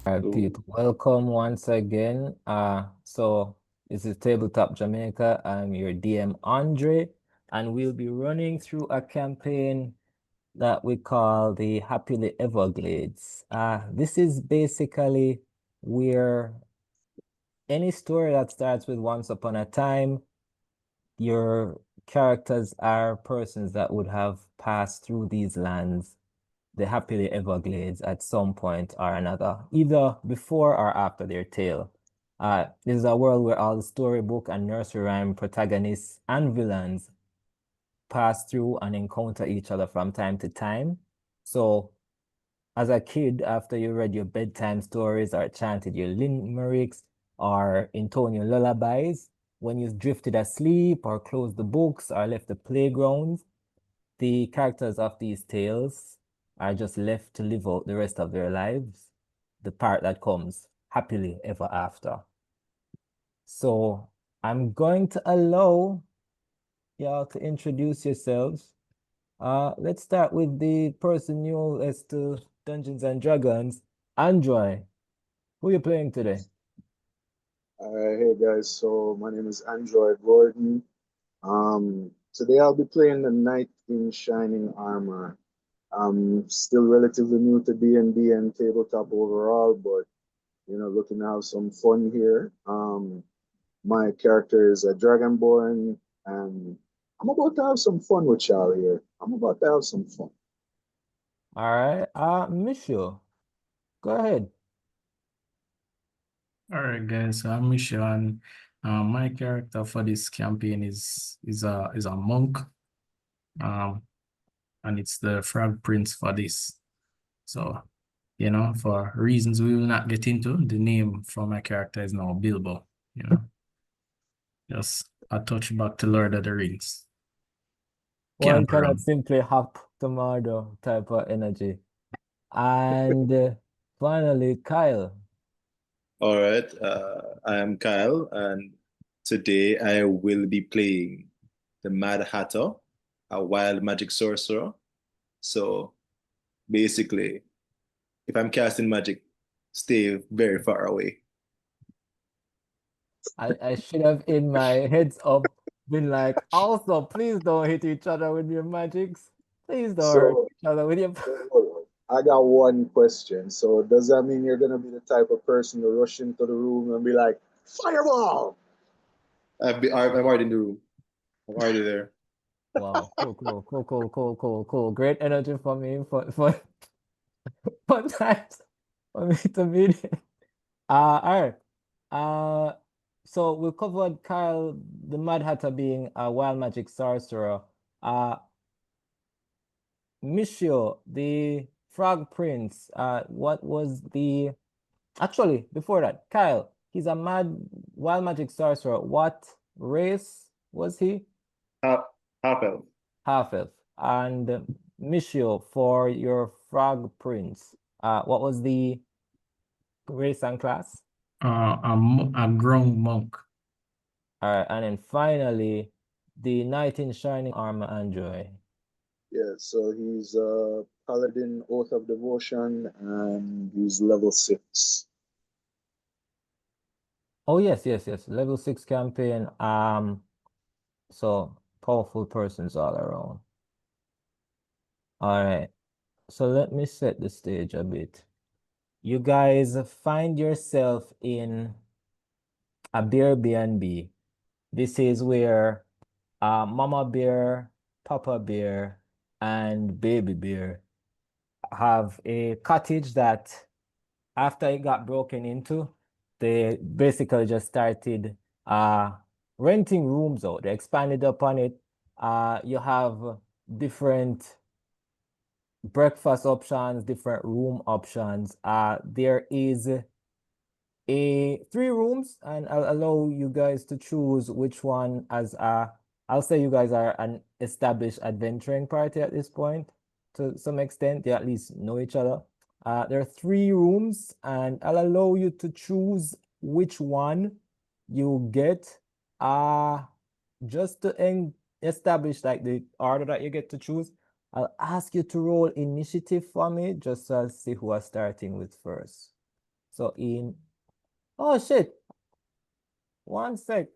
All right, So, people, welcome once again. So this is Tabletop Jamaica. I'm your DM Andre, and we'll be running through a campaign that we call the Happily Everglades. This is basically where any story that starts with once upon a time, your characters are persons that would have passed through these lands, the Happily Everglades, at some point or another, either before or after their tale. This is a world where all the storybook and nursery rhyme protagonists and villains pass through and encounter each other from time to time. So, as a kid, after you read your bedtime stories or chanted your limericks or intoned your lullabies, when you drifted asleep or closed the books or left the playgrounds, the characters of these tales are just left to live out the rest of their lives, the part that comes happily ever after. So I'm going to allow y'all to introduce yourselves. Let's start with the person newest to Dungeons and Dragons, Android. Who are you playing today? hey guys, so my name is Android Gordon. Today I'll be playing the Knight in Shining Armor. I'm still relatively new to D&D and tabletop overall, but looking to have some fun here. My character is a Dragonborn, and I'm about to have some fun with y'all here. I'm about to have some fun. All right, Mischio, go ahead. All right, guys. So I'm Mischio, and my character for this campaign is a monk. Um, and it's the Frog Prince for this. So, for reasons we will not get into, the name for my character is now Bilbo. Just a touch back to Lord of the Rings. One Camp cannot around. simply hop tomato type of energy. And finally, Kyle. All right, I am Kyle, and today I will be playing the Mad Hatter, a wild magic sorcerer. So basically, if I'm casting magic, stay very far away. I should have in my heads up been like, also, please don't hit each other with your magics. Please don't hurt So, each other with your. I got one question. So, does that mean you're gonna be the type of person to rush into the room and be like, "Fireball"? I'm already in the room. I'm already there. Wow, cool. Great energy for me for fun times for me to be there. All right. Uh, so we covered Kyle the Mad Hatter being a wild magic sorcerer. Uh, Mischio, the Frog Prince. What was the actually before that? Kyle, he's a wild magic sorcerer. What race was he? Half, half elf. Half elf. And Mischio for your Frog Prince. What was the race and class? A grown monk. All right, and then finally, the knight in shining armor, Android. Yeah, so he's Paladin Oath of Devotion and he's level 6. Oh yes. Level 6 campaign. So powerful persons all around. All right. So let me set the stage a bit. You guys find yourself in a bear B&B. This is where Mama Bear, Papa Bear, and Baby Bear have a cottage that after it got broken into, they basically just started renting rooms out. They expanded upon it. You have different breakfast options, different room options. There is a 3 rooms, and I'll allow you guys to choose which one as I'll say you guys are an established adventuring party at this point to some extent. You at least know each other. There are 3 rooms, and I'll allow you to choose which one you get. Just to establish like the order that you get to choose, I'll ask you to roll initiative for me just to see who are starting with first. So oh shit. 1 sec.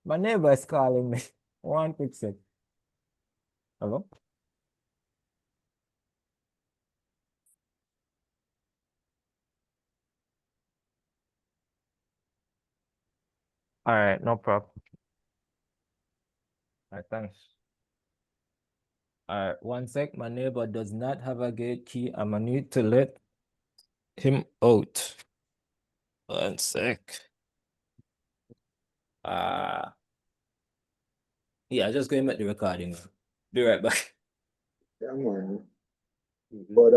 My neighbor is calling me. 1 quick sec. Hello? All right, no problem. All right, thanks. All right, 1 sec. My neighbor does not have a gate key. I'm gonna need to let him out. 1 sec. Yeah, just gonna make the recording. Be right back. Yeah, man. But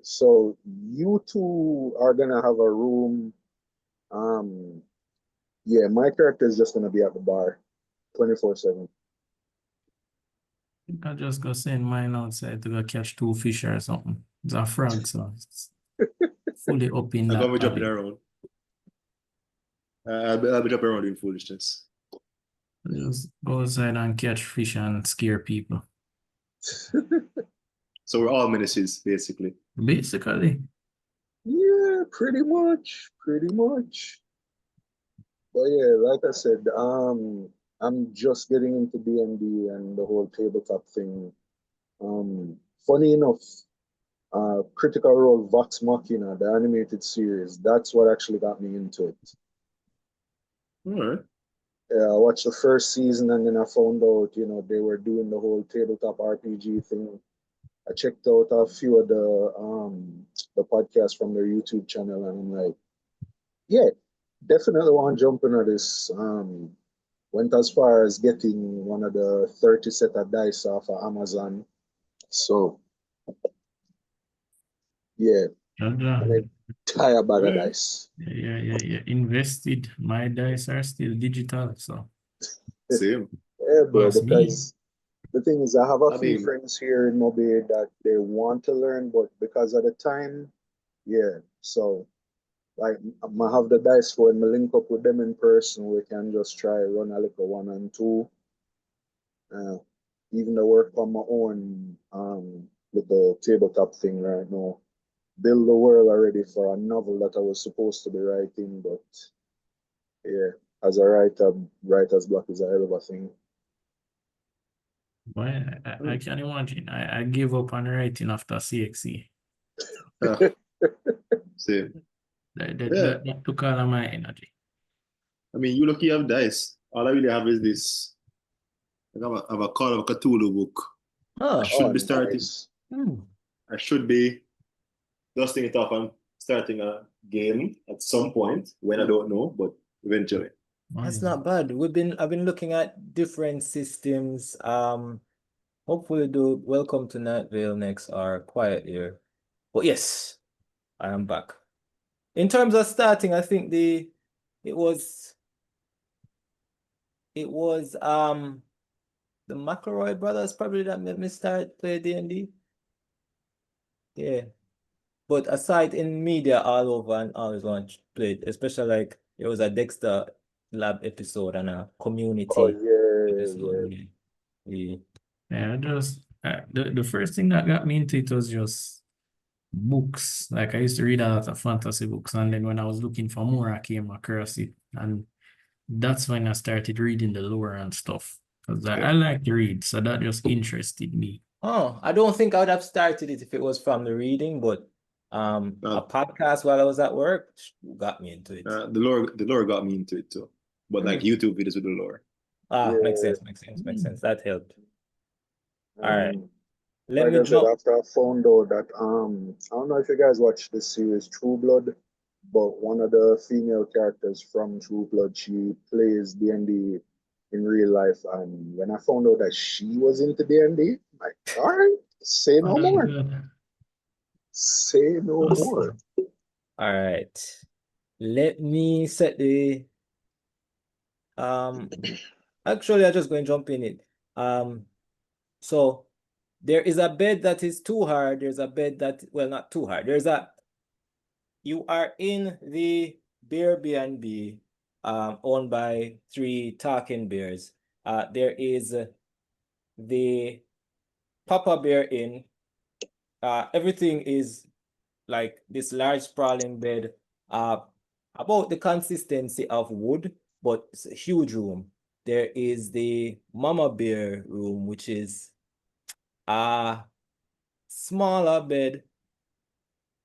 so you two are gonna have a room. Yeah, my character is just gonna be at the bar 24/7. I just go send mine outside to go catch 2 fish or something. It's a frog, so it's fully up in I'm that gonna be jumping hobby. around. I'll be jumping around doing foolishness. Just go outside and catch fish and scare people. So we're all menaces, basically. Basically. Yeah, pretty much. But yeah, like I said, I'm just getting into D&D and the whole tabletop thing. Funny enough, Critical Role Vox Machina, the animated series, that's what actually got me into it. All right. Yeah, I watched the first season and then I found out, they were doing the whole tabletop RPG thing. I checked out a few of the podcasts from their YouTube channel and I'm like, yeah, definitely want to jump into this. Went as far as getting one of the 30 set of dice off of Amazon. So yeah, and an entire bag of dice. Yeah. Invested. My dice are still digital, so Same. Yeah, bro, that's me. because the thing is, I have a I few mean, friends here in Mobile that they want to learn, but because of the time, yeah. So, like, I have the dice for when I link up with them in person, we can just try run a little 1 and 2. Even though work on my own with the tabletop thing right now. Build the world already for a novel that I was supposed to be writing, but yeah, as a writer, writer's block is a hell of a thing. Well, I can imagine. I gave up on writing after CXC. same. That took all of my energy. I mean, you lucky you have dice. All I really have is this. I have a Call of Cthulhu book. I Oh, should be starting. Nice. I should be dusting it off and starting a game at some point when I don't know, but eventually. that's not bad. I've been looking at different systems. Hopefully do Welcome to Night Vale next or Quiet Year. But yes, I am back. In terms of starting, I think it was the McElroy brothers probably that made me start play D&D. Yeah. But aside in media all over and always want to play it, especially like there was a Dexter Lab episode and a Oh community episode. yeah. Yeah. Yeah, just the first thing that got me into it was just books. Like I used to read a lot of fantasy books, and then when I was looking for more, I came across it, and that's when I started reading the lore and stuff. Because I like to read, so that just interested me. Oh, I don't think I would have started it if it was from the reading, but a podcast while I was at work got me into it. The lore got me into it too. But like YouTube videos with the lore. Makes Yeah. sense. That helped. All right. Let Like me I said, jump. after I found out that I don't know if you guys watched the series True Blood, but one of the female characters from True Blood, she plays D&D in real life. And when I found out that she was into D&D, I'm like, all right, say no more. Say no more. All right. Let me set the actually I just going to jump in it. So there is a bed that is too hard. There's a bed that, well, not too hard. You are in the Bear B&B owned by 3 talking bears. There is the Papa Bear Inn. Everything is like this large sprawling bed About the consistency of wood, but it's a huge room. There is the mama bear room, which is a smaller bed,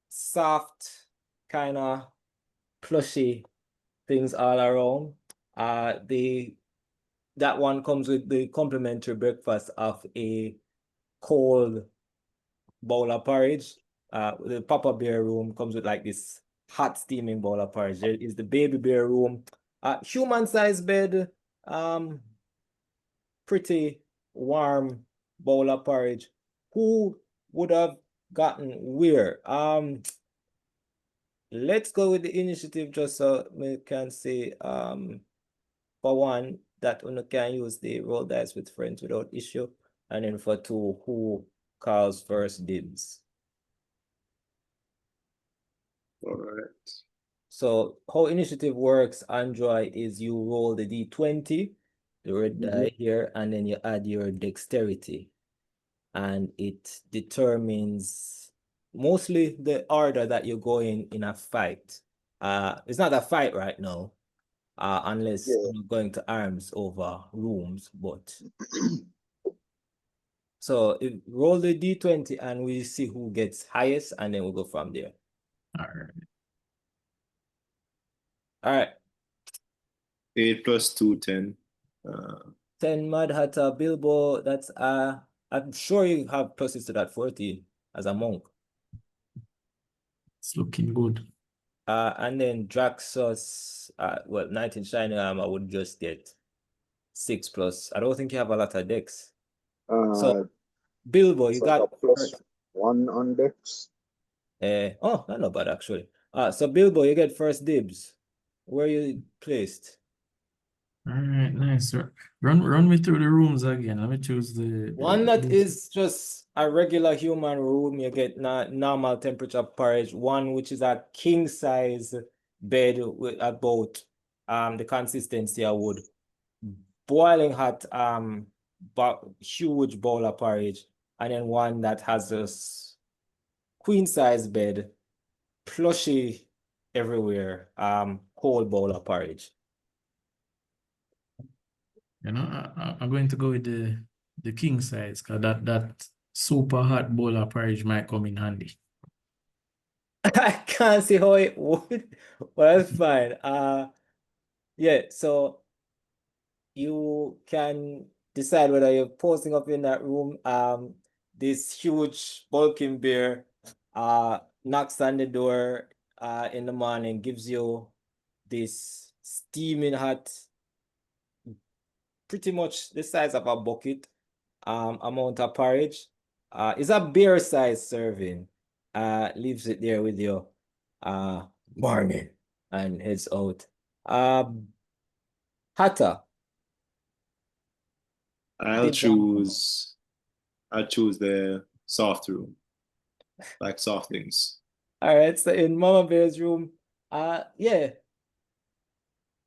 soft, kind of plushy things all around. That one comes with the complimentary breakfast of a cold bowl of porridge. The Papa Bear room comes with like this hot steaming bowl of porridge. There is the baby bear room, human-sized bed, pretty warm bowl of porridge. Who would have gotten where? Let's go with the initiative just so we can say, for one, that one can use the roll dice with friends without issue. And then for two, who calls first dibs? All right. So how initiative works, Android, is you roll the D20, the red die here, and then you add your dexterity. And it determines mostly the order that you go in a fight. It's not a fight right now, unless you're going to arms over rooms, but so roll the D20 and we see who gets highest, and then we'll go from there. All right. All right. 8 plus 2, 10. 10 Mad Hatter, Bilbo, that's I'm sure you have pluses to that 14 as a monk. It's looking good. And then Draxus, well, 19 Shining Armor would just get 6 plus. I don't think you have a lot of decks. So Bilbo, you it's like got a +1 on dex. oh, not bad actually. So Bilbo, you get first dibs. Where you placed? All right, nice. Run me through the rooms again. Let me choose the One that is just a regular human room. You get normal temperature porridge. One which is a king size bed with about the consistency I would. Boiling hot but huge bowl of porridge. And then one that has this queen size bed, plushy everywhere, cold bowl of porridge. You know, I'm going to go with the king size because that super hot bowl of porridge might come in handy. I can't see how it would. Well, that's fine. Yeah, so you can decide whether you're posting up in that room. This huge bulking bear knocks on the door in the morning, gives you this steaming hot, pretty much the size of a bucket amount of porridge. It's a bear size serving. Leaves it there with you. Morning, and heads out. Hatter. I'll choose the soft room. Like soft things. All right, so in Mama Bear's room, yeah.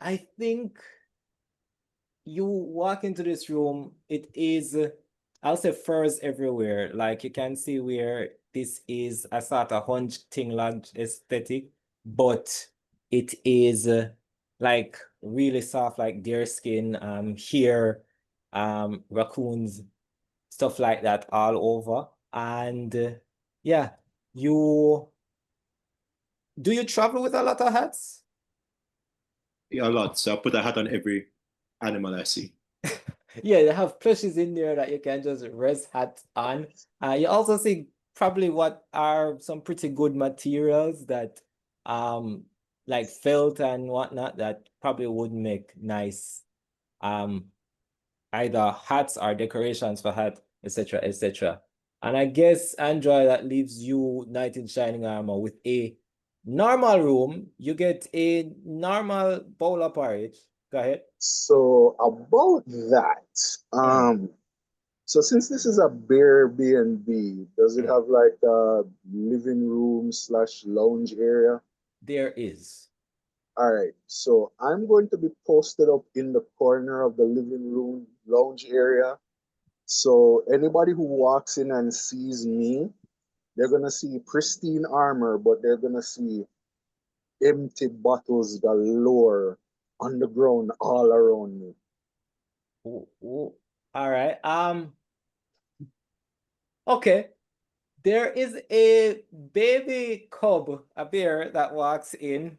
I think you walk into this room, it is, I'll say furs everywhere. Like you can see where this is a sort of hunting lodge aesthetic, but it is like really soft, like deer skin, hair, raccoons, stuff like that all over. And yeah, do you travel with a lot of hats? Yeah, a lot. So I put a hat on every animal I see. Yeah, they have plushes in there that you can just rest hat on. You also see probably what are some pretty good materials that like felt and whatnot that probably would make nice either hats or decorations for hat, etc., etc. And I guess Android, that leaves you Knight in Shining Armor with a normal room. You get a normal bowl of porridge. Go ahead. So about that, so since this is a bear B&B, does it have like a living room / lounge area? There is. All right, so I'm going to be posted up in the corner of the living room lounge area. So anybody who walks in and sees me, they're gonna see pristine armor, but they're gonna see empty bottles galore on the ground all around me. Ooh, ooh. All right. Okay. There is a baby cub, a bear that walks in,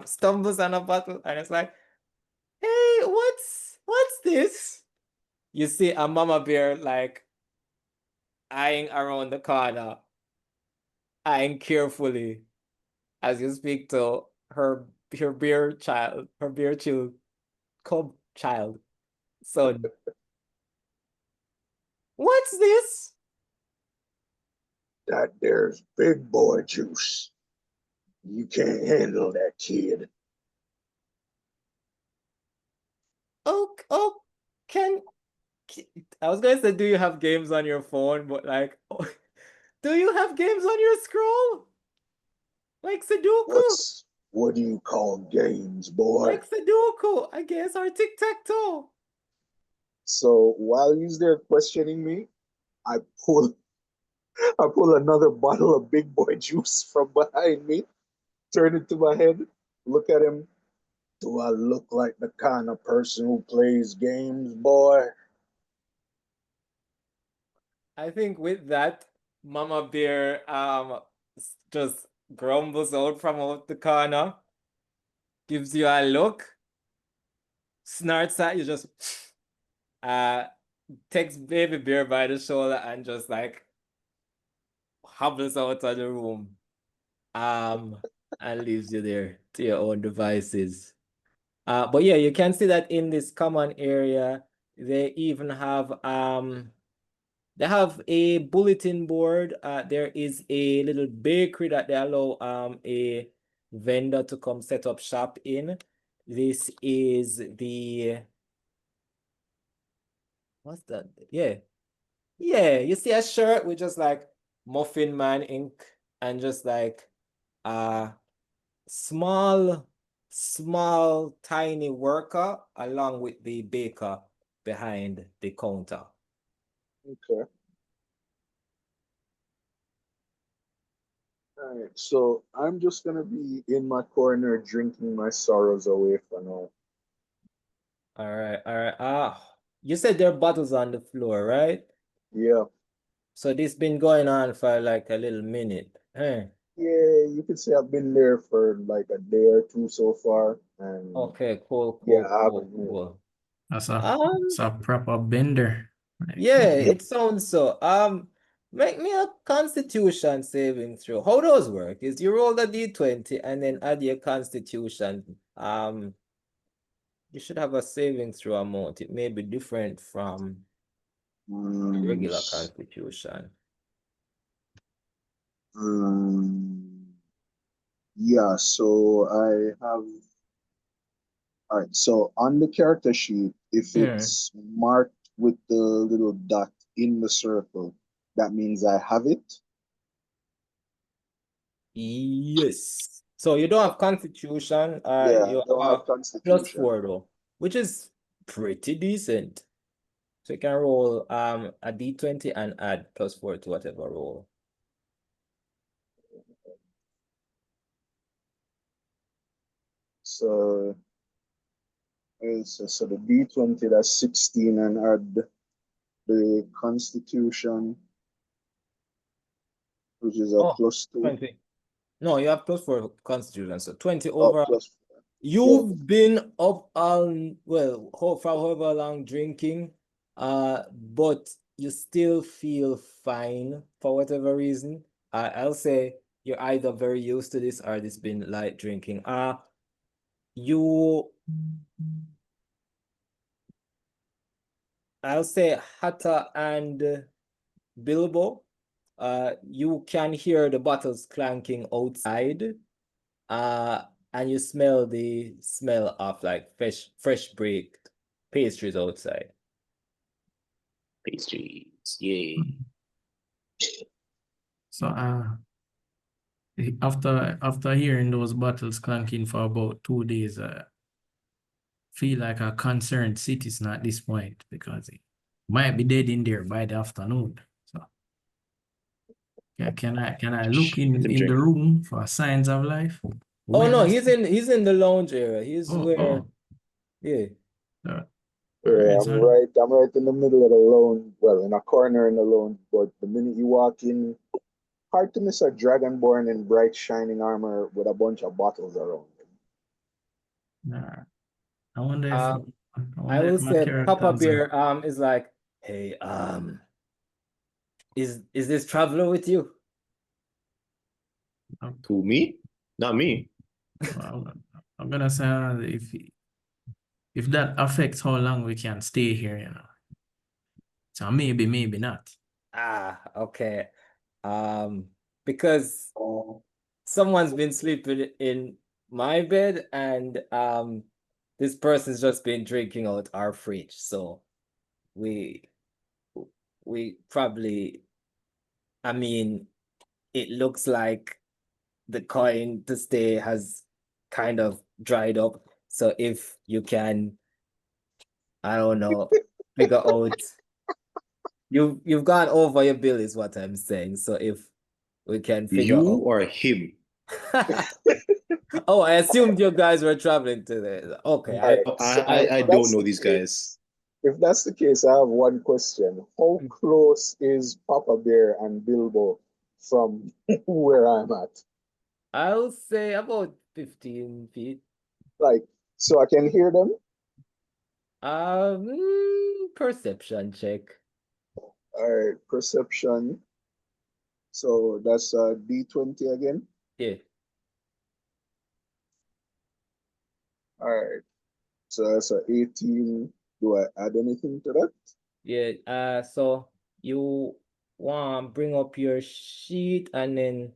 stumbles on a bottle, and it's like, hey, what's this? You see a mama bear like eyeing around the corner, eyeing carefully as you speak to her bear child, her bear child, cub child, son. What's this? That there's big boy juice. You can't handle that kid. Oh, can I was gonna say, do you have games on your phone? But like, oh, do you have games on your scroll? Like Sudoku? What do you call games, boy? Like Sudoku, I guess, or tic-tac-toe. So while he's there questioning me, I pull I pull another bottle of big boy juice from behind me, turn it to my head, look at him. Do I look like the kind of person who plays games, boy? I think with that, Mama Bear just grumbles out from out the corner, gives you a look, snorts at you, just uh takes Baby Bear by the shoulder and just like hobbles out of the room. Um and leaves you there to your own devices. But yeah, you can see that in this common area, they even have they have a bulletin board. There is a little bakery that they allow a vendor to come set up shop in. This is the what's that? Yeah. Yeah, you see a shirt with just like Muffin Man ink and just like small, small, tiny worker along with the baker behind the counter. Okay. All right. So I'm just gonna be in my corner drinking my sorrows away for now. All right, all right. You said there are bottles on the floor, right? Yeah. So this been going on for like a little minute. Huh? Yeah, you could say I've been there for like a day or two so far, and Okay, cool, yeah, cool, I cool, haven't moved. cool. That's Um, a proper bender. yeah, Yep. it sounds so. Make me a constitution saving throw. How those work is you roll the d20 and then add your constitution. You should have a saving throw amount. It may be different from regular s- constitution. yeah, so I have. All right, so on the character sheet, if Mm. it's marked with the little dot in the circle, that means I have it. Yes. So you don't have constitution, Yeah, I you don't have have constitution. +4 though, which is pretty decent. So you can roll a d20 and add +4 to whatever roll. So, so the D20, that's 16, and add the constitution, which is a Oh, +2. 20. No, you have +4 constitution, so 20 Oh, overall. plus, yeah. You've been up on, well, for however long drinking, but you still feel fine for whatever reason. I'll say you're either very used to this or this been light drinking. You, I'll say Hatta and Bilbo, you can hear the bottles clanking outside, and you smell the smell of like fresh baked pastries outside. Pastries, yay. So after hearing those bottles clanking for about 2 days, feel like a concerned citizen at this point because it might be dead in there by the afternoon. So can I look in the room for signs of life? Oh Where no, is he's in the lounge area. He's Oh, where oh. yeah. All Yeah, right, I'm right in the middle of the lounge, well, in a corner in the lounge, but the minute you walk in, hard to miss a dragonborn in bright shining armor with a bunch of bottles around him. Nah. I wonder if Um I I wonder will if my say Papa characters are Bear is like, hey, is this traveler with you? To me? Not me. well, I'm gonna say if that affects how long we can stay here, you know. So maybe not. Ah, okay. Because someone's been sleeping in my bed and this person's just been drinking out our fridge. So we probably, I mean, it looks like the coin to stay has kind of dried up. So if you can, I don't know, figure out you've gone over your bill is what I'm saying. So if we can figure You out. or him? Oh, I assumed you guys were traveling to the. Okay, All right, so I if don't that's know the these case, guys. if that's the case, I have one question. How close is Papa Bear and Bilbo from where I'm at? I'll say about 15 feet. Like, so I can hear them? Perception check. All right, perception. So that's a D20 again. Yeah. All right, so that's a 18. Do I add anything to that? Yeah. So you want bring up your sheet and then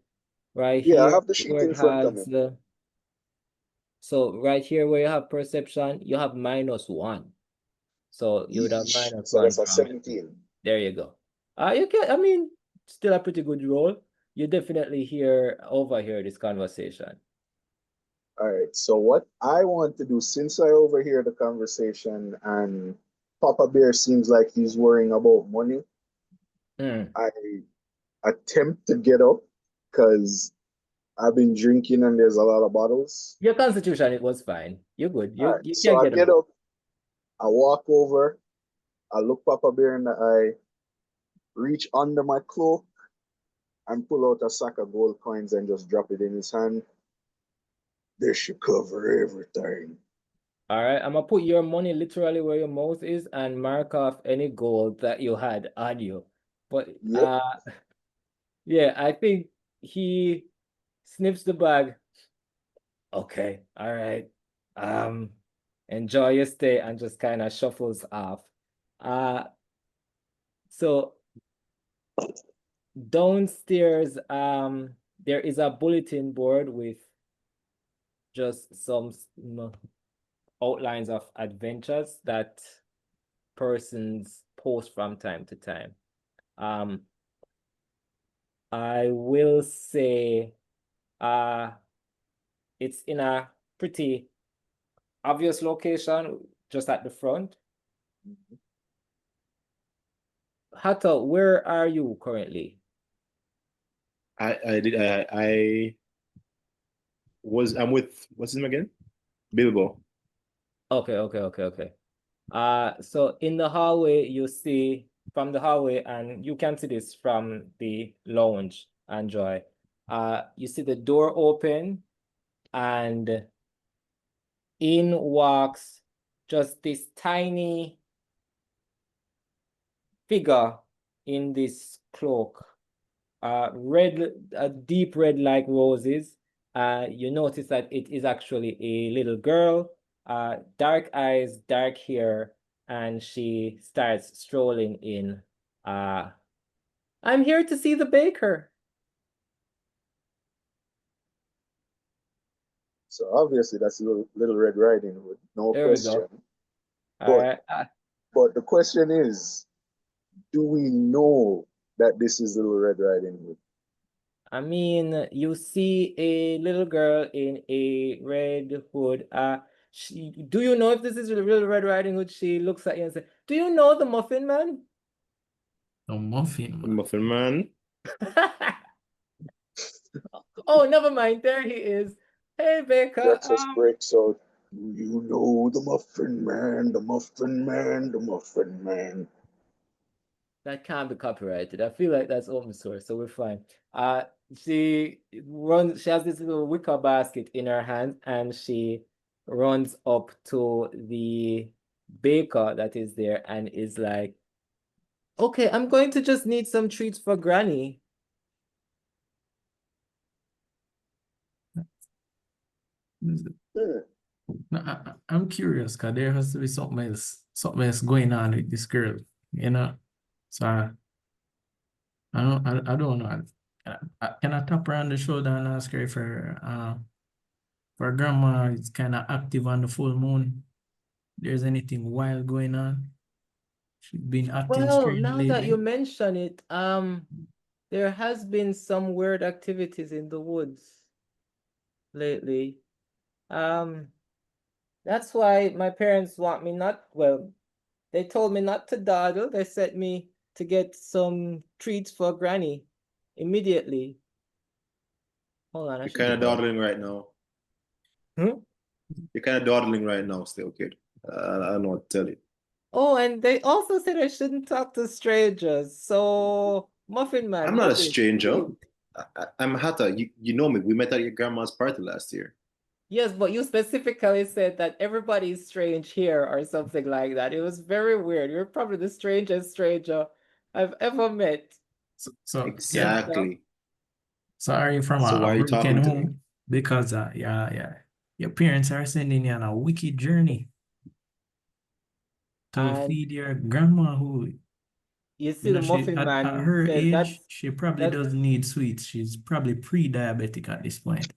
right Yeah, I here have the sheet where in it front of me. has so right here where you have perception, you have -1. So you would have Yeesh. So -1 that's a from 17. there you go. You can, I mean, still a pretty good roll. You definitely overhear this conversation. All right, so what I want to do, since I overhear the conversation and Papa Bear seems like he's worrying about money, Mm. I attempt to get up because I've been drinking and there's a lot of bottles. Your constitution, it was fine. You're good. All You right, you so can I get get up. up, I walk over, I look Papa Bear in the eye, reach under my cloak, and pull out a sack of gold coins and just drop it in his hand. This should cover everything. All right, I'm gonna put your money literally where your mouth is and mark off any gold that you had on you. But Yep. yeah, I think he snips the bag. Okay, all right. Enjoy your stay and just kind of shuffles off. So downstairs, there is a bulletin board with just some outlines of adventures that persons post from time to time. I will say it's in a pretty obvious location, just at the front. Hatta, where are you currently? I'm with what's his name again? Bilbo. Okay. So in the hallway, you see from the hallway, and you can see this from the lounge, Enjoy. You see the door open, and in walks just this tiny figure in this cloak. Deep red like roses. You notice that it is actually a little girl, dark eyes, dark hair, and she starts strolling in. I'm here to see the baker. So obviously that's Little Red Riding Hood, no There we question. go. All right. But the question is, do we know that this is Little Red Riding Hood? I mean, you see a little girl in a red hood. Do you know if this is the real Red Riding Hood? She looks at you and says, "Do you know the Muffin Man?" The muffin The man. Muffin Man. Oh, never mind. There he is. Hey, Baker. Breakfast breaks out. You know the Muffin Man, the Muffin Man, the Muffin Man. That can't be copyrighted. I feel like that's open source, so we're fine. She has this little wicker basket in her hand, and she runs up to the baker that is there and is like, okay, I'm going to just need some treats for Granny. I'm curious because there has to be something else going on with this girl, you know. So I don't know. Can I tap her on the shoulder and ask her if her grandma is kind of active on the full moon? There's anything wild going on? She's been acting Well, strange now that you lately. mention it, there has been some weird activities in the woods lately. That's why my parents want me not, well, they told me not to dawdle. They sent me to get some treats for Granny immediately. Hold on, I You're should kind of get that. dawdling right now. Hmm? You're kind of dawdling right now, still, kid. I don't know what to tell you. Oh, and they also said I shouldn't talk to strangers. So, Muffin Man, I'm not a what is stranger. it? I'm Hatta. You know me. We met at your grandma's party last year. Yes, but you specifically said that everybody's strange here or something like that. It was very weird. You're probably the strangest stranger I've ever met. So yeah. Exactly. So are you from So why a are you broken talking to me? home? Because yeah, your parents are sending you on a wicked journey to And feed your grandma who, you you see, the know, she Muffin at Man her said age, she probably that's doesn't need sweets. She's probably pre-diabetic at this point.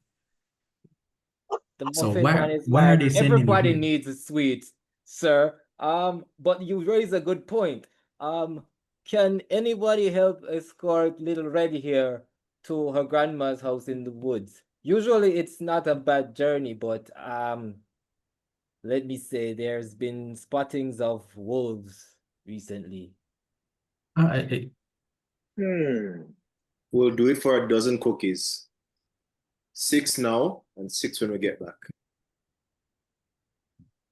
the So Muffin Man is why are like, they sending you everybody here? needs a sweet, sir. But you raise a good point. Can anybody help escort little Red here to her grandma's house in the woods? Usually it's not a bad journey, but let me say there's been spottings of wolves recently. I, We'll do it for a dozen cookies. 6 now and 6 when we get back.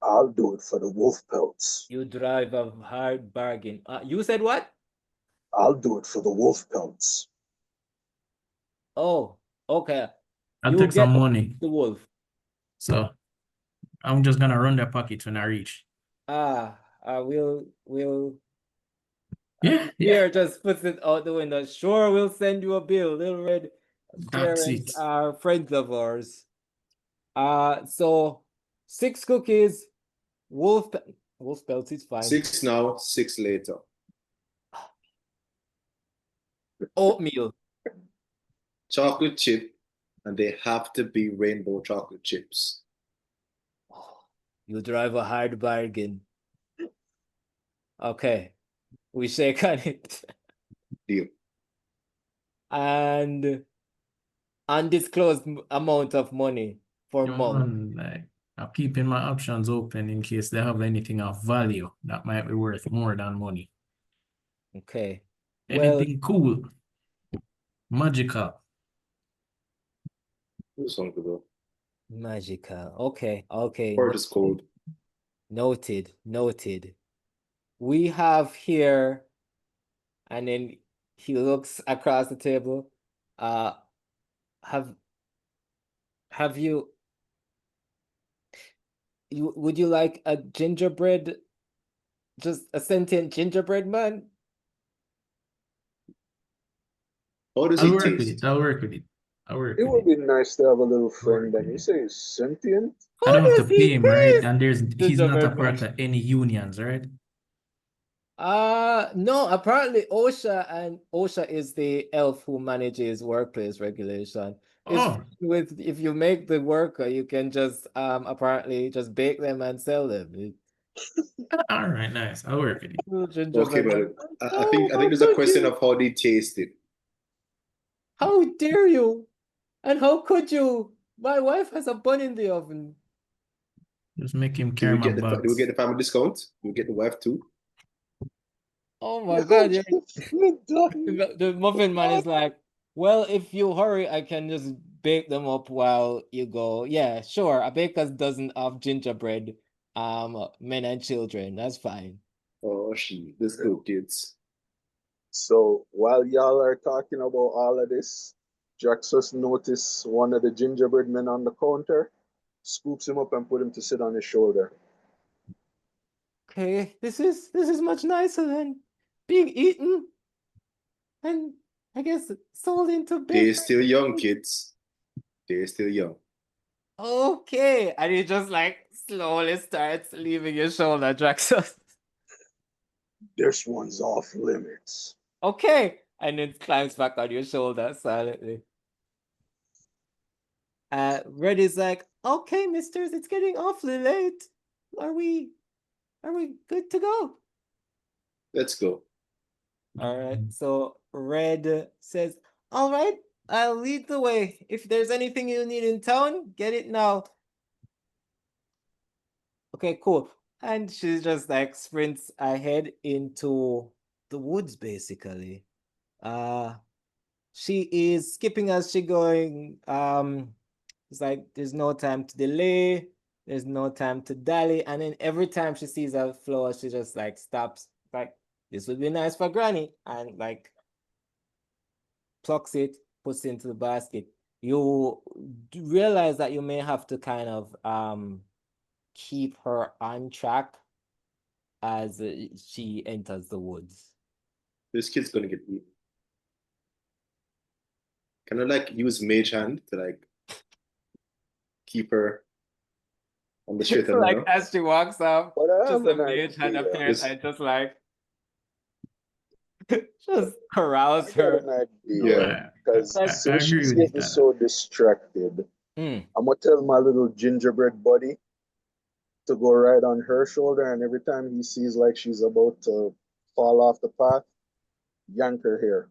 I'll do it for the wolf pelts. You drive a hard bargain. You said what? I'll do it for the wolf pelts. Oh, okay. I'll You take some get money. the wolf. So I'm just gonna run their pockets when I reach. We'll Yeah. Pierre just puts it out the window. Sure, we'll send you a bill. Little Red That's parents it. are friends of ours. So 6 cookies, wolf pelts is fine. 6 now, 6 later. Oatmeal. Chocolate chip, and they have to be rainbow chocolate chips. You drive a hard bargain. Okay, we shake on it. Deal. And undisclosed amount of money for month. Like, I'm keeping my options open in case they have anything of value that might be worth more than money. Okay. Anything cool, magical. Who's hungry though? Magical. Okay. Port is cold. Noted. We have here, and then he looks across the table. Have you would you like a gingerbread, just a sentient gingerbread man? How does I'll it work with it. taste? I'll work with it. I'll work It with would it. be nice to have a little I'll work friend and with you it. say he's sentient. I How don't have does to pay he him, right? taste? And he's not a Gingerbread part man. of any unions, right? No, apparently OSHA is the elf who manages workplace regulation. It's Oh, with if you make the worker, you can just apparently just bake them and sell them. all right, nice. I'll work with it. Okay, Gingerbread man. but I Oh, think how there's a could question you? of how they taste it. How dare you? And how could you? My wife has a bun in the oven. Just make him Do carry we my get do we bags. get the family discount? Do we get the wife too? Oh my God, Done. the Muffin Man is like, well, if you hurry, I can just bake them up while you go. Yeah, sure. A baker's dozen of gingerbread, men and children. That's fine. Oh, let's go, kids. So while y'all are talking about all of this, Jaxus noticed one of the gingerbread men on the counter, scoops him up and put him to sit on his shoulder. Okay, this is much nicer than being eaten and I guess sold into They're bed. still young, kids. They're still young. Okay, and he just like slowly starts leaving your shoulder, Draxus. This one's off limits. Okay, and it climbs back on your shoulder silently. Reddy's like, okay, misters, it's getting awfully late. Are we good to go? Let's go. All right, so Red says, all right, I'll lead the way. If there's anything you need in town, get it now. Okay, cool. And she just like sprints ahead into the woods, basically. She is skipping as she going. It's like there's no time to delay, there's no time to dally, and then every time she sees a flower, she just like stops, like this would be nice for Granny, and like plucks it, puts it into the basket. You realize that you may have to kind of keep her on track as she enters the woods. This kid's gonna get eaten. Can I like use mage hand to like keep her on the straight and Like narrow? as she walks up, But I just have a an mage hand idea. appears This- and just like just carouse I got her. an No, idea. Yeah. Because I since agree she's with getting that. so distracted, Mm. I'm gonna tell my little gingerbread buddy to go right on her shoulder, and every time he sees like she's about to fall off the path, yank her hair.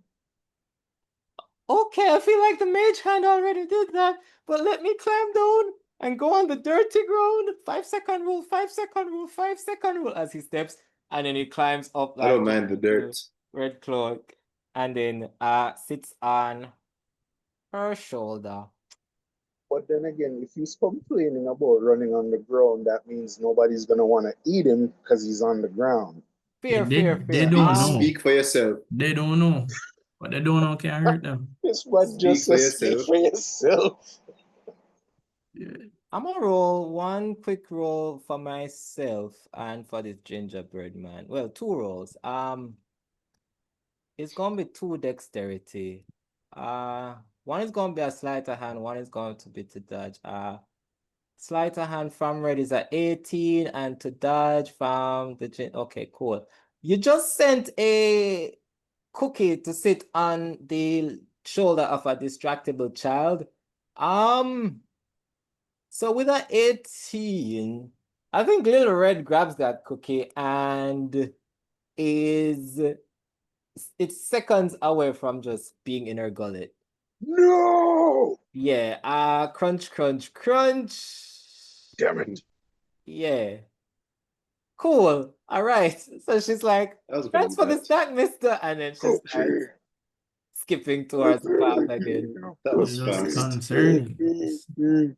Okay, I feel like the mage hand already did that, but let me climb down and go on the dirty ground. 5-second rule, 5-second rule, 5-second rule as he steps, and then he climbs up I don't like mind the dirt. red cloak, and then sits on her shoulder. But then again, if he's complaining about running on the ground, that means nobody's gonna want to eat him because he's on the ground. Fear, They fear, fear. don't know. Speak for yourself. They don't know. What they don't know can hurt them. This one just Speak for says speak yourself. for yourself. Yeah. I'm gonna roll one quick roll for myself and for this gingerbread man. Well, two rolls. It's gonna be 2 dexterity. One is gonna be a sleight of hand, one is going to be to dodge. Sleight of hand from Red is at 18, and to dodge from the okay, cool. You just sent a cookie to sit on the shoulder of a distractible child. So with an 18, I think Little Red grabs that cookie and is it's seconds away from just being in her gullet. No! Yeah, crunch, crunch, crunch. Damn it. Yeah. Cool. All right. So she's like, That was thanks for gonna the be snack, mister. And then she starts Okay. skipping towards the path again. That was Just fast. concerning.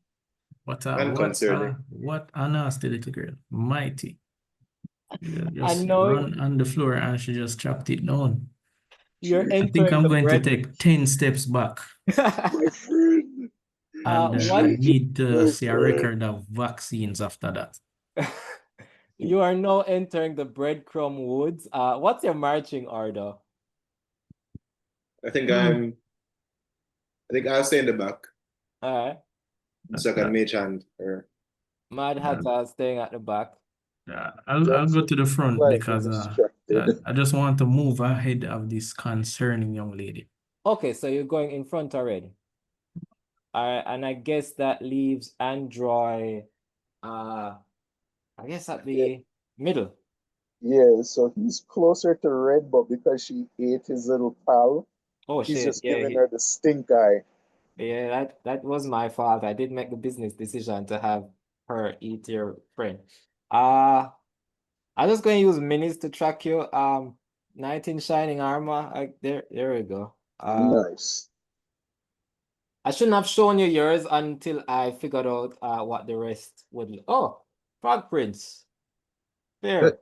What Unconcerning. what a nasty little girl. Mighty. Just know run on the floor and she just chopped it down. you're I think entering I'm the going to bread. take 10 steps back. My friend. And I what need to see a record of vaccines after that. you are now entering the breadcrumb woods. What's your marching order? I think I'll stay in the back. All right. So I can mage hand her. Mad Hatter staying at the back. I'll go to the front Slightly because distracted. I just want to move ahead of this concerning young lady. Okay, so you're going in front already. All right, and I guess that leaves Android, I guess at the middle. Yeah, so he's closer to Red, but because she ate his little pal, Oh he's shit, just yeah, giving her the stink eye. yeah, that was my fault. I did make the business decision to have her eat your friend. I'm just going to use minis to track you. Knight in shining armor. There we go. Nice. I shouldn't have shown you yours until I figured out what the rest would. Oh, Frog Prince. There.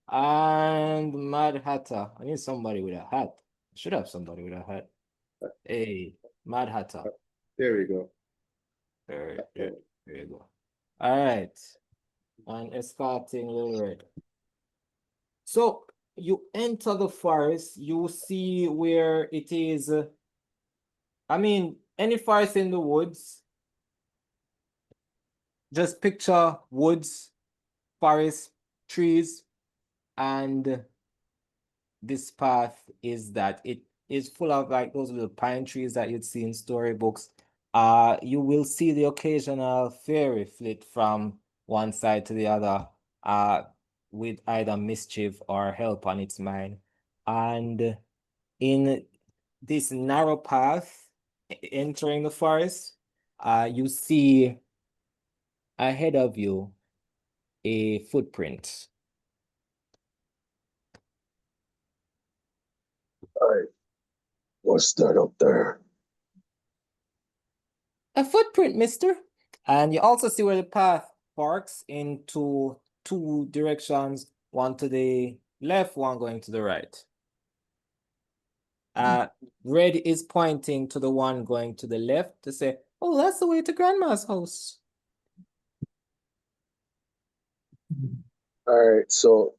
And Mad Hatter. I need somebody with a hat. I should have somebody with a hat. Hey, Mad Hatter. There we go. There you go. All right. And escorting Little Red. So you enter the forest, you see where it is. I mean, any forest in the woods, just picture woods, forest, trees, and this path is that it is full of like those little pine trees that you'd see in storybooks. You will see the occasional fairy flit from one side to the other, with either mischief or help on its mind. And in this narrow path entering the forest, you see ahead of you a footprint. All right. What's that up there? A footprint, mister. And you also see where the path forks into two directions, one to the left, one going to the right. Red is pointing to the one going to the left to say, oh, that's the way to Grandma's house. All right, so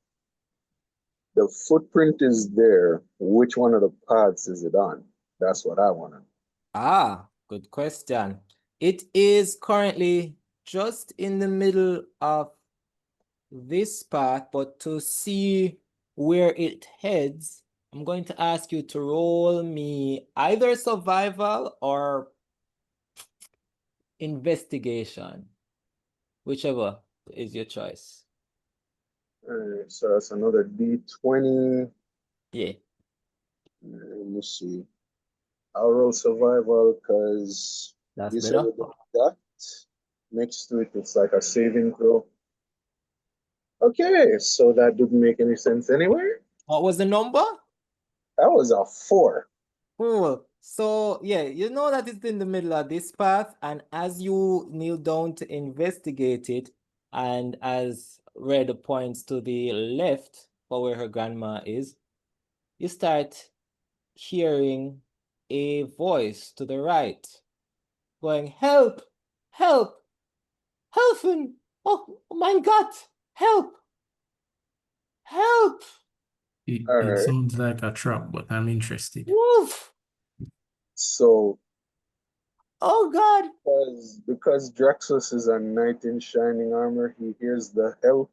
the footprint is there. Which one of the paths is it on? That's what I want to know. Ah, good question. It is currently just in the middle of this path, but to see where it heads, I'm going to ask you to roll me either survival or investigation, whichever is your choice. All right, so that's another D20. Yeah. Let me see. I'll roll survival because That's you said better. with the dot next to it, it's like a saving throw. Okay, so that didn't make any sense anyway. What was the number? That was a 4. Cool. So yeah, you know that it's in the middle of this path, and as you kneel down to investigate it, and as Red points to the left for where her grandma is, you start hearing a voice to the right going, help, help, helfen, oh mein Gott, help, help, It, All it right, sounds like a trap, but I'm interested. woof, so oh God. because Draxus is a knight in shining armor, he hears the help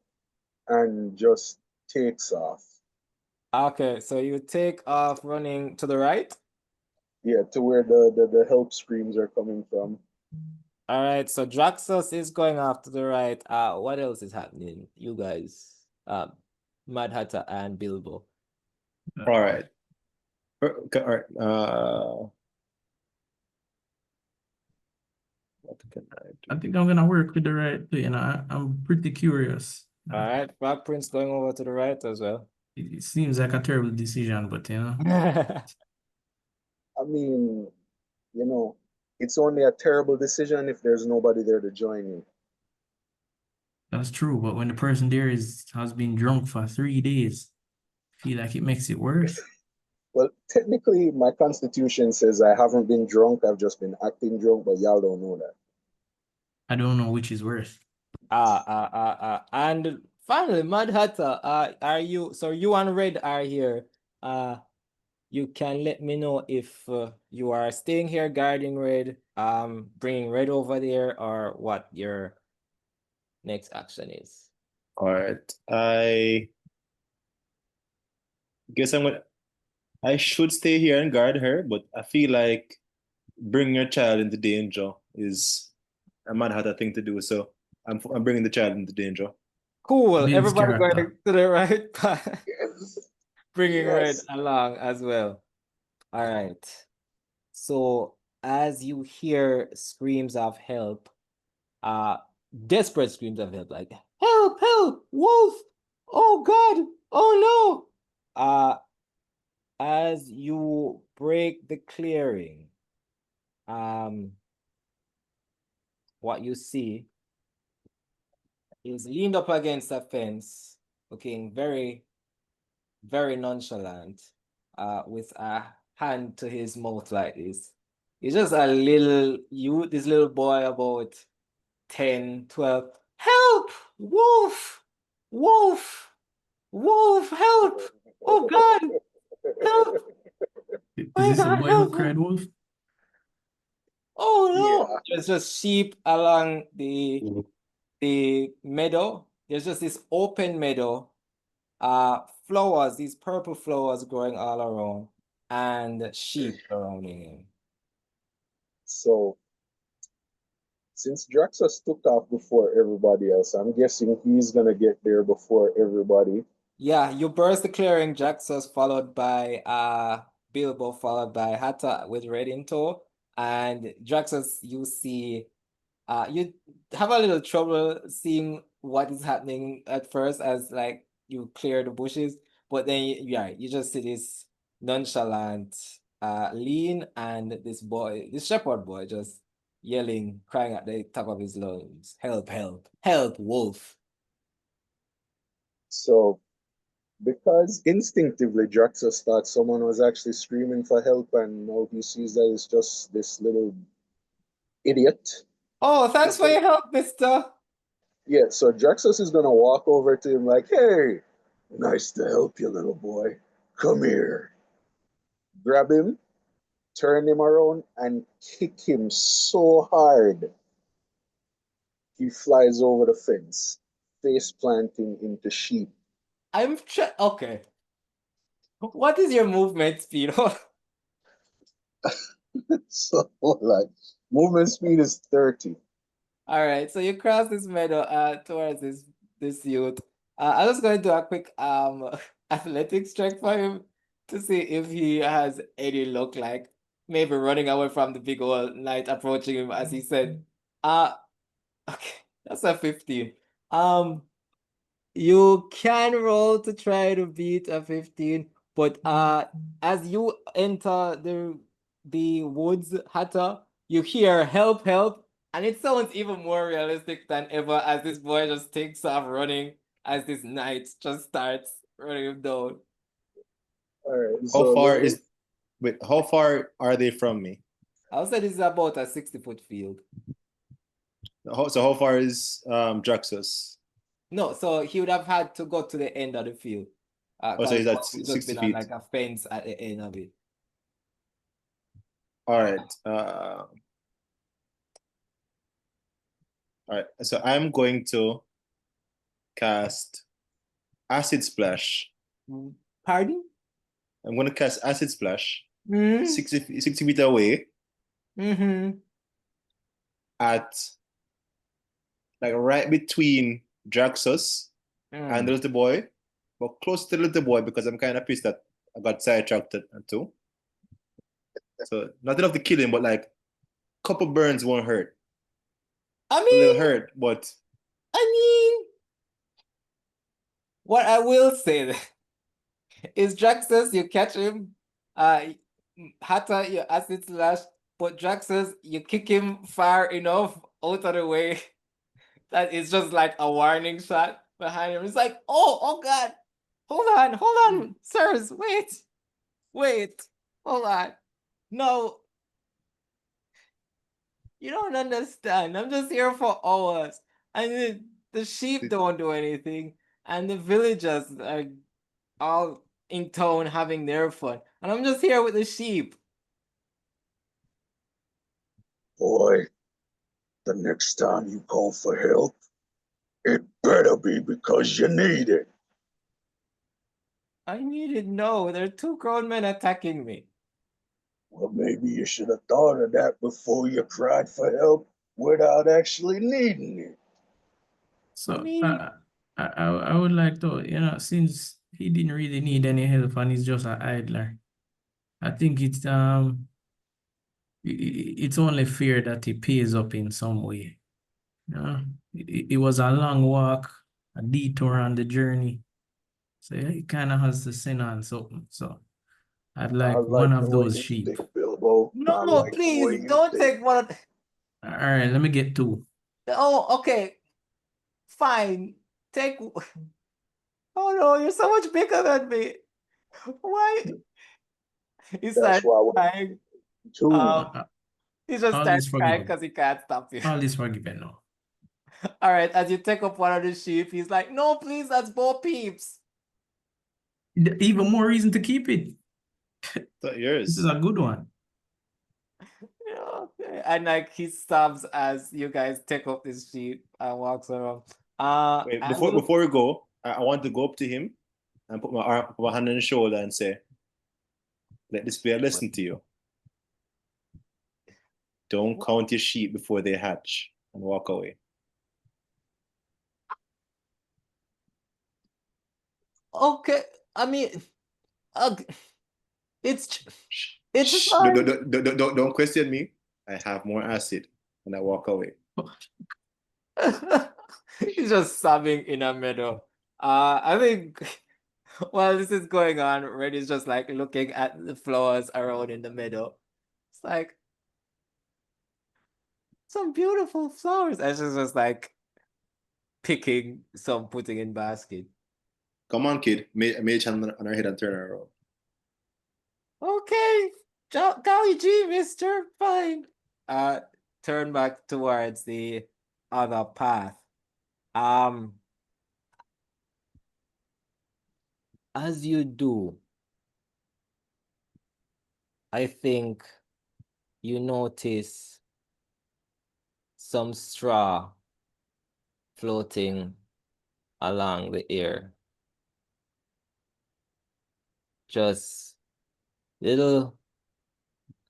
and just takes off. Okay, so you take off running to the right. Yeah, to where the help screams are coming from. All right, so Draxus is going off to the right. What else is happening? You guys, Mad Hatter and Bilbo. All right. Okay, all right. What can I I do? think I'm gonna work with the right play, and I'm pretty curious. All right, Frog Prince going over to the right as well. It seems like a terrible decision, but I mean, you know, it's only a terrible decision if there's nobody there to join you. that's true. But when the person there has been drunk for 3 days, I feel like it makes it worse. Well, technically, my constitution says I haven't been drunk, I've just been acting drunk, but y'all don't know that. I don't know which is worse. And finally, Mad Hatter, are you, so you and Red are here. You can let me know if you are staying here guarding Red, bringing Red over there, or what your next action is. All right. I guess I should stay here and guard her, but I feel like bringing your child into danger is a Mad Hatter thing to do. So I'm bringing the child into danger. Cool. Bill's Everybody going character. to the right path, Yes. bringing Red Yes. along as well. All right. So as you hear screams of help, desperate screams of help, like help, help, wolf, oh God, oh no. As you break the clearing, what you see is leaned up against a fence, looking very, very nonchalant, with a hand to his mouth like this. He's just a little this little boy about 10, 12. Help! Wolf! Wolf! Wolf! Help! Oh God! Help! Is My this a God, boy who help! cried wolf? Oh no! Yeah. There's just sheep along the meadow. There's just this open meadow. Flowers, these purple flowers growing all around, and sheep surrounding him. So since Draxus took off before everybody else, I'm guessing he's gonna get there before everybody. Yeah, you burst the clearing, Jaxus followed by Bilbo, followed by Hatta with Red in tow. And Draxus, you see, you have a little trouble seeing what is happening at first as like you clear the bushes, but then yeah, you just see this nonchalant lean and this boy, this shepherd boy, just yelling, crying at the top of his lungs, help, help, help, wolf. So because instinctively Draxus thought someone was actually screaming for help, and now he sees that it's just this little idiot. Oh, thanks for your help, mister. Yeah, so Draxus is gonna walk over to him like, "Hey, nice to help you, little boy. Come here." Grab him, turn him around, and kick him so hard he flies over the fence, face planting into sheep. Okay. What is your movement speed? So like movement speed is 30. All right, so you cross this meadow towards this youth. I'm just going to do a quick athletics check for him to see if he has any look like maybe running away from the big old knight approaching him as he said. Okay, that's a 15. Um, You can roll to try to beat a 15, but as you enter the woods, Hatta, you hear help, help, and it sounds even more realistic than ever as this boy just takes off running as this knight just starts running him down. All right, How so far is wait, how far are they from me? I'll say this is about a 60-foot field. So how far is Draxus? No, so he would have had to go to the end of the field. Oh, so he's at It's just 60 been on feet. like a fence at the end of it. All right. All right. So I'm going to cast Acid Splash. Pardon? I'm going to cast Acid Splash Mm-hmm. 60 feet away at like right between Draxus and the little boy, but close to the little boy because I'm kind of pissed that I got sidetracked too. So not enough to kill him, but like a couple burns won't hurt. I A little mean, hurt, but what I will say is Draxus, you catch him, Hatta, you acid slash, but Draxus, you kick him far enough out of the way that it's just like a warning shot behind him. It's like, oh God, hold on, sirs, wait, hold on. No, you don't understand. I'm just here for hours. And the sheep don't do anything, and the villagers are all in town having their fun. And I'm just here with the sheep. boy, the next time you call for help, it better be because you need it. I needed no. There are two grown men attacking me. Well, maybe you should have thought of that before you cried for help without actually needing it. So mean- I would like to, since he didn't really need any help and he's just an idler, I think it's only fair that he pays up in some way. It was a long walk, a detour on the journey. So he kind of has to send on something. So I'd I like like one the of way those you sheep. think, Bilbo. Well, I No, like the way please you don't think. take one. All right, let me get two. Oh, okay. Fine. Take. Oh no, you're so much bigger than me. Why? He That's starts why I want crying. two. He just All starts this crying forgiven. because he can't stop you. All this forgiven now. All right, as you take up one of the sheep, he's like, "No, please, that's Bo Peeps." Even more reason to keep it. Not This is yours. a good one. Yeah, okay. And like he stops as you guys take up this sheep and walks around. Wait, I'm gonna before we go, I want to go up to him and put my hand on his shoulder and say, "Let this be a lesson to you. Don't count your sheep before they hatch," and walk away. okay. I mean, uh, it's Shh. fine. Don't question me. I have more acid, and I walk away. He's just sobbing in a meadow. I think while this is going on, Reddy's just like looking at the flowers around in the meadow. It's like some beautiful flowers. And she's just like picking some, putting in basket. Come on, kid. Mage hand on her head and turn her around. Okay, golly gee, mister, fine. Turn back towards the other path. As you do, I think you notice some straw floating along the air. Just little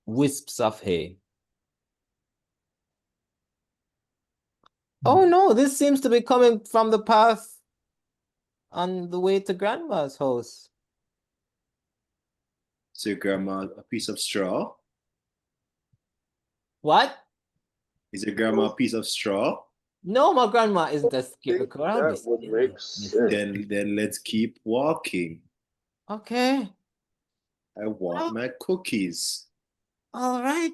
wisps of hay. Oh no, this seems to be coming from the path on the way to Grandma's house. So your grandma a piece of straw? What? Is your grandma a piece of straw? No, my grandma isn't a I think scarecrow. I'll be that would silly, make mister. sense. Then let's keep walking. Okay, I want well, my cookies. all right,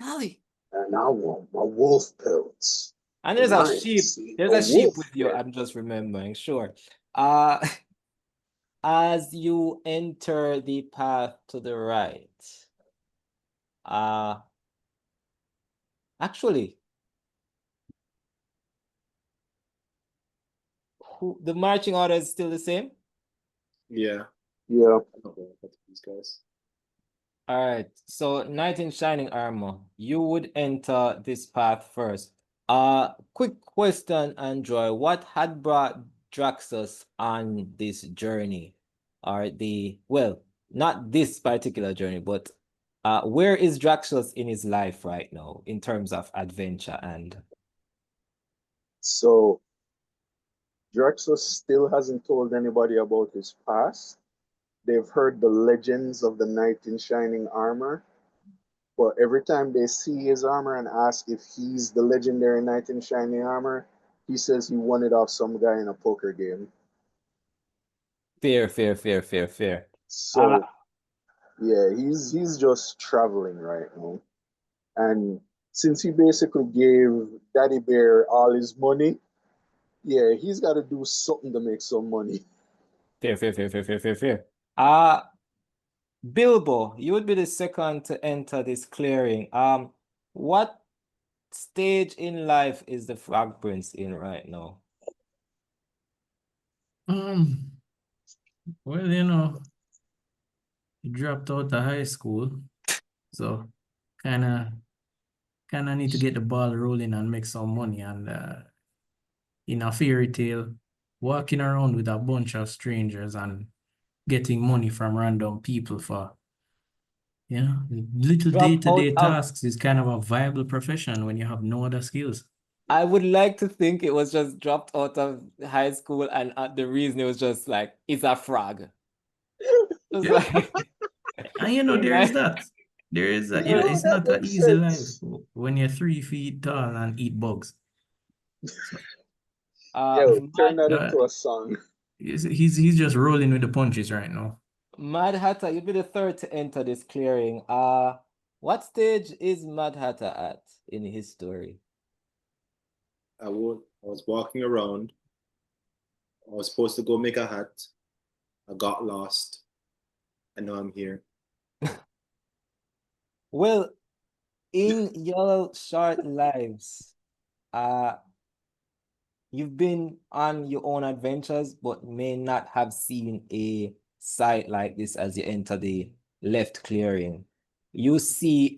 golly. And I want my wolf pelts. And there's And a I ain't sheep. seen There's no a sheep wolf with you. yet. I'm just remembering. Sure. Uh, as you enter the path to the right, actually, the marching order is still the same? Yeah. Yeah. Okay, these guys. All right. So, knight in shining armor, you would enter this path first. Quick question, Android. What had brought Draxus on this journey? Or well, not this particular journey, but where is Draxus in his life right now in terms of adventure and So Drexel still hasn't told anybody about his past. They've heard the legends of the knight in shining armor, but every time they see his armor and ask if he's the legendary knight in shining armor, he says he won it off some guy in a poker game. fair. So yeah, he's just traveling right now. And since he basically gave Daddy Bear all his money, yeah, he's got to do something to make some money. Fair. Bilbo, you would be the second to enter this clearing. What stage in life is the Frog Prince in right now? Well, he dropped out of high school, so kind of need to get the ball rolling and make some money. And in a fairy tale, walking around with a bunch of strangers and getting money from random people for little Drop out day-to-day of. tasks is kind of a viable profession when you have no other skills. I would like to think it was just dropped out of high school, and the reason it was just like it's a frog. Just Yeah. like, And there is that. There is that, it's That not an makes easy life sense. when you're 3 feet tall and eat bugs. So, Yo, turn that uh, into a song. he's just rolling with the punches right now. Mad Hatter, you'd be the third to enter this clearing. What stage is Mad Hatter at in his story? I was walking around. I was supposed to go make a hat. I got lost. And now I'm here. Well, in your short lives, you've been on your own adventures, but may not have seen a sight like this as you enter the left clearing. You see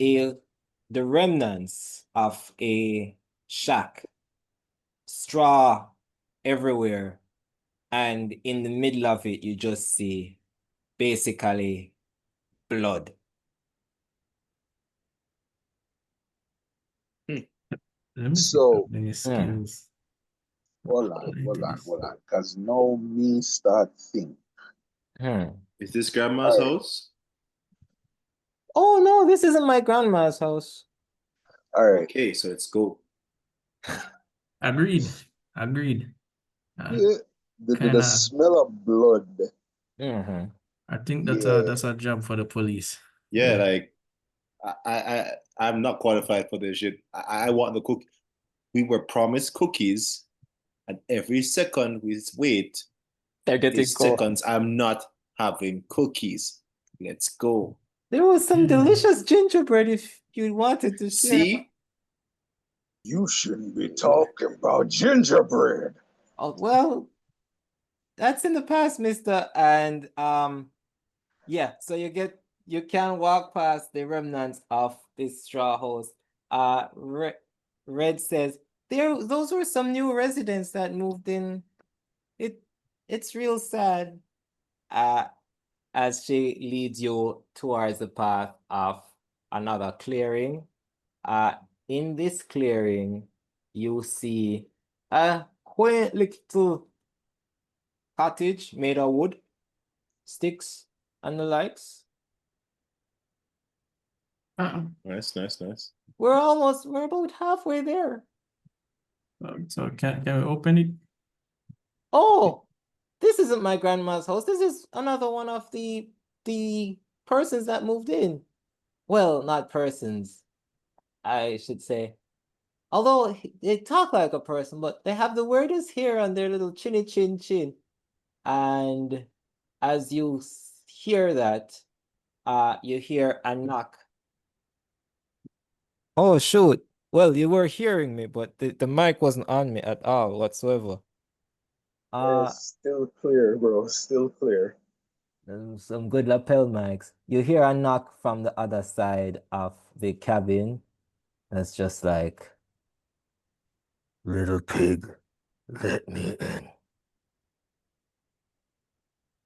the remnants of a shack, straw everywhere, and in the middle of it, you just see basically blood. Let me see So, any skills. hold on. Because now me start think. Is this grandma's house? Oh no, this isn't my grandma's house. All right. Okay, so let's go. Agreed. Yeah, the Kinda. smell of blood. I think Yeah. that's a job for the police. Yeah, like I'm not qualified for this shit. I want the cookie. We were promised cookies, and every second we wait, They're getting these cold. seconds I'm not having cookies. Let's go. There was some delicious gingerbread if you wanted to share. See? You shouldn't be talking about gingerbread. Oh, well, that's in the past, mister. And yeah, so you can walk past the remnants of this straw house. Red says those were some new residents that moved in. It's real sad. As she leads you towards the path of another clearing. In this clearing, you see a quaint little cottage made of wood, sticks, and the likes. Nice. We're about halfway there. So can we open it? Oh, this isn't my grandma's house. This is another one of the persons that moved in. Well, not persons, I should say. Although they talk like a person, but they have the weirdest hair on their little chinny chin chin. And as you hear that, you hear a knock. Oh, shoot. Well, you were hearing me, but the mic wasn't on me at all whatsoever. Still clear, bro. Still clear. Some good lapel mics. You hear a knock from the other side of the cabin. That's just like, little pig, let me in.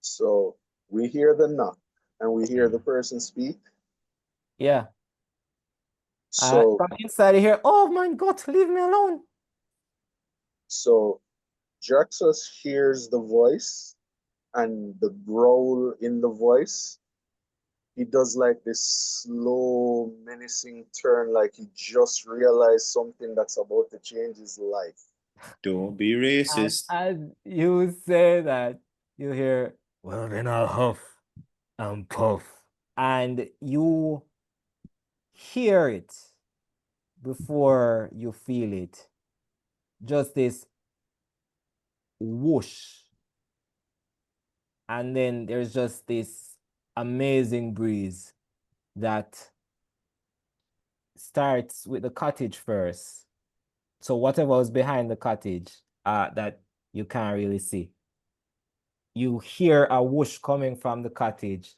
So we hear the knock and we hear the person speak. Yeah. So from inside here, oh my God, leave me alone. so Draxus hears the voice and the growl in the voice. He does like this slow, menacing turn, like he just realized something that's about to change his life. Don't be racist. As you say that, you hear, well, then I'll huff and puff. And you hear it before you feel it. Just this whoosh. And then there's just this amazing breeze that starts with the cottage first. So whatever was behind the cottage that you can't really see. You hear a whoosh coming from the cottage,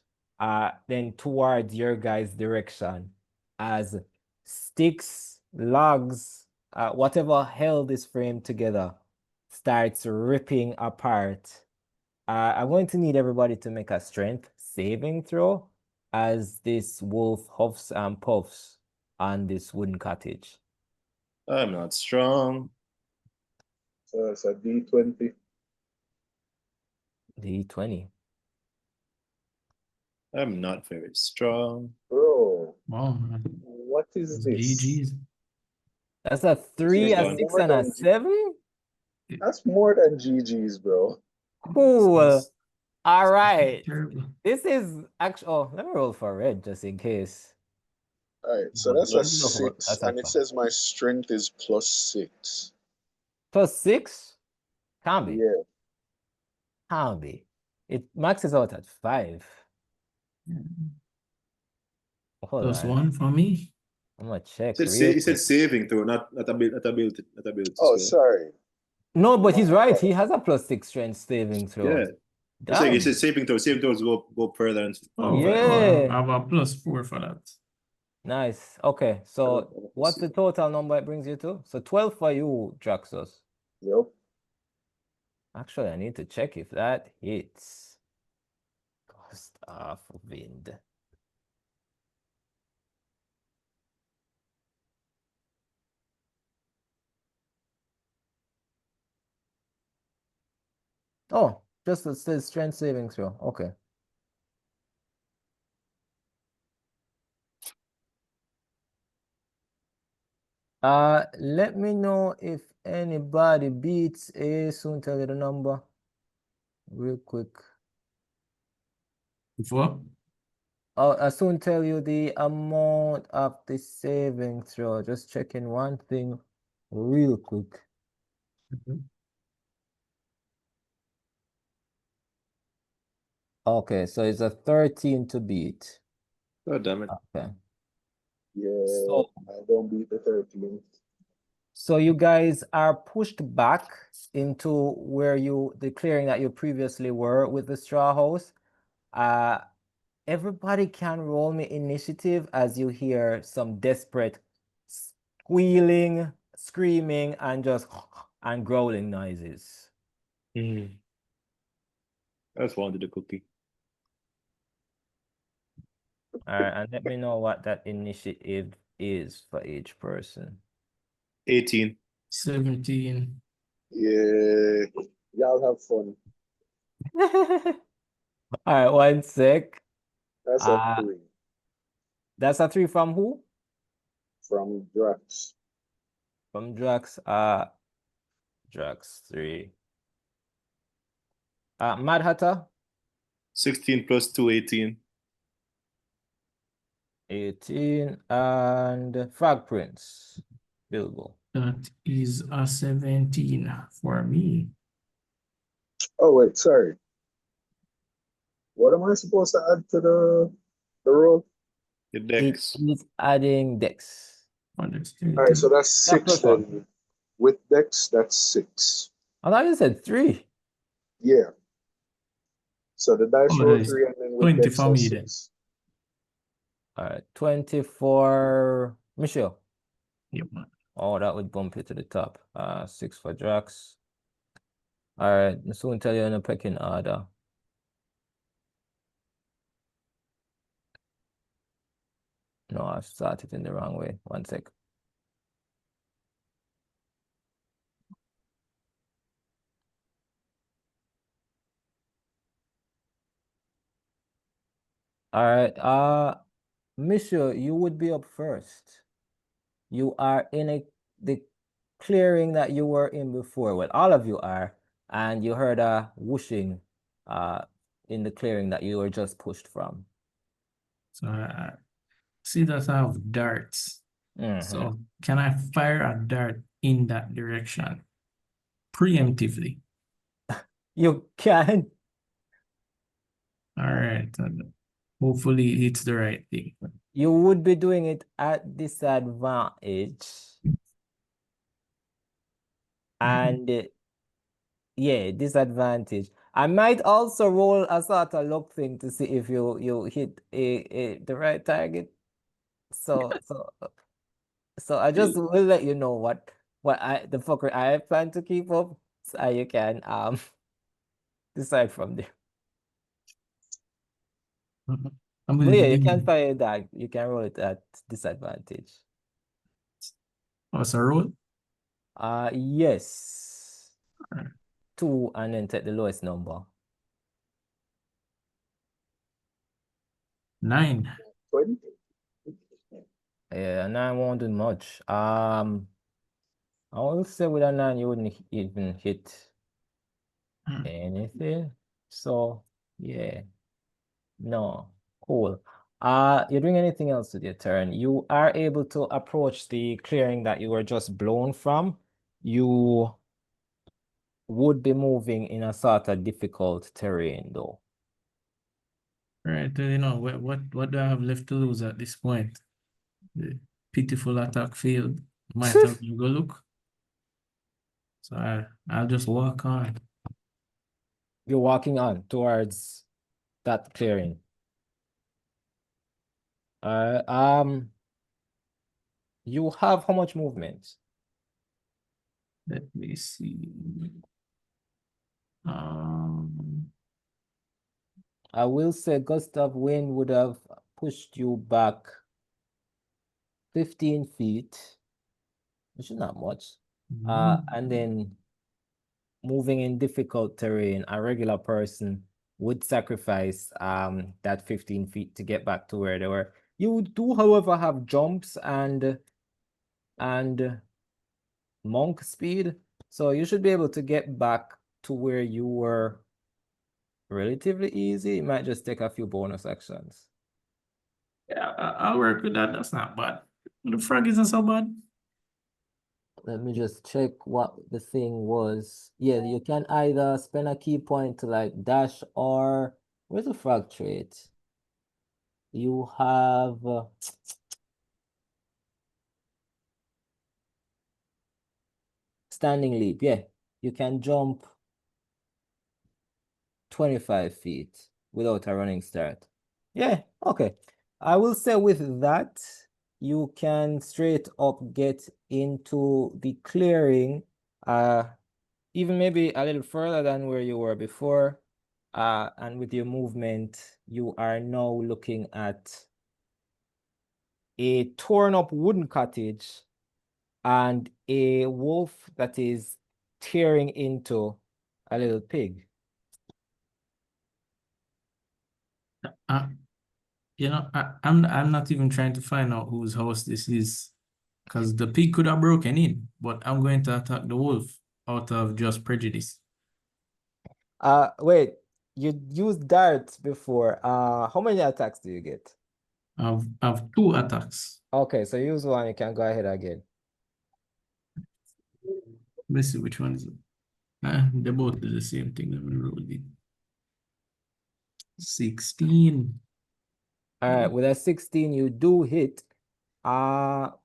then towards your guys' direction as sticks, logs, whatever held this frame together starts ripping apart. I'm going to need everybody to make a strength saving throw as this wolf huffs and puffs on this wooden cottage. I'm not strong. So it's a D20. D20. I'm not very strong. Bro, Wow, man. what is It's this? GG's. That's a 3, a 6, and a 7? That's more than GG's, bro. Cool. All right. Terrible. This is actually, oh, let me roll for red just in case. All right, so No, that's a don't do the whole. 6, That's a and it 5. says my strength is +6. +6? Can't be. Yeah. Can't be. It maxes out at 5. Hold Plus on. 1 for me. I'm gonna check It real said quick. saving throw, not ability, not ability Oh, score. sorry. No, but he's My right. fault. He has a +6 strength saving throw. Yeah. It's like it Damn. said saving throw. Saving throws go further than Oh, 5. oh, I Yeah. have a +4 for that. Nice. Okay. So what's the total number it brings you to? So 12 for you, Draxus. Yep. Actually, I need to check if that hits. Gust of wind. Oh, just it says strength saving throw. Okay. Let me know if anybody beats a soon tell you the number. Real quick. What? I'll soon tell you the amount of the saving throw. Just checking one thing real quick. Okay, so it's a 13 to beat. Oh, damn it. Okay. Yeah. So, I don't beat the 13. so you guys are pushed back into where the clearing that you previously were with the straw house. Everybody can roll me initiative as you hear some desperate squealing, screaming, and just and growling noises. I just wanted a cookie. All right, and let me know what that initiative is for each person. 18. 17. Yeah. Y'all have fun. All right, one sec. That's a 3 That's a 3 from who? from Drax. From Drax. Drax 3. Mad Hatter. 16 plus 2, 18. 18 and Frog Prince. Bilbo. That is a 17 for me. Oh, wait, sorry. What am I supposed to add to the roll? Your It dex. is adding Dex. For All right, dexterity. so that's Yeah, 6 plus 1. then. With Dex, that's 6. I thought you said 3. Yeah. So the dice Oh, roll that is 3, and then with 20 Dex, for that's me then. 6. All right, 24. Mischio. Yep, man. Oh, that would bump it to the top. 6 for Drax. All right, I'll soon tell you in a pecking order. No, I started in the wrong way. One sec. All right, Mischio, you would be up first. You are in the clearing that you were in before. Well, all of you are, and you heard a whooshing in the clearing that you were just pushed from. So I see that I have darts. So can I fire a dart in that direction preemptively? You can. All right. Hopefully it's the right thing. You would be doing it at disadvantage. And yeah, disadvantage. I might also roll a sort of luck thing to see if you hit the right target. So I just will let you know what the fucker I plan to keep up, so you can decide from there. I'm But going yeah, to you give can fire that. You can roll it at disadvantage. what's a roll? Yes. All right. 2 and then take the lowest number. 9. 20? Yeah, 9 won't do much. I will say with a 9 you wouldn't even hit anything. So yeah, no, cool. You're doing anything else with your turn. You are able to approach the clearing that you were just blown from. You would be moving in a sort of difficult terrain, though. Right, you know, what do I have left to lose at this point? The pitiful attack failed. Might have to go look. So I'll just walk on. You're walking on towards that clearing. You have how much movement? Let me see. I will say gust of wind would have pushed you back 15 feet, which is not much. And then moving in difficult terrain, a regular person would sacrifice that 15 feet to get back to where they were. You do, however, have jumps and monk speed, so you should be able to get back to where you were relatively easy. It might just take a few bonus actions. Yeah, I'll work with that. That's not bad. The frog isn't so bad. Let me just check what the thing was. Yeah, you can either spend a key point to like dash or where's the frog trait? You have standing leap. Yeah, you can jump 25 feet without a running start. Yeah, okay. I will say with that, you can straight up get into the clearing, even maybe a little further than where you were before. And with your movement, you are now looking at a torn up wooden cottage and a wolf that is tearing into a little pig. You know, I'm not even trying to find out whose house this is, because the pig could have broken in, but I'm going to attack the wolf out of just prejudice. Wait, you used darts before. How many attacks do you get? I've 2 attacks. Okay, so use one, you can go ahead again. Let's see which one is it. They both do the same thing. Let me roll it. 16. All right, with a 16, you do hit. Roll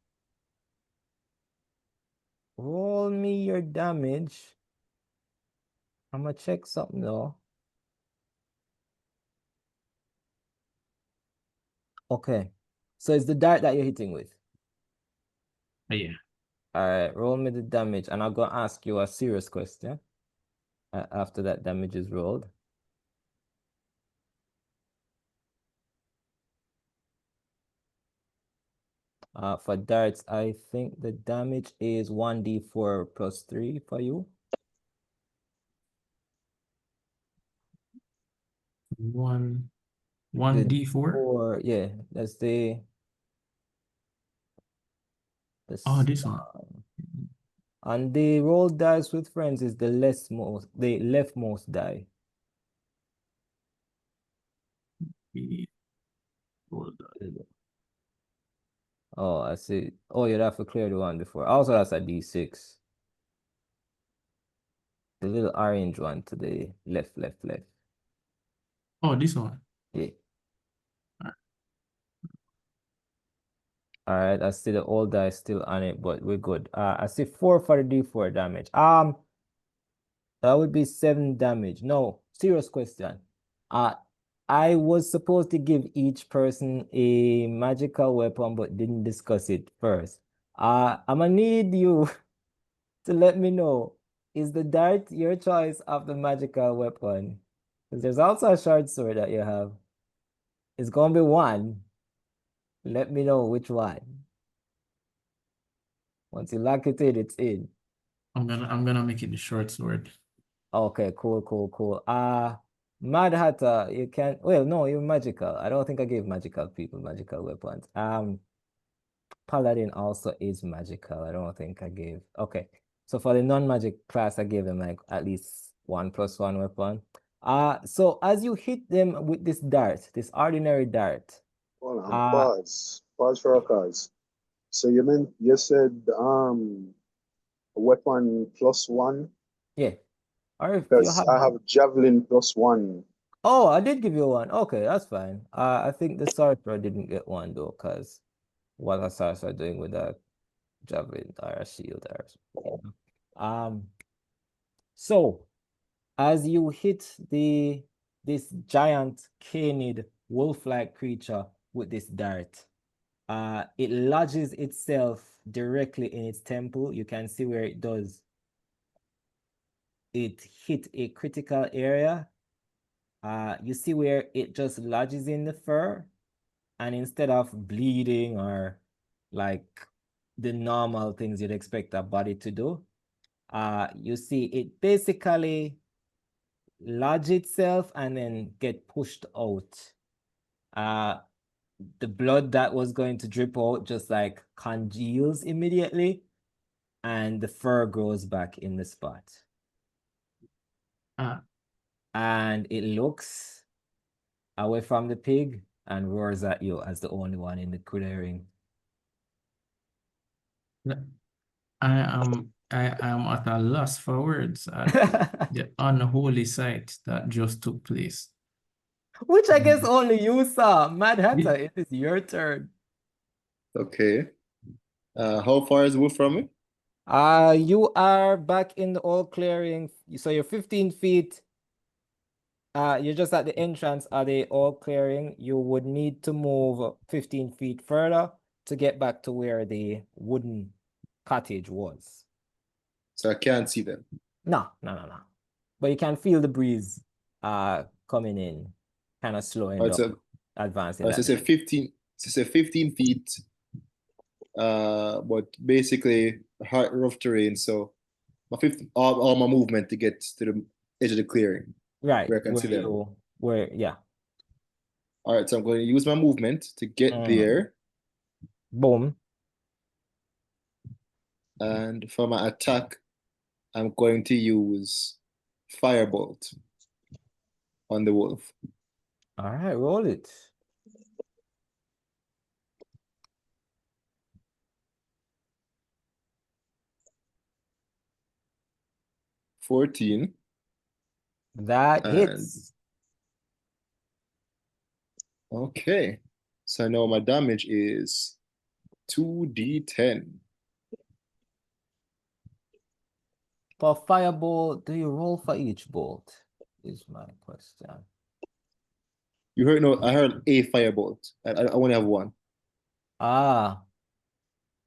me your damage. I'm gonna check something though. Okay, so it's the dart that you're hitting with. Yeah. All right, roll me the damage, and I'm gonna ask you a serious question after that damage is rolled. For darts, I think the damage is 1d4 plus 3 for you. 1d4. Yeah, that's the Oh, this one. And the roll dice with friends is the leftmost die. Oh, I see. Oh, you'd have to clear the one before. Also, that's a d6. The little orange one to the left. Oh, this one. Yeah. All right, I see the old die still on it, but we're good. I see 4 for the d4 damage. That would be 7 damage. No, serious question. I was supposed to give each person a magical weapon, but didn't discuss it first. I'm gonna need you to let me know, is the dart your choice of the magical weapon? Because there's also a short sword that you have. It's gonna be one. Let me know which one. Once you lock it in, it's in. I'm gonna make it the short sword. Okay, cool. Mad Hatter, you can, well, no, you're magical. I don't think I gave magical people magical weapons. Paladin also is magical. I don't think I gave. Okay, so for the non-magic class, I gave them like at least 1+1 weapon. So as you hit them with this dart, this ordinary dart, Hold on, Uh, pause. Pause for a cause. So you said weapon +1? yeah. Or if you Because have I one. have javelin +1. Oh, I did give you one. Okay, that's fine. I think the sorcerer didn't get one though, because what a sorcerer doing with a javelin or a shield or something. So as you hit this giant canid wolf-like creature with this dart, it lodges itself directly in its temple. You can see where it does. It hit a critical area. You see where it just lodges in the fur, and instead of bleeding or like the normal things you'd expect a body to do, you see it basically lodge itself and then get pushed out. The blood that was going to drip out just like congeals immediately, and the fur grows back in the spot. And it looks away from the pig and roars at you as the only one in the clearing. I am at a loss for words at the unholy sight that just took place. Which I guess only you saw. Mad Hatter, it is your turn. Okay. How far is the wolf from me? You are back in the old clearing. So you're 15 feet. You're just at the entrance of the old clearing. You would need to move 15 feet further to get back to where the wooden cottage was. So I can't see them. No. But you can feel the breeze coming in, kind of slowing All right, up, advancing so that say direction. 15, so say 15 feet, but basically hard, rough terrain. So my 50, all my movement to get to the edge of the clearing Right, where I can see them. yeah. All right, so I'm going to use my movement to get there. Boom. And for my attack, I'm going to use Firebolt on the wolf. All right, roll it. $14. That hits. Okay. So now my damage is 2d10. For firebolt, do you roll for each bolt? Is my question. You heard no, I heard a firebolt. I only have one.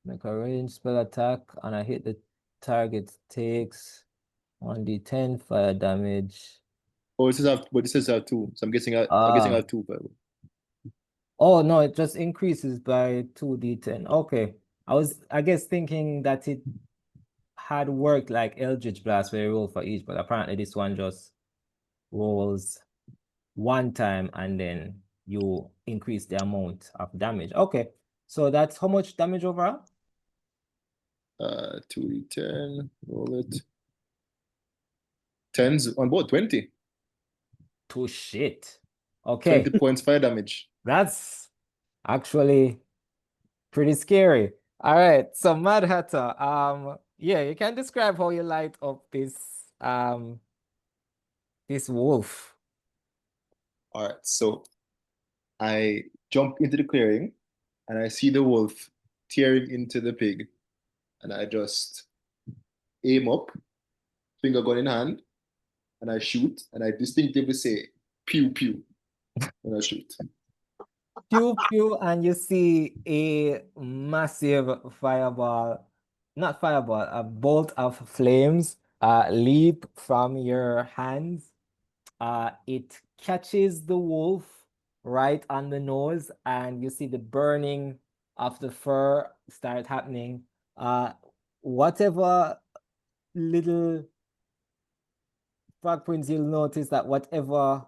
Make a ranged spell attack and I hit the target takes 1d10 fire damage. Oh, this is have two. So I'm guessing I guessing I have two firebolt. Oh no, it just increases by 2d10. Okay. I guess thinking that it had worked like Eldritch Blast where you roll for each, but apparently this one just rolls one time and then you increase the amount of damage. Okay. So that's how much damage overall? 2d10, roll it. 10s on board, 20. To shit. Okay. 20 points fire damage. That's actually pretty scary. All right. So Mad Hatter, yeah, you can describe how you light up this wolf. All right, so I jump into the clearing and I see the wolf tearing into the pig. And I just aim up, finger gun in hand, and I shoot. And I distinctively say, pew, pew, when I shoot. Pew pew, and you see a massive fireball, not fireball, a bolt of flames leap from your hands. It catches the wolf right on the nose, and you see the burning of the fur start happening. Whatever little footprints, you'll notice that whatever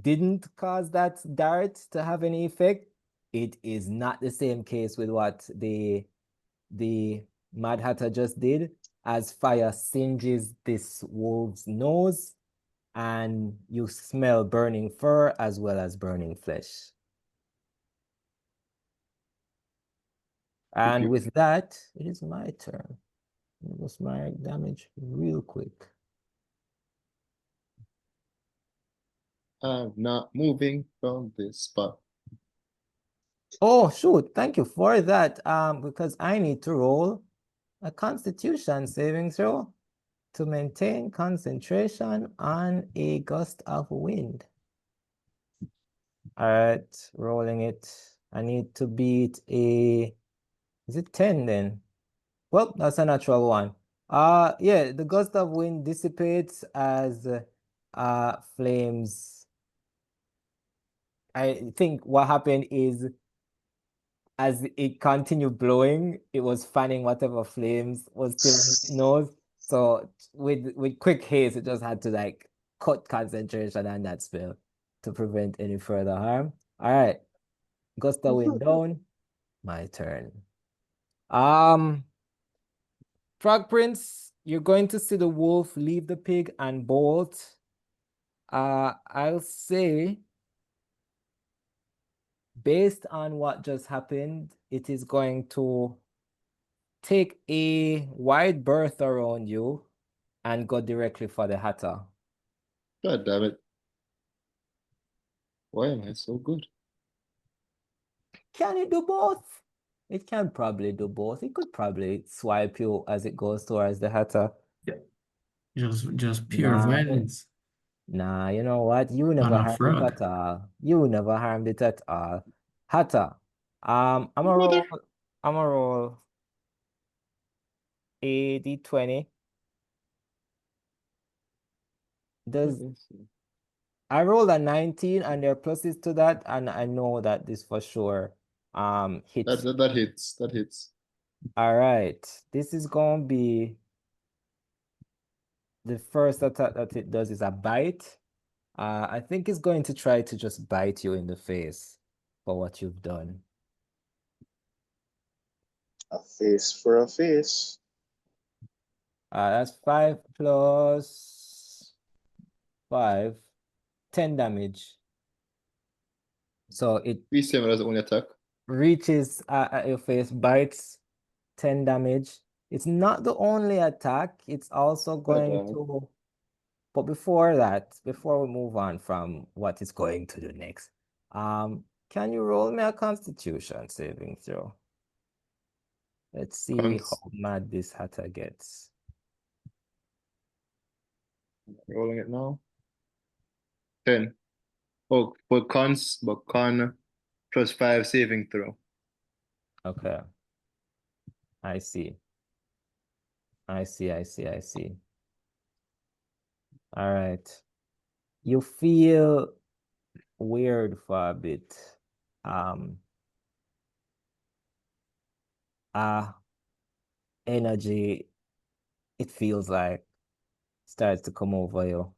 didn't cause that dart to have any effect, it is not the same case with what the Mad Hatter just did, as fire singes this wolf's nose and you smell burning fur as well as burning flesh. And you. with that, it is my turn. What's my damage real quick? I'm not moving from this spot. Oh, shoot. Thank you for that. Because I need to roll a Constitution saving throw to maintain concentration on a gust of wind. All right, rolling it. I need to beat a, is it 10 then? Well, that's a natural one. Yeah, the gust of wind dissipates as flames. I think what happened is as it continued blowing, it was fanning whatever flames was still in its nose. So with quick haste, it just had to like cut concentration on that spell to prevent any further harm. All right, gust of wind down. My turn. Frog Prince, you're going to see the wolf leave the pig and bolt. I'll say, based on what just happened, it is going to take a wide berth around you and go directly for the Hatter. God damn it. Why am I so good? Can it do both? It can probably do both. It could probably swipe you as it goes towards the Hatter. Just pure Nah, violence nah, you know what? You on never a harmed it frog. at all. You never harmed it at all. Hatter. I'm a Mother. roll a d20. Does I rolled a 19 and there are pluses to that, and I know that this for sure hits. That hits. That hits. All right. This is gonna be the first attack that it does is a bite. I think it's going to try to just bite you in the face for what you've done. A face for a face. That's 5 plus 5, 10 damage. So it V7 as the only attack. reaches at your face, bites, 10 damage. It's not the only attack. It's also going to, but before that, before we move on from what it's going to do next, can you roll me a Constitution saving throw? Let's see how mad this Hatter gets. Rolling it now. 10. Oh, but con plus 5 saving throw. Okay. I see. I see. All right. You feel weird for a bit. Energy, it feels like, starts to come over you.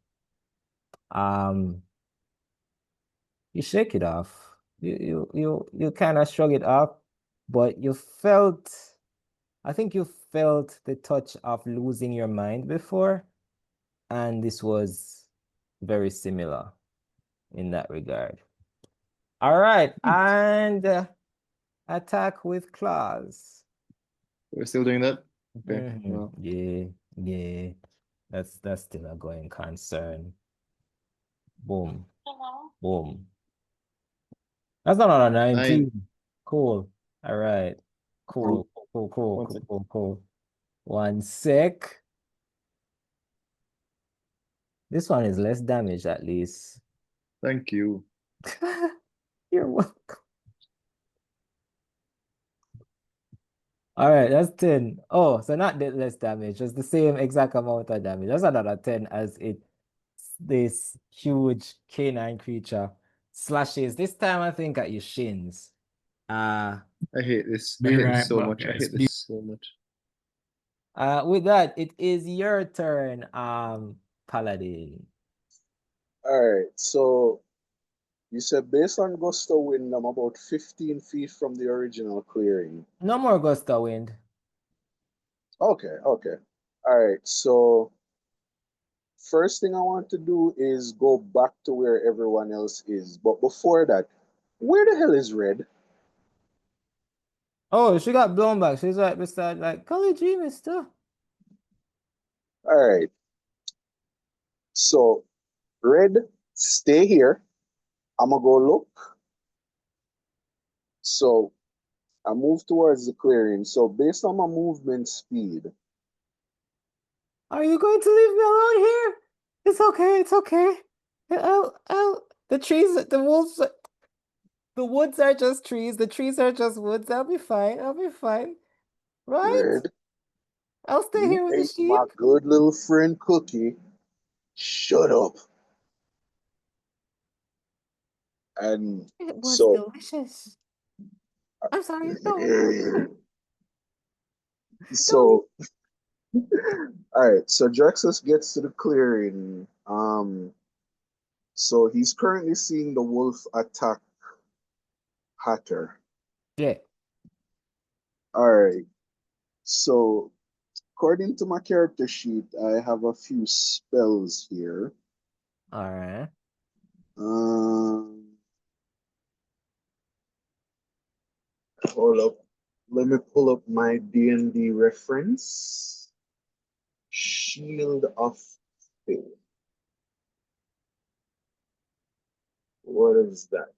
You shake it off. You kind of shrug it off, but I think you felt the touch of losing your mind before, and this was very similar in that regard. All right, and attack with claws. We're still doing that? Okay. Well. Yeah. That's still a going concern. Boom. Boom. That's not on a 19. Cool. All right. Cool. 1 sec. This one is less damage at least. Thank you. You're welcome. All right, that's 10. Oh, so not less damage, just the same exact amount of damage. That's another 10 as this huge canine creature slashes. This time I think at your shins. I hate this. Be right back, guys. So much. With that, it is your turn, Paladin. All right, so you said based on gust of wind, I'm about 15 feet from the original clearing. No more gust of wind. Okay. All right, so first thing I want to do is go back to where everyone else is. But before that, where the hell is Red? Oh, she got blown back. She's right beside like Golly Gee, mister. All right. So red, stay here. I'm gonna go look. So I move towards the clearing. So based on my movement speed, Are you going to leave me alone here? It's okay, it's okay. The trees, the wolves, the woods are just trees. The trees are just woods. I'll be fine. I'll be fine. Right? red, I'll stay you here with the ate my sheep. good little friend Cookie. Shut up. And It was so, delicious. I'm sorry. Don't. so, all right. So Drexus gets to the clearing. So he's currently seeing the wolf attack Hatter. Yeah. All right. So according to my character sheet, I have a few spells here. All right. Hold up. Let me pull up my D&D reference. Shield of Faith. What is that?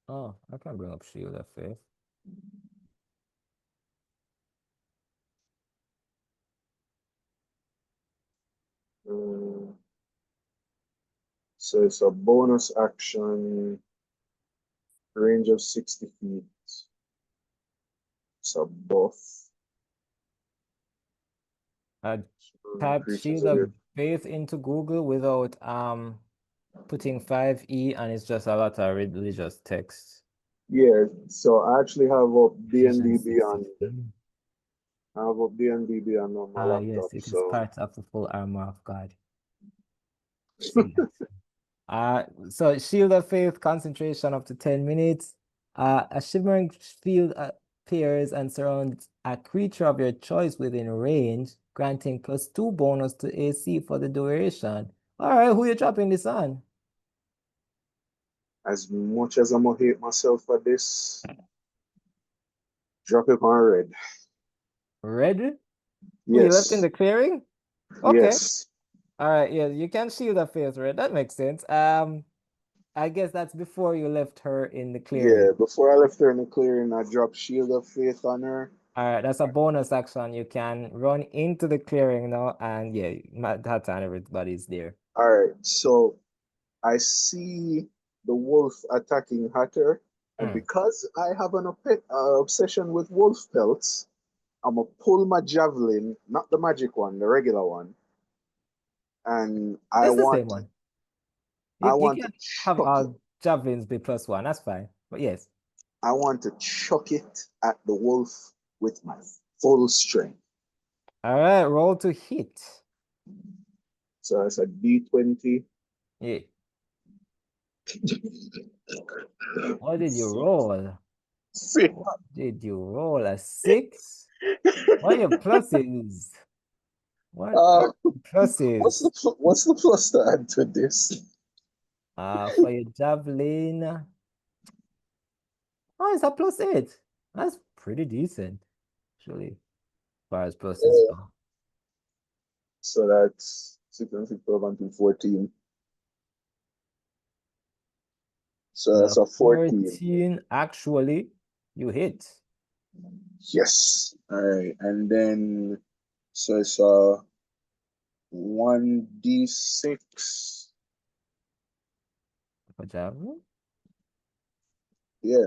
Oh, I can bring up Shield of Faith. So it's a bonus action, range of 60 feet. It's a buff. I typed Creatures Shield of of your Faith into Google without putting 5e, and it's just a lot of religious text. yeah. So I actually have up D&D Ephesians Beyond. 6:16. I have up D&D Beyond on my Ah, yes, laptop. it is So part of the full armor of God. See that. So Shield of Faith, concentration up to 10 minutes. A shimmering field appears and surrounds a creature of your choice within range, granting +2 bonus to AC for the duration. All right, who you dropping this on? as much as I'm gonna hate myself for this, drop it on red. Red? Who you left in Yes. the clearing? Okay. Yes. All right, yeah, you can Shield of Faith, Red. That makes sense. I guess that's before you left her in the clearing. Yeah. Before I left her in the clearing, I dropped Shield of Faith on her. All right, that's a bonus action. You can run into the clearing now, and yeah, that time everybody's there. All right. So I see the wolf attacking Hatter, and Mm. because I have an obsession with wolf pelts, I'm gonna pull my javelin, not the magic one, the regular one, and I It's the want same one. I You want to can have chuck it. all javelins be +1. That's fine. But yes. I want to chuck it at the wolf with my full strength. All right, roll to hit. So it's a D20. Yeah. What did you roll? Six. What did you roll? A 6? What are your pluses? What are Uh, your pluses? what's the plus to add to this? For your javelin. Oh, it's a +8. That's pretty decent, actually, as far as pluses Yeah. go. So that's 6 and 6, 12 and 2, 14. So that's a 14. 14, actually, you hit. Yes. All right. And then, so it's a 1d6. For javelin? Yeah.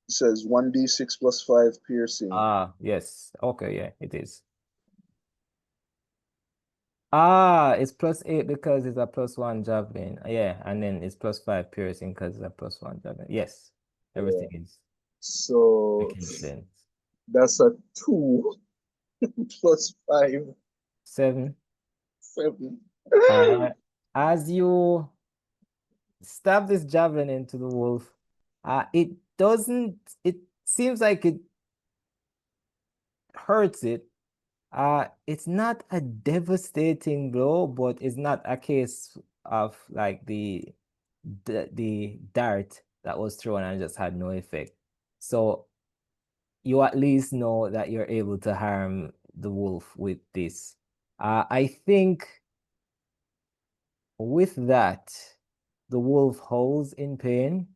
It says 1d6 plus 5 piercing. Ah, yes. Okay, yeah, it is. Ah, it's +8 because it's a +1 javelin. Yeah, and then it's +5 piercing because it's a +1 javelin. Yes, everything is So making sense. that's a 2 plus 5, 7. 7. As you stab this javelin into the wolf, it seems like it hurts it. It's not a devastating blow, but it's not a case of like the dart that was thrown and just had no effect. So you at least know that you're able to harm the wolf with this. I think with that, the wolf howls in pain.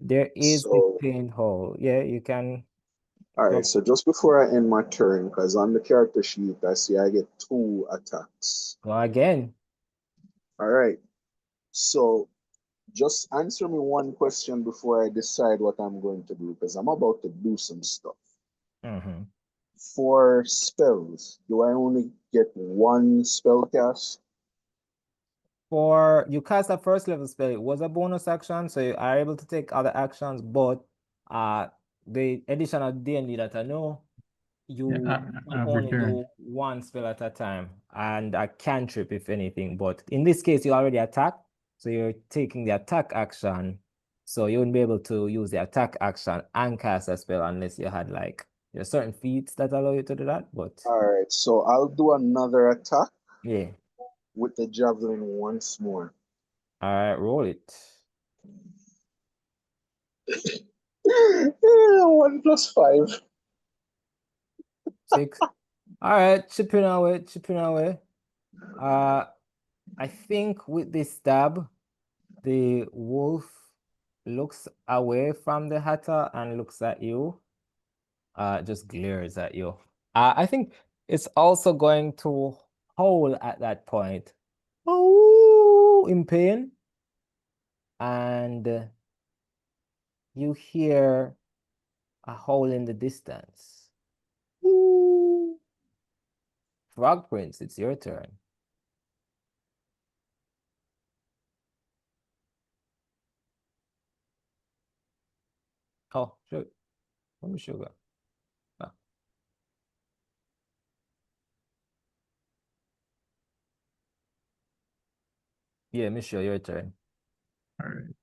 There is a So, pain howl. Yeah, you can all go. right. So just before I end my turn, because on the character sheet I see I get 2 attacks. Go again. All right. So just answer me one question before I decide what I'm going to do, because I'm about to do some stuff. Mm-hmm. For spells, do I only get one spell cast? For you cast a first level spell, it was a bonus action, so you are able to take other actions, but the addition of D&D that I know, you can I've only returned. do one spell at a time and a cantrip if anything. But in this case, you already attack, so you're taking the attack action. So you wouldn't be able to use the attack action and cast a spell unless you had like there's certain feats that allow you to do that. But All right. So I'll do another attack yeah, with the javelin once more. all right, roll it. 1 + 5. 6. All right, chipping away, chipping away. I think with this stab, the wolf looks away from the hatter and looks at you. Just glares at you. I think it's also going to howl at that point. Oh, in pain. And you hear a howl in the distance. Ooh. Frog Prince, it's your turn. Oh, sure. Let me sugar. Ah. Yeah, Mischio, your turn. All right.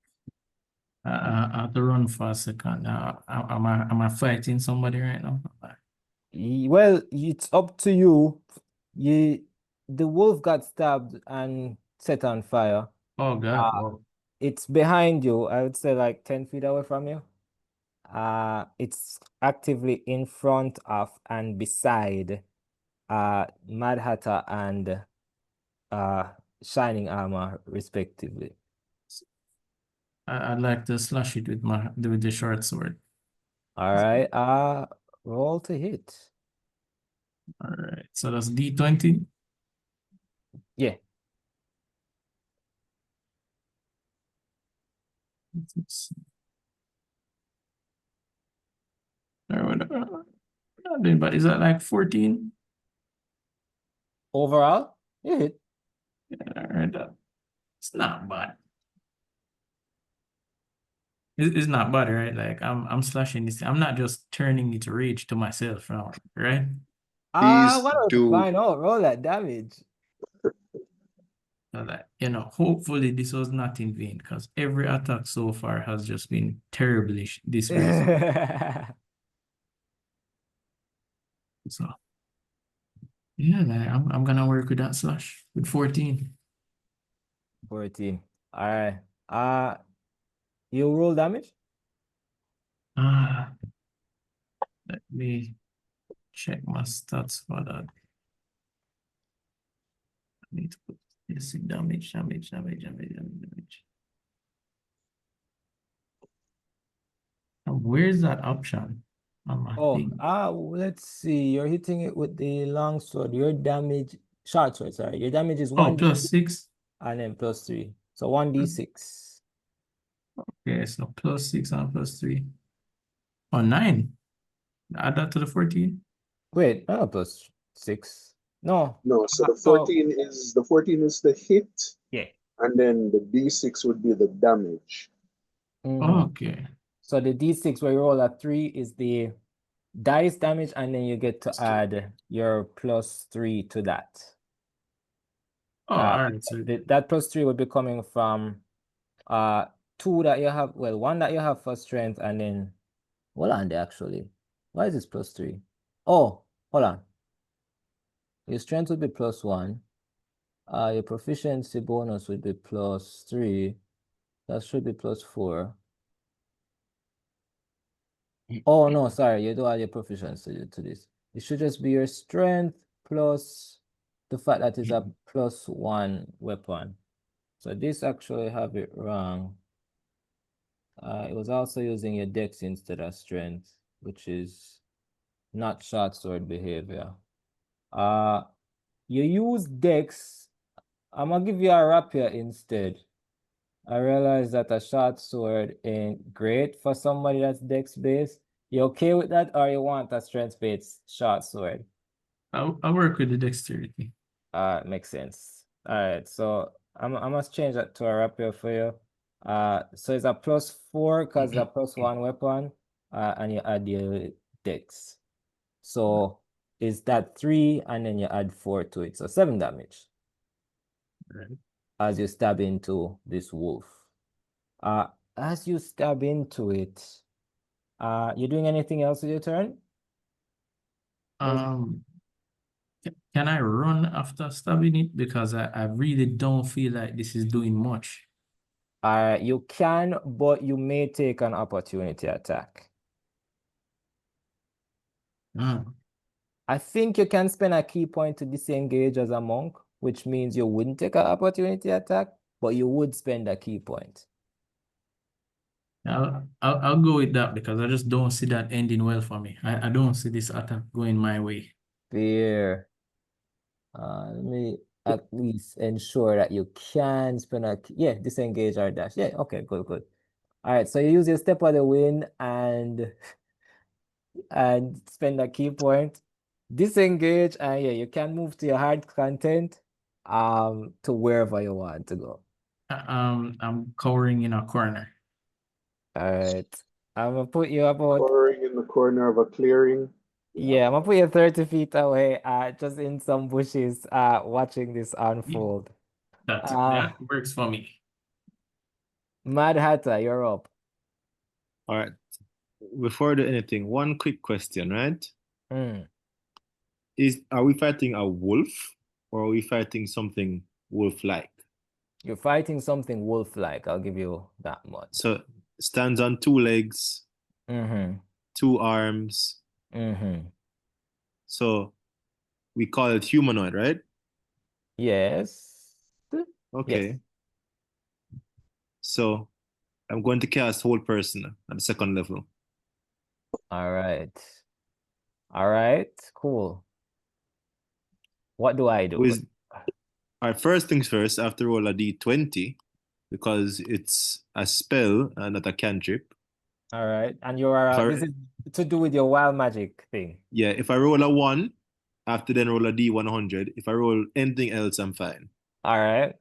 I have to run for a second. Am I fighting somebody right now? Well, it's up to you. The wolf got stabbed and set on fire. Oh God. Whoa. It's behind you. I would say like 10 feet away from you. It's actively in front of and beside Mad Hatter and Shining Armor, respectively. I'd like to slash it with the short sword. All right. Roll to hit. All right. So that's D20. Yeah. Let's see. But is that like 14? Overall, you hit. Yeah, all right. It's not bad. It's not bad, right? Like I'm slashing this. I'm not just turning it rage to myself now, right? Please What else to do. find out? Roll that damage. So that, hopefully this was not in vain because every attack so far has just been terribly disgraceful. So yeah, like, I'm gonna work with that slash with 14. 14. All right. You roll damage? Ah, let me check my stats for that. I need to put this in damage. And where's that option on my thing? Let's see. You're hitting it with the long sword. Your damage, short sword, sorry. Your damage is Oh, 1d +6. and then +3. So 1d6. Okay, so +6 and +3. Oh, 9. Add that to the 14. Wait, +6. No. No, so the Oh, 14 is the hit, yeah. and then the D6 would be the damage. Mhm. Okay. So the d6 where you roll a 3 is the dice damage, and then you get to add your +3 to that. Oh, all right. So That +3 would be coming from two that you have, well, one that you have for strength, and then hold on there actually. Why is this +3? Oh, hold on. Your strength would be +1. Your proficiency bonus would be +3. That should be +4. Oh no, sorry, you don't add your proficiency to this. It should just be your strength plus the fact that it's a +1 weapon. So this actually have it wrong. It was also using your dex instead of strength, which is not short sword behavior. You use dex. I'm gonna give you a rapier instead. I realize that a short sword ain't great for somebody that's dex based. You okay with that, or you want a strength based short sword? I'll work with the dexterity. Makes sense. All right, so I must change that to a rapier for you. So it's a +4 because it's a +1 weapon, and you add your dex. So is that 3, and then you add 4 to it, so 7 damage. Right. As you stab into this wolf. As you stab into it, you doing anything else with your turn? Can I run after stabbing it? Because I really don't feel like this is doing much. You can, but you may take an opportunity attack. I think you can spend a key point to disengage as a monk, which means you wouldn't take an opportunity attack, but you would spend a key point. I'll go with that because I just don't see that ending well for me. I don't see this attack going my way. Fair. Let me at least ensure that you can spend a yeah, disengage or dash. Yeah, okay, good, good. All right, so you use your step of the wind and spend a key point, disengage, and yeah, you can move to your hard content to wherever you want to go. I'm cowering in a corner. All right, I'm gonna put you about Cowering in the corner of a clearing. yeah, I'm gonna put you 30 feet away, just in some bushes, watching this unfold. That works for me. Mad Hatter, you're up. All right. Before I do anything, one quick question, right? Are we fighting a wolf or are we fighting something wolf-like? You're fighting something wolf-like, I'll give you that much. So stands on 2 legs, 2 arms. So we call it humanoid, right? Yes. Okay. Yes. So I'm going to cast whole person at the 2nd level. All right. All right, cool. What do I do? All right, first things first, I have to roll a d20 because it's a spell and not a cantrip. All right, and this is to do with your wild magic thing. Yeah, if I roll a 1, I have to then roll a d100. If I roll anything else, I'm fine. All right.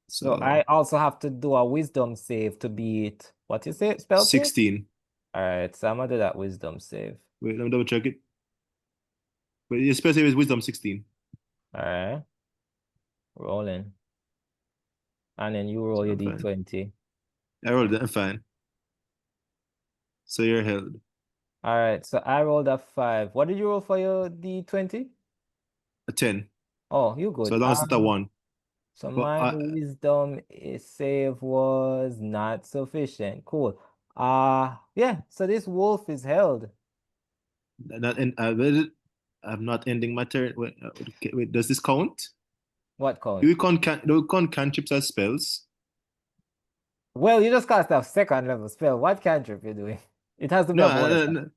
So So I also have to do a wisdom save to beat what you say, spell save? 16. All right, so I'm gonna do that wisdom save. Wait, let me double check it. But your spell save is wisdom 16. All right. Rolling. And then you roll your d20. I rolled it, I'm fine. So you're held. All right, so I rolled a 5. What did you roll for your d20? A 10. Oh, you good. So as long as it's a 1. So But my wisdom save was not sufficient. Cool. Yeah, so this wolf is held. I'm not ending my turn. Wait, does this count? What count? Do we count cantrips as spells? Well, you just cast a 2nd level spell. What cantrip you doing? It has to be a bonus.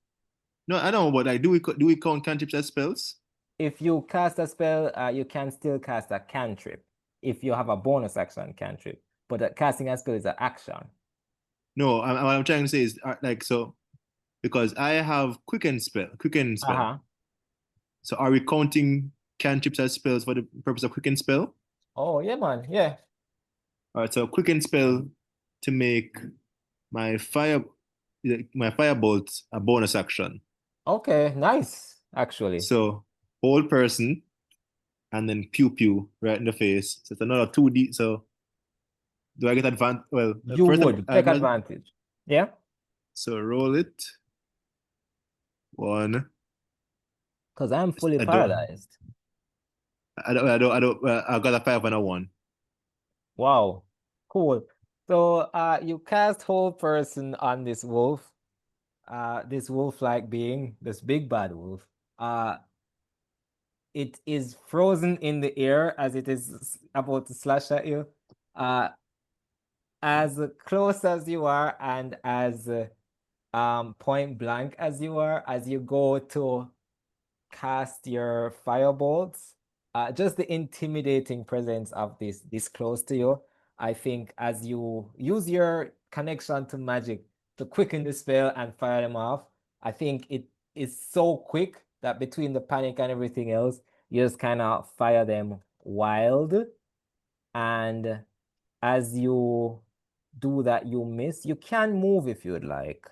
No, I don't know, but like, do we count cantrips as spells? If you cast a spell, you can still cast a cantrip if you have a bonus action cantrip. But casting a spell is an action. No, what I'm trying to say is so because I have quicken spell. So are we counting cantrips as spells for the purpose of quicken spell? Oh yeah, man. Yeah. All right, so quicken spell to make my firebolt a bonus action. Okay, nice. Actually. So whole person and then pew pew right in the face. So it's another 2D. So Do I get advantage? Well, You first would take advantage. Yeah? So roll it. 1. Because I'm fully I don't. paralyzed. I got a 5 and a 1. Wow. Cool. So you cast hold person on this wolf. This wolf-like being, this big bad wolf. It is frozen in the air as it is about to slash at you. As close as you are and as point blank as you are, as you go to cast your firebolts, just the intimidating presence of this close to you, I think as you use your connection to magic to quicken the spell and fire them off, I think it is so quick that between the panic and everything else, you just kind of fire them wild. And as you do that, you miss. You can move if you'd like.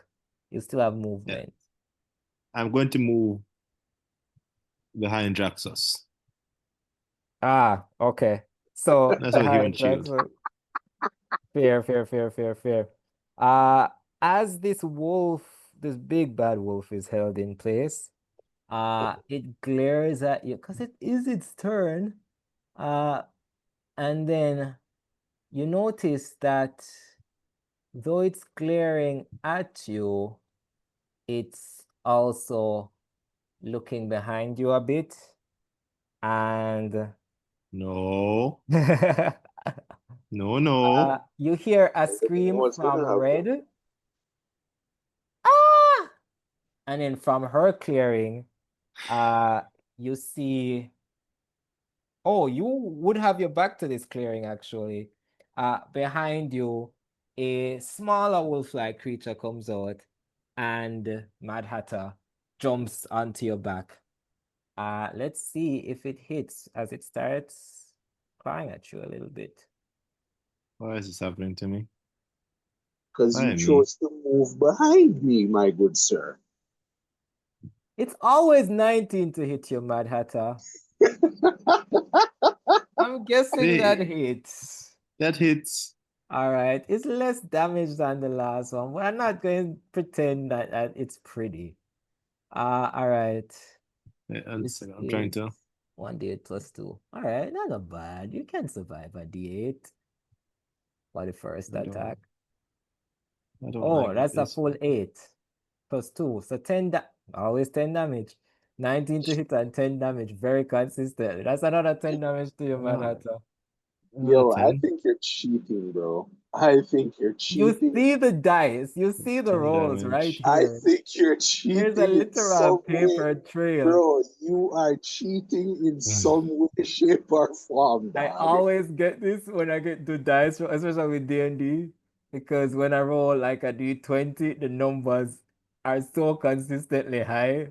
You still have movement. I'm going to move behind Draxus. Ah, okay. So That's a human shield. Fair. As this wolf, this big bad wolf is held in place, it glares at you because it is its turn. And then you notice that though it's glaring at you, it's also looking behind you a bit. And No. No. you hear a scream from Red. Ah! And then from her clearing, you see. Oh, you would have your back to this clearing actually. Behind you, a smaller wolf-like creature comes out, and Mad Hatter jumps onto your back. Let's see if it hits as it starts crying at you a little bit. Why is this happening to me? Because you chose to move behind me, my good sir. It's always 19 to hit you, Mad Hatter. I'm guessing that hits. That hits. All right. It's less damage than the last one. We're not going to pretend that it's pretty. All right. Yeah, I'm trying to. 1d8 plus 2. All right. Not bad. You can survive a d8 for the first attack. That's a full 8 plus 2. So 10 always 10 damage. 19 to hit and 10 damage. Very consistent. That's another 10 damage to you, Mad Hatter. Yo, I think you're cheating, bro. I think you're cheating. You see the dice. You see the rolls right here. I think you're cheating. There's a literal paper trail. Bro, you are cheating in some way, shape, or form, dog. I always get this when I get to dice, especially with D&D, because when I roll like a D20, the numbers are so consistently high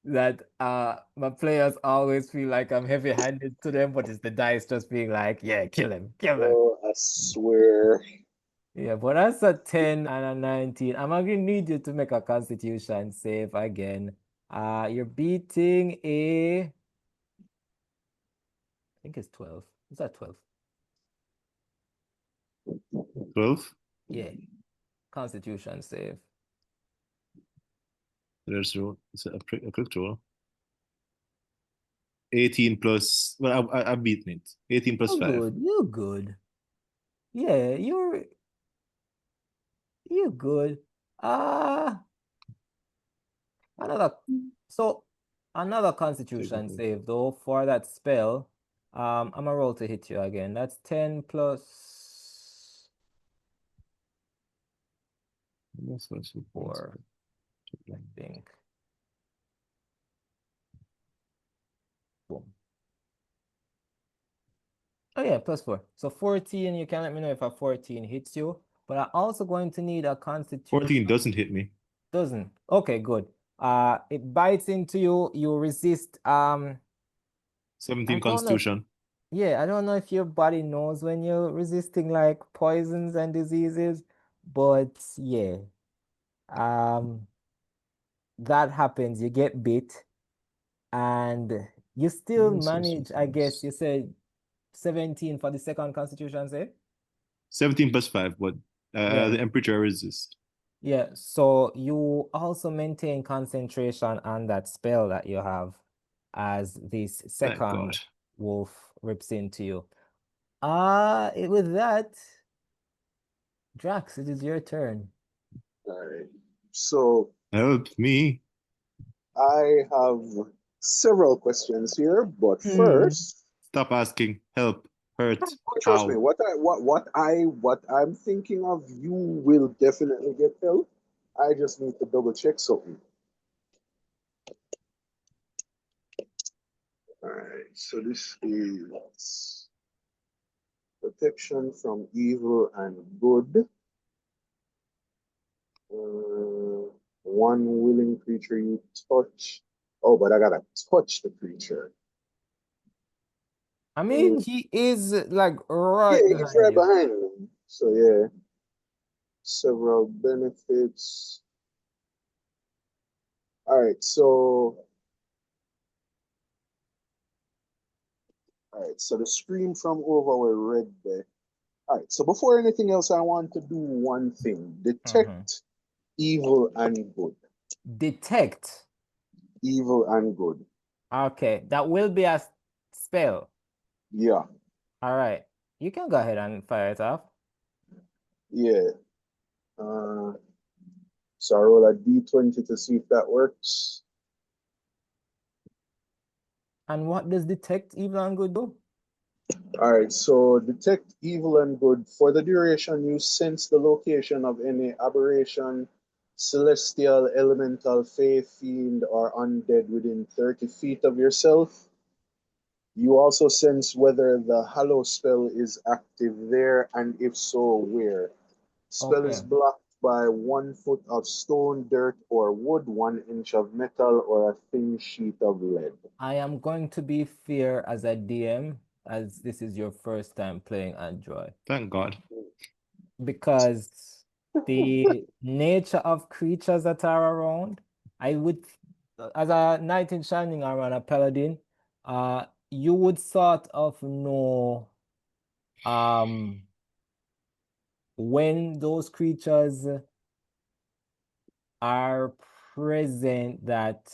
that my players always feel like I'm heavy-handed to them, but it's the dice just being like, yeah, kill him. Bro, I swear. Yeah, but that's a 10 and a 19. I'm gonna need you to make a constitution save again. You're beating I think it's 12. Is that 12? 12? Yeah. Constitution save. There's roll. It's a quick roll. 18 plus. Well, I've beaten it. 18 plus 5. Good. You're good. Yeah, you're good. Another constitution save though for that spell. I'm gonna roll to hit you again. That's 10 plus 4, I think. Boom. Oh yeah, plus 4. So 14, you can let me know if a 14 hits you. But I'm also going to need a constitution. 14 doesn't hit me. Doesn't. Okay, good. It bites into you, you resist 17 constitution. Yeah, I don't know if your body knows when you're resisting like poisons and diseases, but yeah. That happens, you get bit, and you still manage, I guess you said 17 for the second constitution save? 17 plus 5, but Yeah. the temperature resist. Yeah, so you also maintain concentration on that spell that you have as this Thank second God. wolf rips into you. With that, Drax, it is your turn. All right. So Help me. I have several questions here, but first, Stop asking. Help. Hurt. trust me, Ow. what I'm thinking of, you will definitely get help. I just need to double check something. All right. So this is protection from evil and good. One willing creature you touch. Oh, but I gotta touch the creature. I mean, he is like Yeah, right he's behind right you. behind me. So yeah, several benefits. All right, so the scream from over where red there. All right, so before anything else, I want to do one thing: detect evil and good. Detect. Evil and good. Okay, that will be a spell. Yeah, All right, you can go ahead and fire it off. yeah. So I roll a d20 to see if that works. And what does detect evil and good do? All right, so detect evil and good. For the duration, you sense the location of any aberration, celestial, elemental, fey, fiend, or undead within 30 feet of yourself. You also sense whether the hallow spell is active there, and if so, where. Spell is Okay. blocked by 1 foot of stone, dirt, or wood, 1 inch of metal, or a thin sheet of lead. I am going to be fair as a DM, as this is your first time playing Android, Thank God. because the nature of creatures that are around, I would, as a knight in shining armor and a paladin, you would sort of know when those creatures are present, that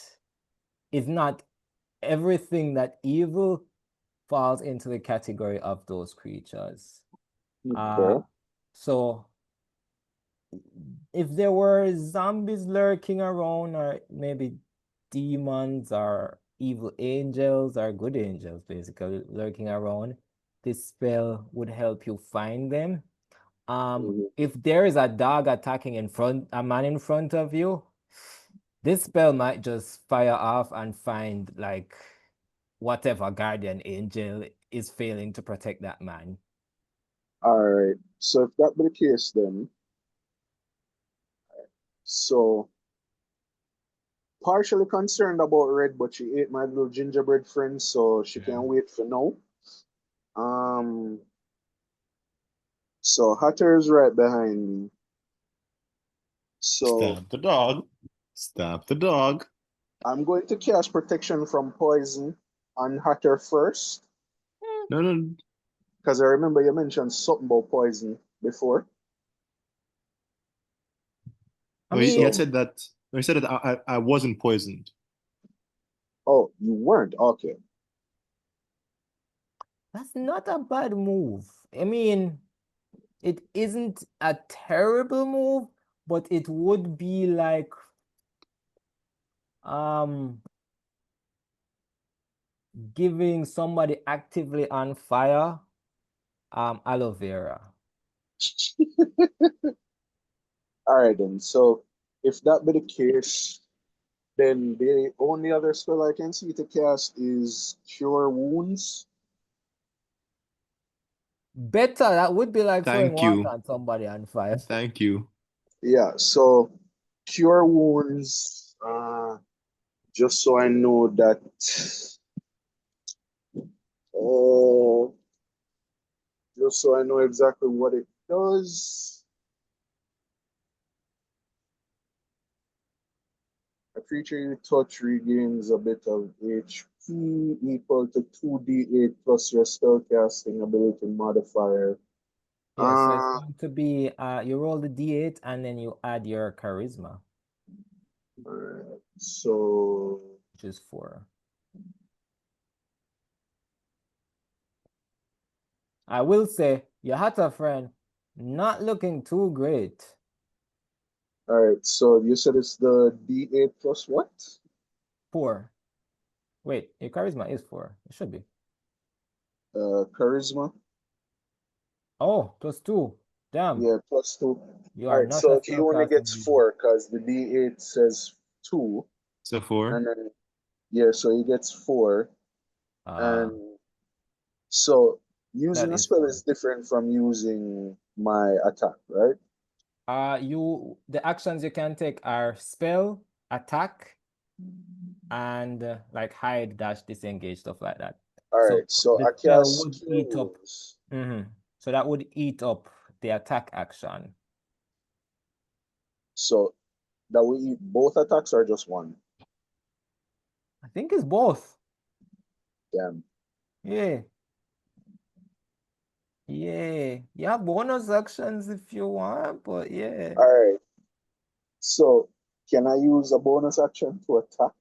is not everything that evil falls into the category of those creatures. Okay. So if there were zombies lurking around, or maybe demons or evil angels or good angels basically lurking around, this spell would help you find them. If there is a dog attacking a man in front of you, this spell might just fire off and find like whatever guardian angel is failing to protect that man. All right. So if that be the case, then so partially concerned about Red, but she ate my little gingerbread friend, so she can't wait for now. Um, so Hatter is right behind me. So Stab the dog. Stab the dog. I'm going to cast protection from poison on Hatter first, No. because I remember you mentioned something about poison before. I No, he mean, had said that. No, he said that I wasn't poisoned. Oh, you weren't? Okay. that's not a bad move. I mean, it isn't a terrible move, but it would be like giving somebody actively on fire aloe vera. All right, then. So if that be the case, then the only other spell I can see to cast is Cure Wounds. Better, that would be like throwing Thank water you. on somebody on fire. Thank you. Yeah, so Cure Wounds, just so I know that, uh, just so I know exactly what it does. A creature you touch regains a bit of HP equal to 2d8 plus your spellcasting ability modifier Yeah, so it's Uh, going to be you roll the D8 and then you add your charisma, alright. So which is 4. I will say your Hatter friend not looking too great. alright, so you said it's the D8 plus what? 4. Wait, your charisma is 4. It should be. Charisma? Oh, +2. Damn, Yeah, plus 2. you are Alright, not a so he only spellcasting gets being. 4 because the D8 says 2. So 4. And then, yeah, so he gets 4. Uh, And so that using a is spell 4. is different from using my attack, right? The actions you can take are spell, attack, and like hide, dash, disengage, stuff like that. So Alright, so the I spell cast would Cure eat up. Wounds. So that would eat up the attack action. So that will eat both attacks or just one? I think it's both. Damn. Yeah. Yeah. You have bonus actions if you want, but yeah. Alright, so can I use a bonus action to attack?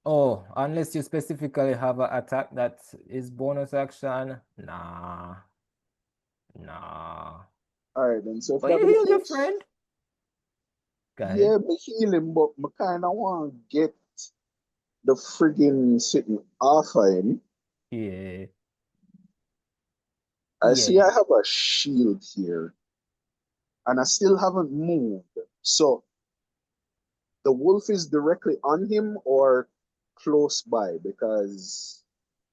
Oh, unless you specifically have an attack that is bonus action. Nah. Nah. Alright, then so if But that you be the healed your case, friend. Go ahead. yeah, me heal him, but I kind of want to get the friggin' sitting off of him. Yeah. I see Yeah. I have a shield here, and I still haven't moved. So the wolf is directly on him or close by because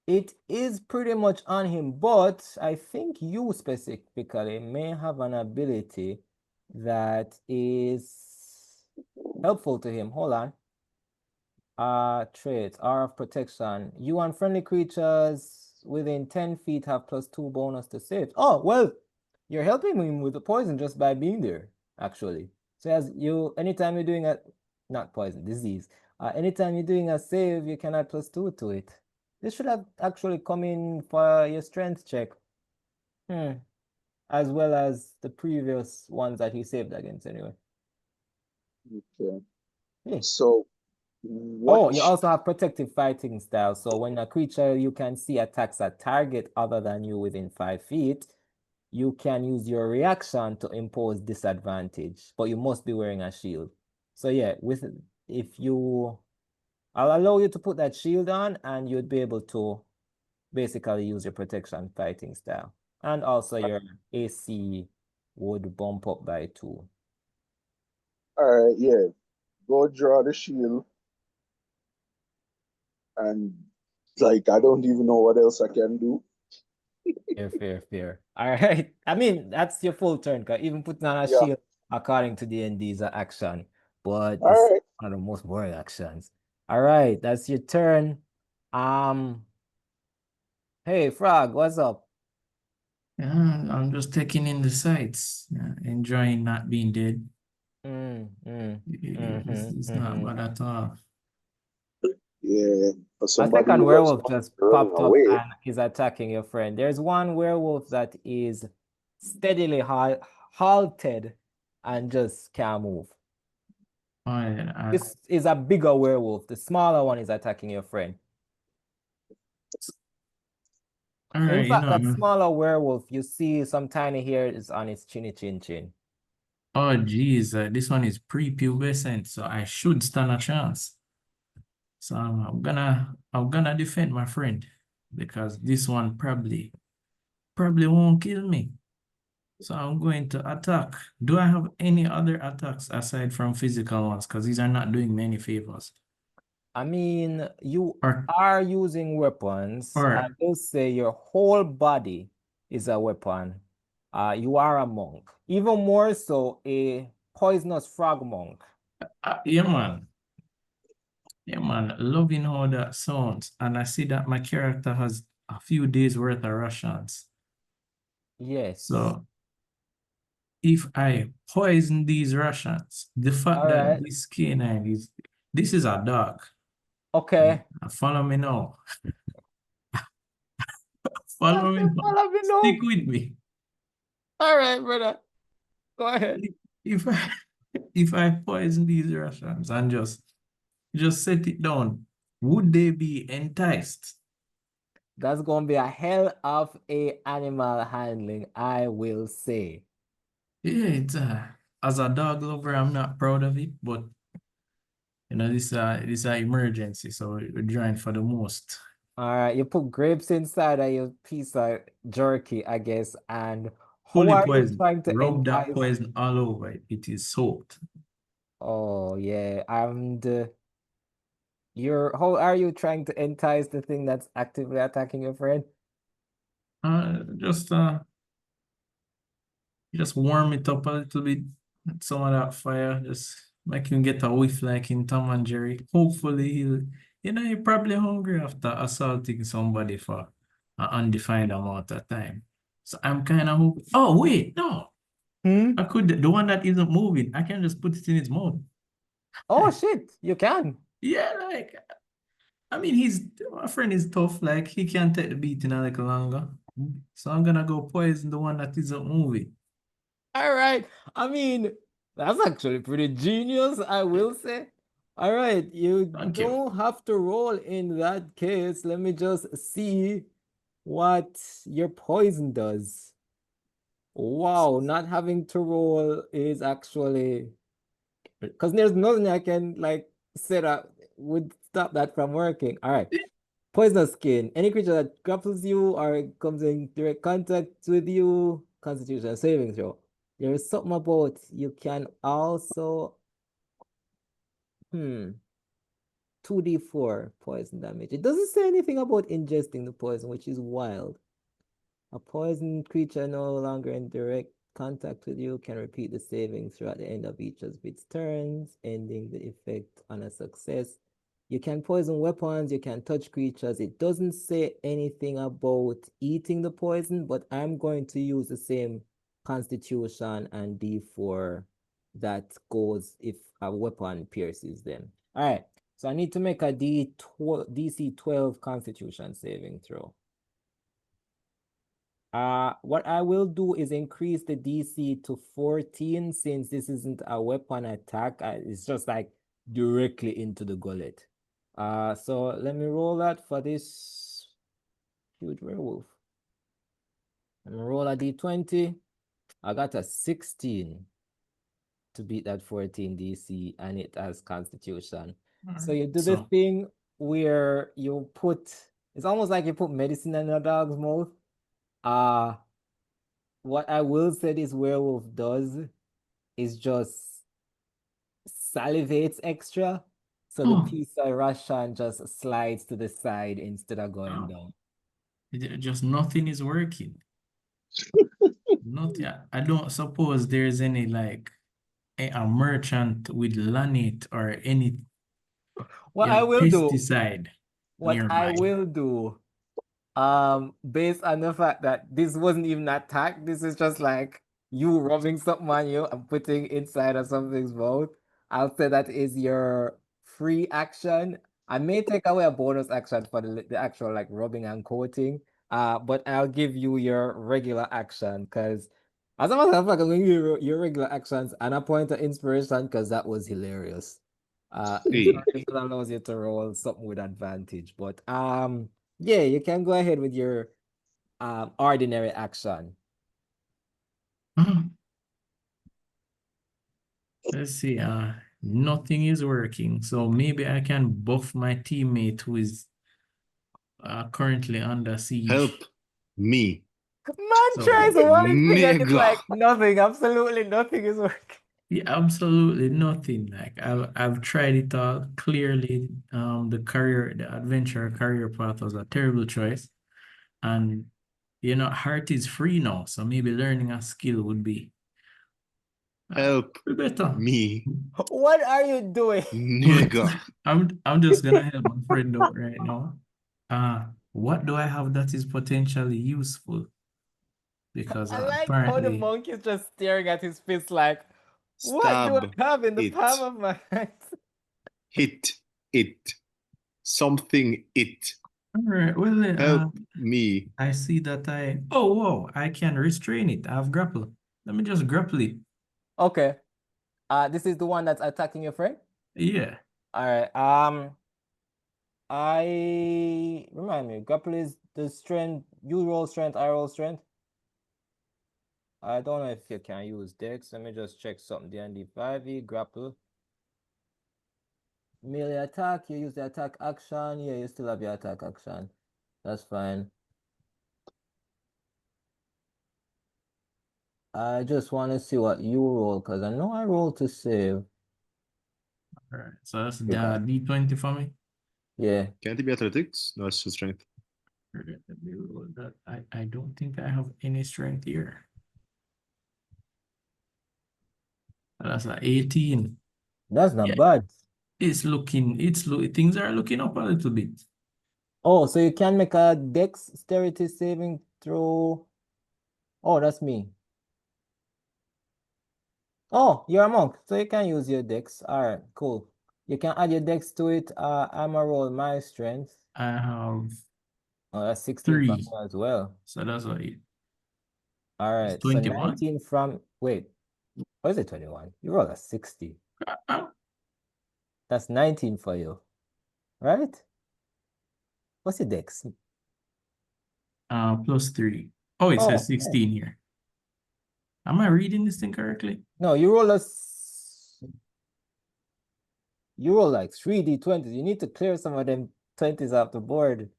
It is pretty much on him, but I think you specifically may have an ability that is helpful to him. Hold on. Traits, R of protection. You and friendly creatures within 10 feet have +2 bonus to save. Oh, well, you're helping him with the poison just by being there, actually. So as you, anytime you're doing a, not poison, disease. Anytime you're doing a save, you can add +2 to it. This should have actually come in for your strength check. As well as the previous ones that he saved against anyway. okay. Yeah. So Oh, you what? also have protective fighting style. So when a creature you can see attacks a target other than you within 5 feet, you can use your reaction to impose disadvantage, but you must be wearing a shield. So yeah, I'll allow you to put that shield on and you'd be able to basically use your protection fighting style. And also your AC would bump up by 2. All right, yeah. Go draw the shield, and like I don't even know what else I can do. Fair. All right. I mean, that's your full turn, because even putting on a Yeah. shield, according to D&D, is an action. But All this is right. one of the most boring actions. All right, that's your turn. Hey, Frog, what's up? Yeah, I'm just taking in the sights, enjoying not being dead. It's not bad at all. Yeah. For A somebody second who loves werewolf just running popped up away. and is attacking your friend. There's one werewolf that is steadily halted and just can't move. Oh, yeah, This is a bigger werewolf. The smaller one is attacking your friend. all In right, fact, that smaller werewolf, you see some tiny hairs on its chinny chin. oh geez, this one is pre-pubescent, so I should stand a chance. So I'm gonna defend my friend because this one probably won't kill me. So I'm going to attack. Do I have any other attacks aside from physical ones? Because these are not doing me any favors. I mean, you Or are using weapons. I or will say your whole body is a weapon. You are a monk. Even more so, a poisonous frog monk. yeah, man. Yeah, man. Loving how that sounds. And I see that my character has a few days worth of rations. Yes. So if I poison these rations, the fact All that right. this canine this is a dog. Okay. Follow me now. Follow me now. Follow me now. Stick with me. All right, brother. Go ahead. If I if I poison these Russians and just set it down, would they be enticed? That's gonna be a hell of a animal handling, I will say. Yeah, it's as a dog lover, I'm not proud of it, but you know, this is an emergency, so we're trying for the most. All right, you put grapes inside of your piece of jerky, I guess. And how Fully are you poisoned. trying to Rub that entice? poison all over it. It is soaked. Oh yeah, and how are you trying to entice the thing that's actively attacking your friend? Just you just warm it up a little bit with some of that fire. Just make him get a whiff like in Tom and Jerry. Hopefully he's probably hungry after assaulting somebody for an undefined amount of time. So I'm kind of hoping. Oh wait, no. I could the one that isn't moving. I can just put it in his mouth. Oh shit, you can. Yeah, like I mean, my friend is tough. Like he can take the beating a little longer. So I'm gonna go poison the one that isn't moving. All right. I mean, that's actually pretty genius, I will say. All right, you Thank you. don't have to roll in that case. Let me just see what your poison does. Wow, not having to roll is actually because there's nothing I can like set up would stop that from working. All right. Poisonous skin. Any creature that grapples you or comes in direct contact with you, Constitution saving throw. There is something about you can also 2d4 poison damage. It doesn't say anything about ingesting the poison, which is wild. A poisoned creature no longer in direct contact with you can repeat the saving throw at the end of each of its turns, ending the effect on a success. You can poison weapons, you can touch creatures. It doesn't say anything about eating the poison, but I'm going to use the same Constitution and D4 that goes if a weapon pierces them. All right, so I need to make a DC 12 Constitution saving throw. What I will do is increase the DC to 14 since this isn't a weapon attack. It's just like directly into the gullet. So let me roll that for this huge werewolf. I'm gonna roll a D20. I got a 16 to beat that 14 DC and it has Constitution. So you do the thing where you it's almost like you put medicine in a dog's mouth. What I will say this werewolf does is just salivates extra. So the piece of Russian just slides to the side instead of going down. Just nothing is working. Nothing. I don't suppose there's any like a merchant with Lanit or any pesticide nearby. Based on the fact that this wasn't even an attack, this is just like you rubbing something on you and putting inside of something's mouth. I'll say that is your free action. I may take away a bonus action for the actual like rubbing and coating. But I'll give you your regular action because as a matter of fact, I'm going to give you your regular actions and a point of inspiration because that was hilarious. Inspiration allows you to roll something with advantage, but yeah, you can go ahead with your ordinary action. Let's see, nothing is working. So maybe I can buff my teammate who is currently under siege. Help me. Man tries one thing and it's like nothing, absolutely nothing is working. Yeah, absolutely nothing. Like I've tried it all. Clearly, the adventure career path was a terrible choice. And heart is free now, so maybe learning a skill would be help better. Me. What are you doing? Nigga. I'm just gonna help my friend out right now. What do I have that is potentially useful? Because I like how the monk is just staring at his fist like, what do I have in the palm of my hand? Hit it. Something it. All right, well, help Me. I see that oh, whoa, I can restrain it. I have grapple. Let me just grapple it. Okay. This is the one that's attacking your friend? Yeah. All right. I remind me, grapple is the strength. You roll strength, I roll strength. I don't know if you can use dex. Let me just check something. DnD5e, grapple. Melee attack, you use the attack action. Yeah, you still have your attack action. That's fine. I just want to see what you roll, because I know I roll to save. All right. So that's the Okay. D20 for me. Yeah. Can't it be athletics? No, it's just strength. All right, let me roll that. I don't think I have any strength here. That's an 18. That's not Yeah, bad. things are looking up a little bit. Oh, so you can make a dexterity saving throw. Oh, that's me. Oh, you're a monk, so you can use your dex. All right, cool. You can add your dex to it. I'm a roll my strength. I have Oh, that's 16 from 3. you as well. So that's what All it's right, so 21. 19 from, wait, what is it, 21? You roll a 60. That's 19 for you, right? What's your dex? Plus 3. Oh, it says Oh, 16 here. Am I reading this thing correctly? no, you roll like 3d20s. You need to clear some of them 20s off the board.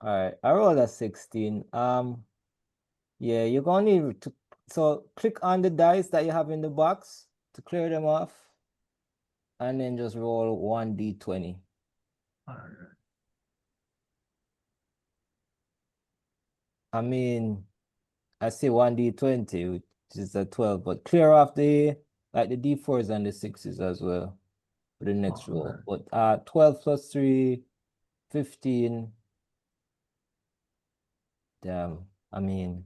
All right, I rolled a 16. Yeah, you're gonna need to, so click on the dice that you have in the box to clear them off, and then just roll 1d20. All right. I mean, I say 1d20, which is a 12, but clear off the d4s and the 6s as well for the next All roll. right. But 12 plus 3, 15. Damn, I mean,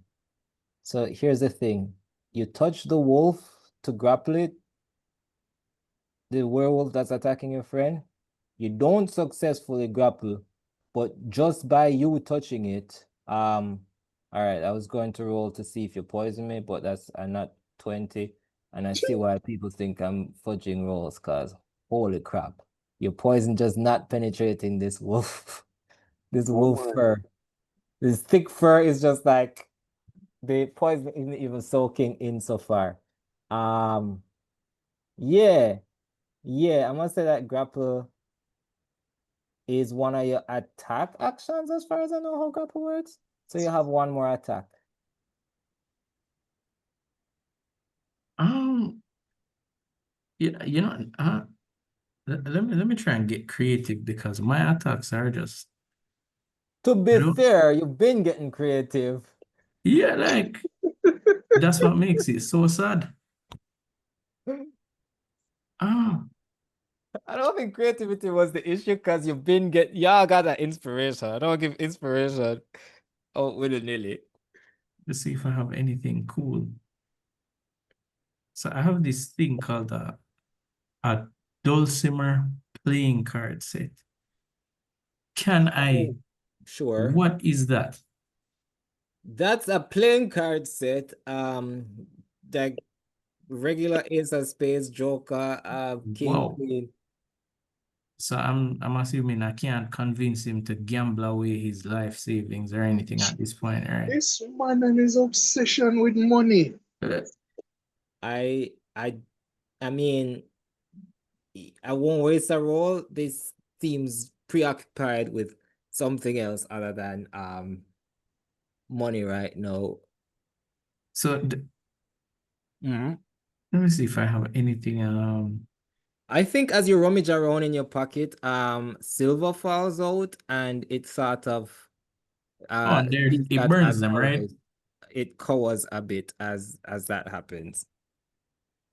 so here's the thing. You touch the wolf to grapple it, the werewolf that's attacking your friend. You don't successfully grapple, but just by you touching it, all right, I was going to roll to see if you poison me, but that's not 20. And I see why people think I'm fudging rolls, cause holy crap, your poison just not penetrating this wolf, this Oh wolf my. fur. This thick fur is just like the poison isn't even soaking in so far. Um, yeah, yeah, I must say that grapple is one of your attack actions as far as I know how grapple works. So you have one more attack. Yeah, let me try and get creative because my attacks are just, To be don't, fair, you've been getting creative. yeah, like that's what makes it so sad. Ah, I don't think creativity was the issue because you've been y'all got that inspiration. I don't give inspiration oh willy-nilly. let's see if I have anything cool. So I have this thing called a dulcimer playing card set. Can I? Oh, sure. What is that? That's a playing card set. The regular ace of spades, joker, king, Wow. queen. So I'm assuming I can't convince him to gamble away his life savings or anything at this point, right? This man and his obsession with money. I I I mean, I won't waste a roll. This seems preoccupied with something else other than money right now. So let me see if I have anything. I think as you rummage around in your pocket, silver falls out and it sort of Oh, there sees it that burns as them, right? always. It covers a bit as that happens.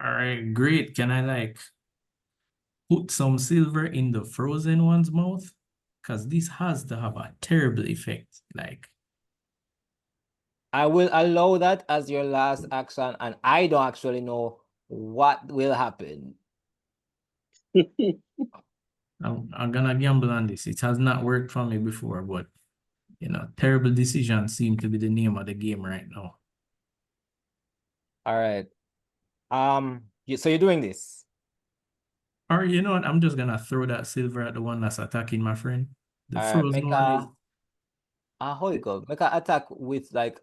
All right, great. Can I like put some silver in the frozen one's mouth? Because this has to have a terrible effect. Like, I will allow that as your last action, and I don't actually know what will happen. I'm gonna gamble on this. It has not worked for me before, but you know, terrible decisions seem to be the name of the game right now. All right. So you're doing this. Or you know what? I'm just gonna throw that silver at the one that's attacking my friend. The All right, frozen make one is how you go? Make an attack with like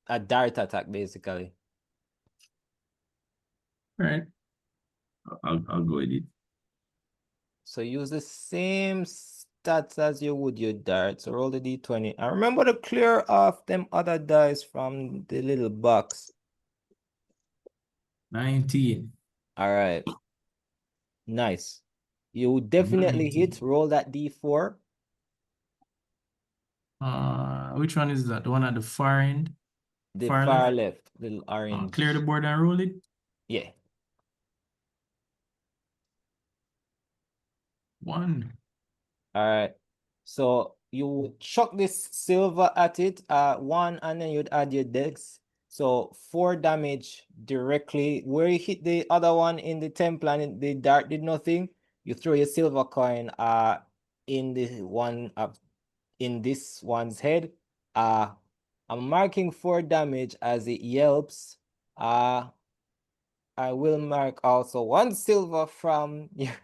a dart attack, basically. right. I'll go with it. So use the same stats as you would your dart. So roll the d20. And remember to clear off them other dice from the little box. 19. All right. Nice. You definitely 19. hit. Roll that d4. Which one is that? The one at the far end? The Far far left? left, little orange. Clear the board and roll it. Yeah. 1. All right. So you would chuck this silver at it, 1, and then you'd add your dex. So 4 damage directly. Where you hit the other one in the temple and the dart did nothing, you throw your silver coin in the one up in this one's head. I'm marking 4 damage as it yelps. I will mark also 1 silver from your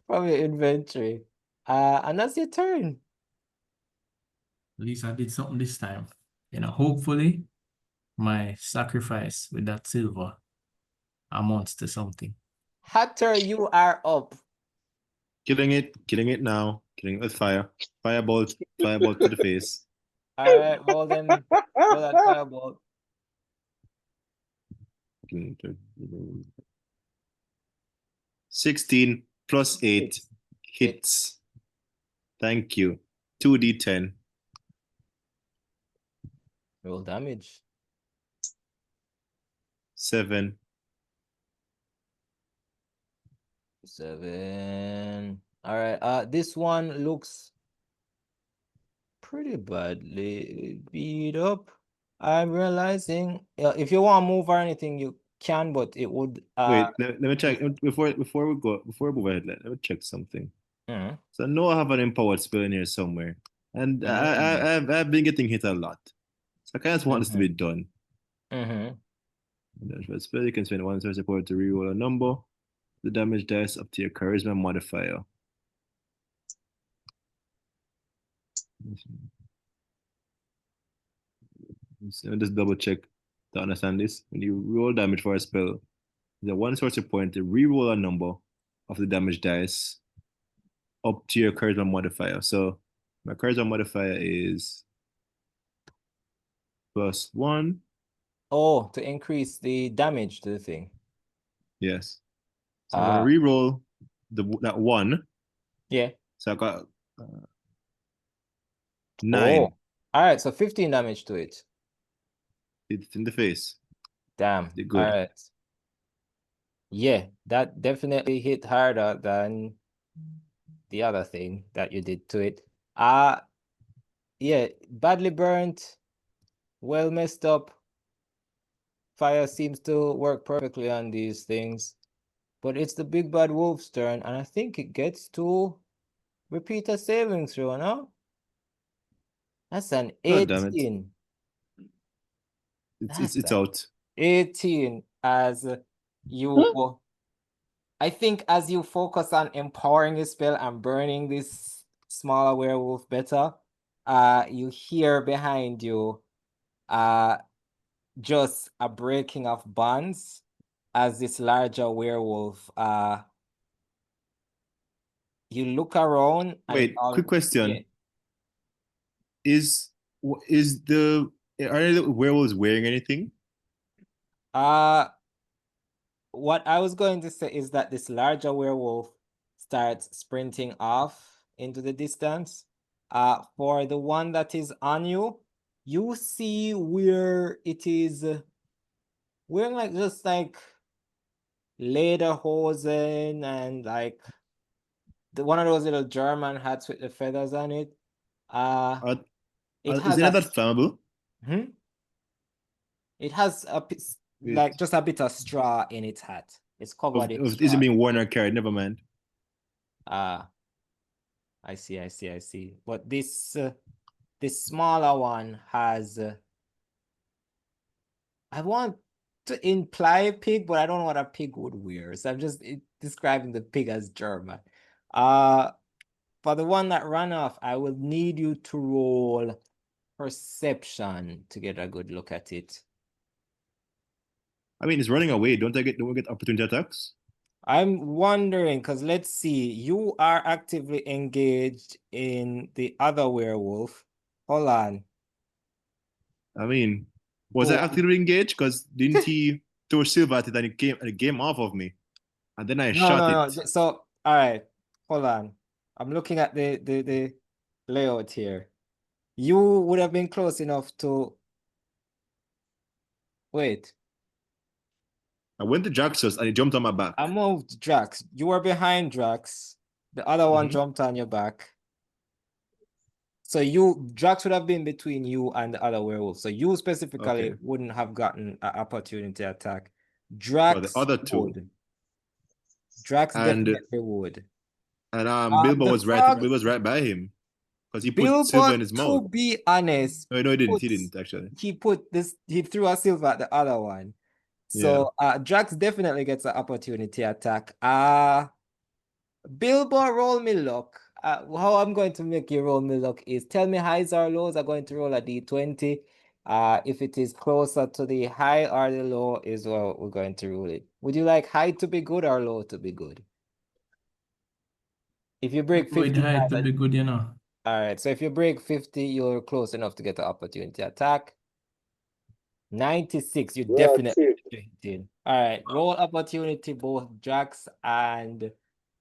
from your inventory. And that's your turn. At least I did something this time. You know, hopefully my sacrifice with that silver amounts to something. Hatter, you are up. Killing it now. Killing it with fire. Firebolt to the face. All right, roll that firebolt. 16 plus 8 hits. Thank you. 2d10. Roll damage. 7. 7. All right. This one looks pretty badly beat up. I'm realizing if you want to move or anything, you can, but it would Wait, let me check before we move ahead. Let me check something. Mhm. So I know I have an empowered spell in here somewhere, and Mhm. I've been getting hit a lot. So I kind of just want this to be done. Mhm. For a spell, you can spend 1 source support to reroll a number. The damage dice up to your charisma modifier. So let me just double check to understand this. When you roll damage for a spell, the 1 source point to reroll a number of the damage dice up to your charisma modifier. So my charisma modifier is +1. Oh, to increase the damage to the thing. Yes. So I'm gonna reroll that 1. Yeah. So I got 9. Oh. All right, so 15 damage to it. It's in the face. Damn. Did All good. right. Yeah, that definitely hit harder than the other thing that you did to it. Yeah, badly burnt, well messed up. Fire seems to work perfectly on these things. But it's the big bad wolf's turn, and I think it gets to repeat a saving throw, no? That's an God damn it. 18. It's out. 18 as you I think as you focus on empowering your spell and burning this smaller werewolf better, you hear behind you just a breaking of bonds as this larger werewolf you look around and Wait, quick question. yeah. Is the are the werewolves wearing anything? What I was going to say is that this larger werewolf starts sprinting off into the distance. For the one that is on you, you see where it is wearing like just like lederhosen and like one of those little German hats with the feathers on it. It Is has any a of that flammable? it has a Wait, like just a bit of straw in its hat. It's covered in Is it straw. being worn or carried? Never mind. I see. But this smaller one has I want to imply pig, but I don't know what a pig would wear. So I'm just describing the pig as German. For the one that ran off, I will need you to roll perception to get a good look at it. I mean, it's running away. Don't we get opportunity attacks? I'm wondering, because let's see, you are actively engaged in the other werewolf. Hold on. I mean, was I Oh. actively engaged? Because didn't he throw silver at it and it came off of me? And then I shot No. it. So, all right, hold on. I'm looking at the layout here. You would have been close enough to wait. I went to Jaxus and he jumped on my back. I moved Drax. You were behind Drax. The other one jumped on your back. So Drax would have been between you and the other werewolf. So you specifically Okay. wouldn't have gotten an opportunity attack. Well, Drax the other two. would. Drax And definitely would. and Bilbo the was frog- right by him. Because he put Bilbo, silver in his to mouth. be honest, No, he didn't actually. he threw a silver at the other one. So Drax definitely gets an opportunity attack. Bilbo, roll me luck. How I'm going to make you roll me luck is tell me highs or lows. I'm going to roll a d20. If it is closer to the high or the low is what we're going to roll it. Would you like high to be good or low to be good? If you break With 50, height to be good, you know. all right. So if you break 50, you're close enough to get the opportunity attack. 96, you definitely did. All right, roll opportunity both Drax and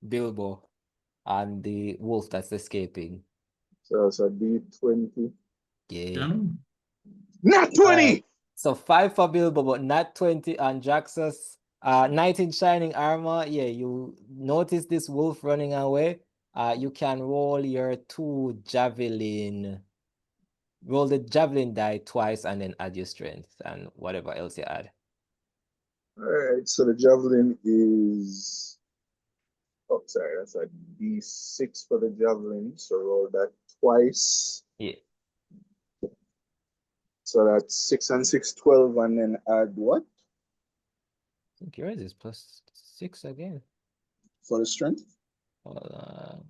Bilbo and the wolf that's escaping. So it's a D20. Yeah. Not 20! So 5 for Bilbo, but not 20 on Draxus. Knight in shining armor. Yeah, you notice this wolf running away. You can roll your 2 javelin. Roll the javelin die twice and then add your strength and whatever else you add. Alright, so the javelin is... Oh, sorry, that's a D6 for the javelin. So roll that twice. Yeah. So that's 6 and 6, 12, and then add what? I think yours is +6 again. For the strength? Hold on.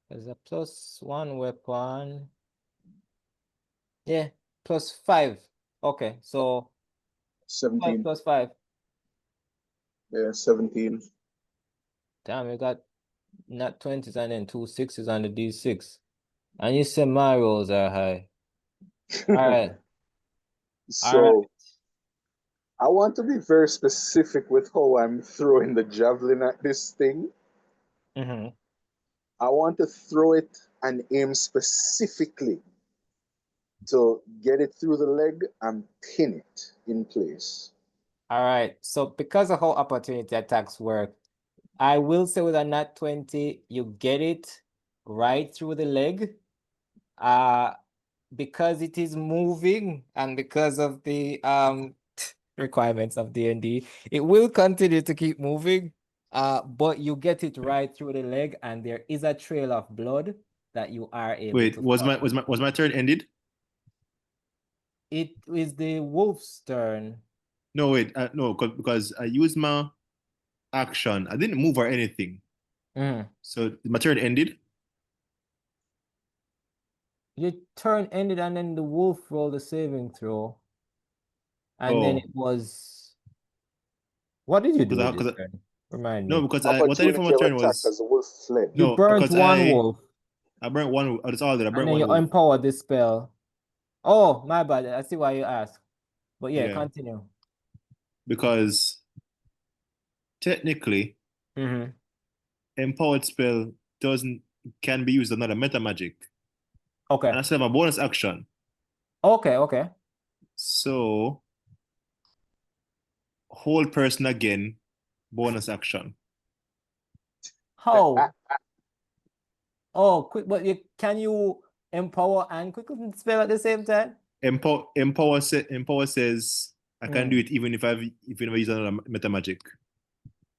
There's a +1 weapon. Yeah, +5. Okay, so 17. 5 + 5. Yeah, 17. Damn, you got not 20s and then 2 6s on the D6. And you said my rolls are high. All right. So I want to be very specific with how I'm throwing the javelin at this thing. I want to throw it and aim specifically to get it through the leg and pin it in place. All right. So because of how opportunity attacks work, I will say with a nat 20, you get it right through the leg. Because it is moving and because of the requirements of D&D, it will continue to keep moving. But you get it right through the leg, and there is a trail of blood that you are able to follow. Was my turn ended? It is the wolf's turn. No, wait, no, because I used my action. I didn't move or anything. So my turn ended. Your turn ended, and then the wolf rolled a saving throw. And then it was. What did you do with this turn? Remind me. No, because what I did for my turn was the wolf fled. You burnt one wolf. I burnt one. That's all that I burnt and then one you wolf. empowered this spell. Oh, my bad. I see why you asked. But yeah, continue. Because technically, empowered spell can be used as another meta magic. Okay. And I still have a bonus action. Okay. So hold person again, bonus action. How? Oh, quick, but can you empower and quickly spell at the same time? Empower says I can do it even if you never use another meta magic.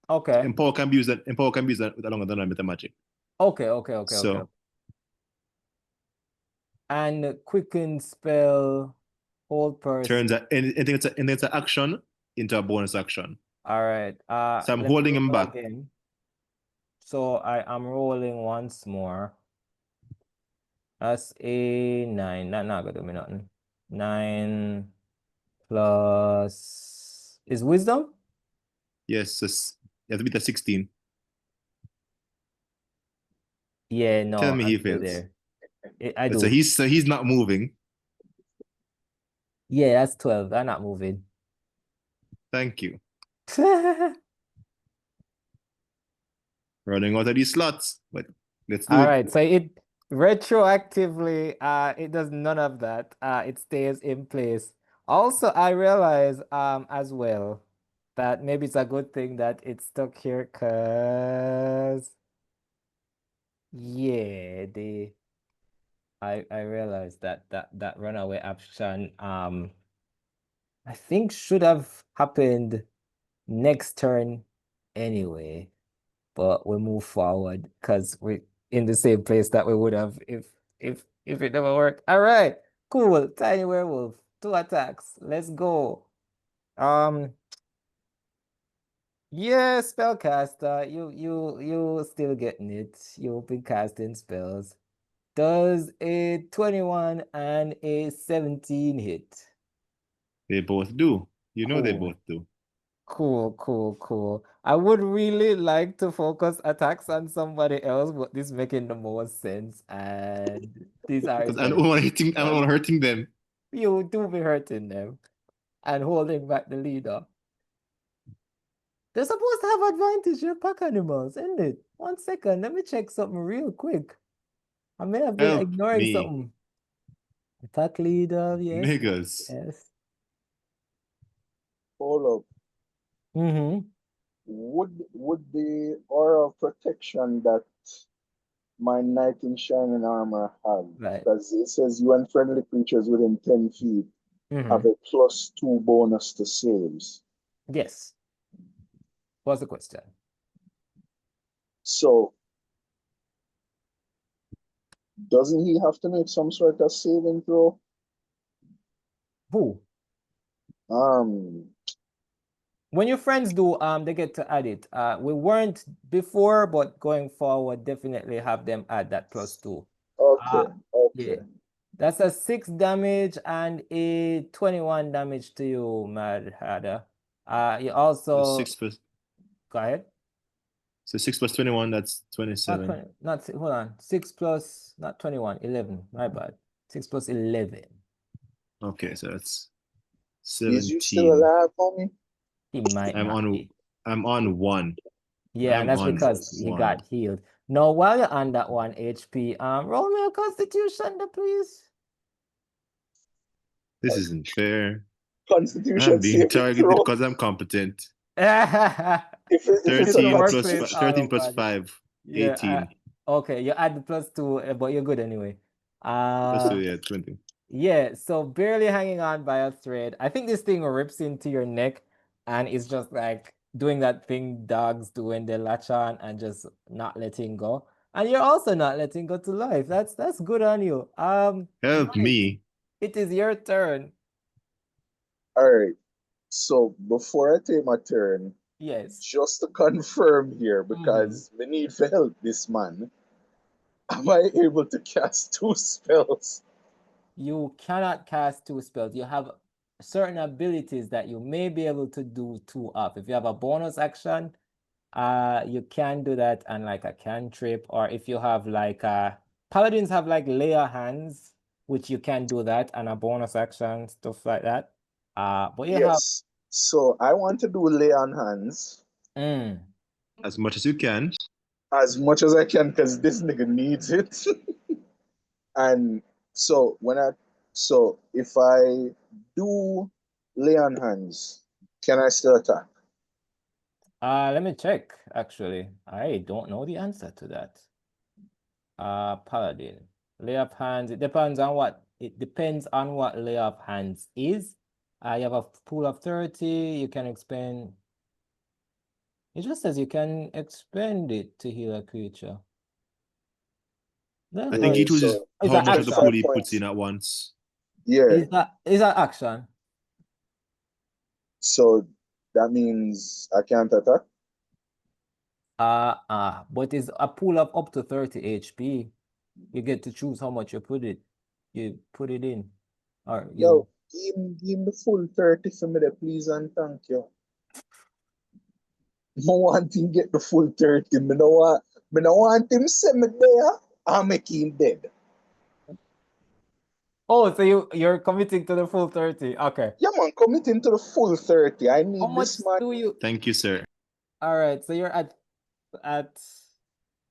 Okay. Empower can be used along with another meta magic. Okay. So And quicken spell, hold person. turns anything it's an action into a bonus action. All right. So I'm let me holding him roll back. again. So I am rolling once more. That's a 9. Not gonna do me nothing. 9 plus is wisdom? Yes, you have to beat a 16. Yeah, no, Tell me I'm he still fails. there. I do. So he's not moving. Yeah, that's 12. I'm not moving. Thank you. Running out of these slots, but let's do All it. right, so it retroactively it does none of that. It stays in place. Also, I realize as well that maybe it's a good thing that it's stuck here because yeah, I realized that runaway action I think should have happened next turn anyway. But we move forward because we're in the same place that we would have if it never worked. All right, cool. Tiny werewolf, 2 attacks. Let's go. Yeah, spellcaster. You still getting it. You've been casting spells. Does a 21 and a 17 hit? They both do. You know they Cool. both do. Cool. I would really like to focus attacks on somebody else, but this making the most sense. And these are Because I don't want hurting them. You do be hurting them and holding back the leader. They're supposed to have advantage, your pack animals, isn't it? 1 second, let me check something real quick. I may have been Help ignoring me. something. Attack leader, yes. Niggas. Yes. Hold up. Mm-hmm. Would the aura of protection that my knight in shining armor have? Right. Because it says you and friendly creatures within 10 feet have Mm-hmm. a +2 bonus to saves. Yes. What's the question? So doesn't he have to make some sort of saving throw? Who? When your friends do, they get to add it. We weren't before, but going forward, definitely have them add that +2. Okay. Yeah. That's a 6 damage and a 21 damage to you, Mad Hatter. You also 6 plus go ahead. So 6 plus 21, that's Not 27. 20, not hold on. 6 plus not 21, 11. My bad. 6 plus 11. Okay, so that's Is you 17. still alive, homie? He might not be. I'm on 1. Yeah, I'm and that's on because he 1. got healed. Now, while you're on that 1 HP, roll me a Constitution, please. This isn't fair. Constitution I'm being saving targeted throw. because I'm competent. If it's a 13 plus Constitution, 13 plus 5, Yeah, 18. okay, you add the +2, but you're good anyway. Plus 2, yeah, 20. Yeah, so barely hanging on by a thread. I think this thing rips into your neck and it's just like doing that thing dogs do when they latch on and just not letting go. And you're also not letting go to life. That's good on you. Help Mike, me. it is your turn. all right. So before I take my turn, Yes. just to confirm here, because we need to help this man, am I able to cast 2 spells? You cannot cast 2 spells. You have certain abilities that you may be able to do 2 of. If you have a bonus action, you can do that and like a cantrip, or if you have like paladins have like layer hands, which you can do that and a bonus action, stuff like that. But you Yes. So I want to do lay on hands have As much as you can. as much as I can because this nigga needs it. And so if I do lay on hands, can I still attack? let me check actually. I don't know the answer to that. Paladin. Lay of hands, it depends on what lay of hands is. You have a pool of 30. You can expend. It just says you can expend it to heal a creature. I think he chooses It's how an much of the action. pool he puts in at once. Yeah. Is that action? So that means I can't attack? But it's a pool of up to 30 HP. You get to choose how much you put it in. Or Yo, give him the full 30 for me there, please and thank you. I want him get the full 30. Me no want him send me there. I'll make him dead. Oh, so you're committing to the full 30. Okay. Yeah, man, committing to the full 30. I How need much this man. do you? Thank you, sir. All right, so you're at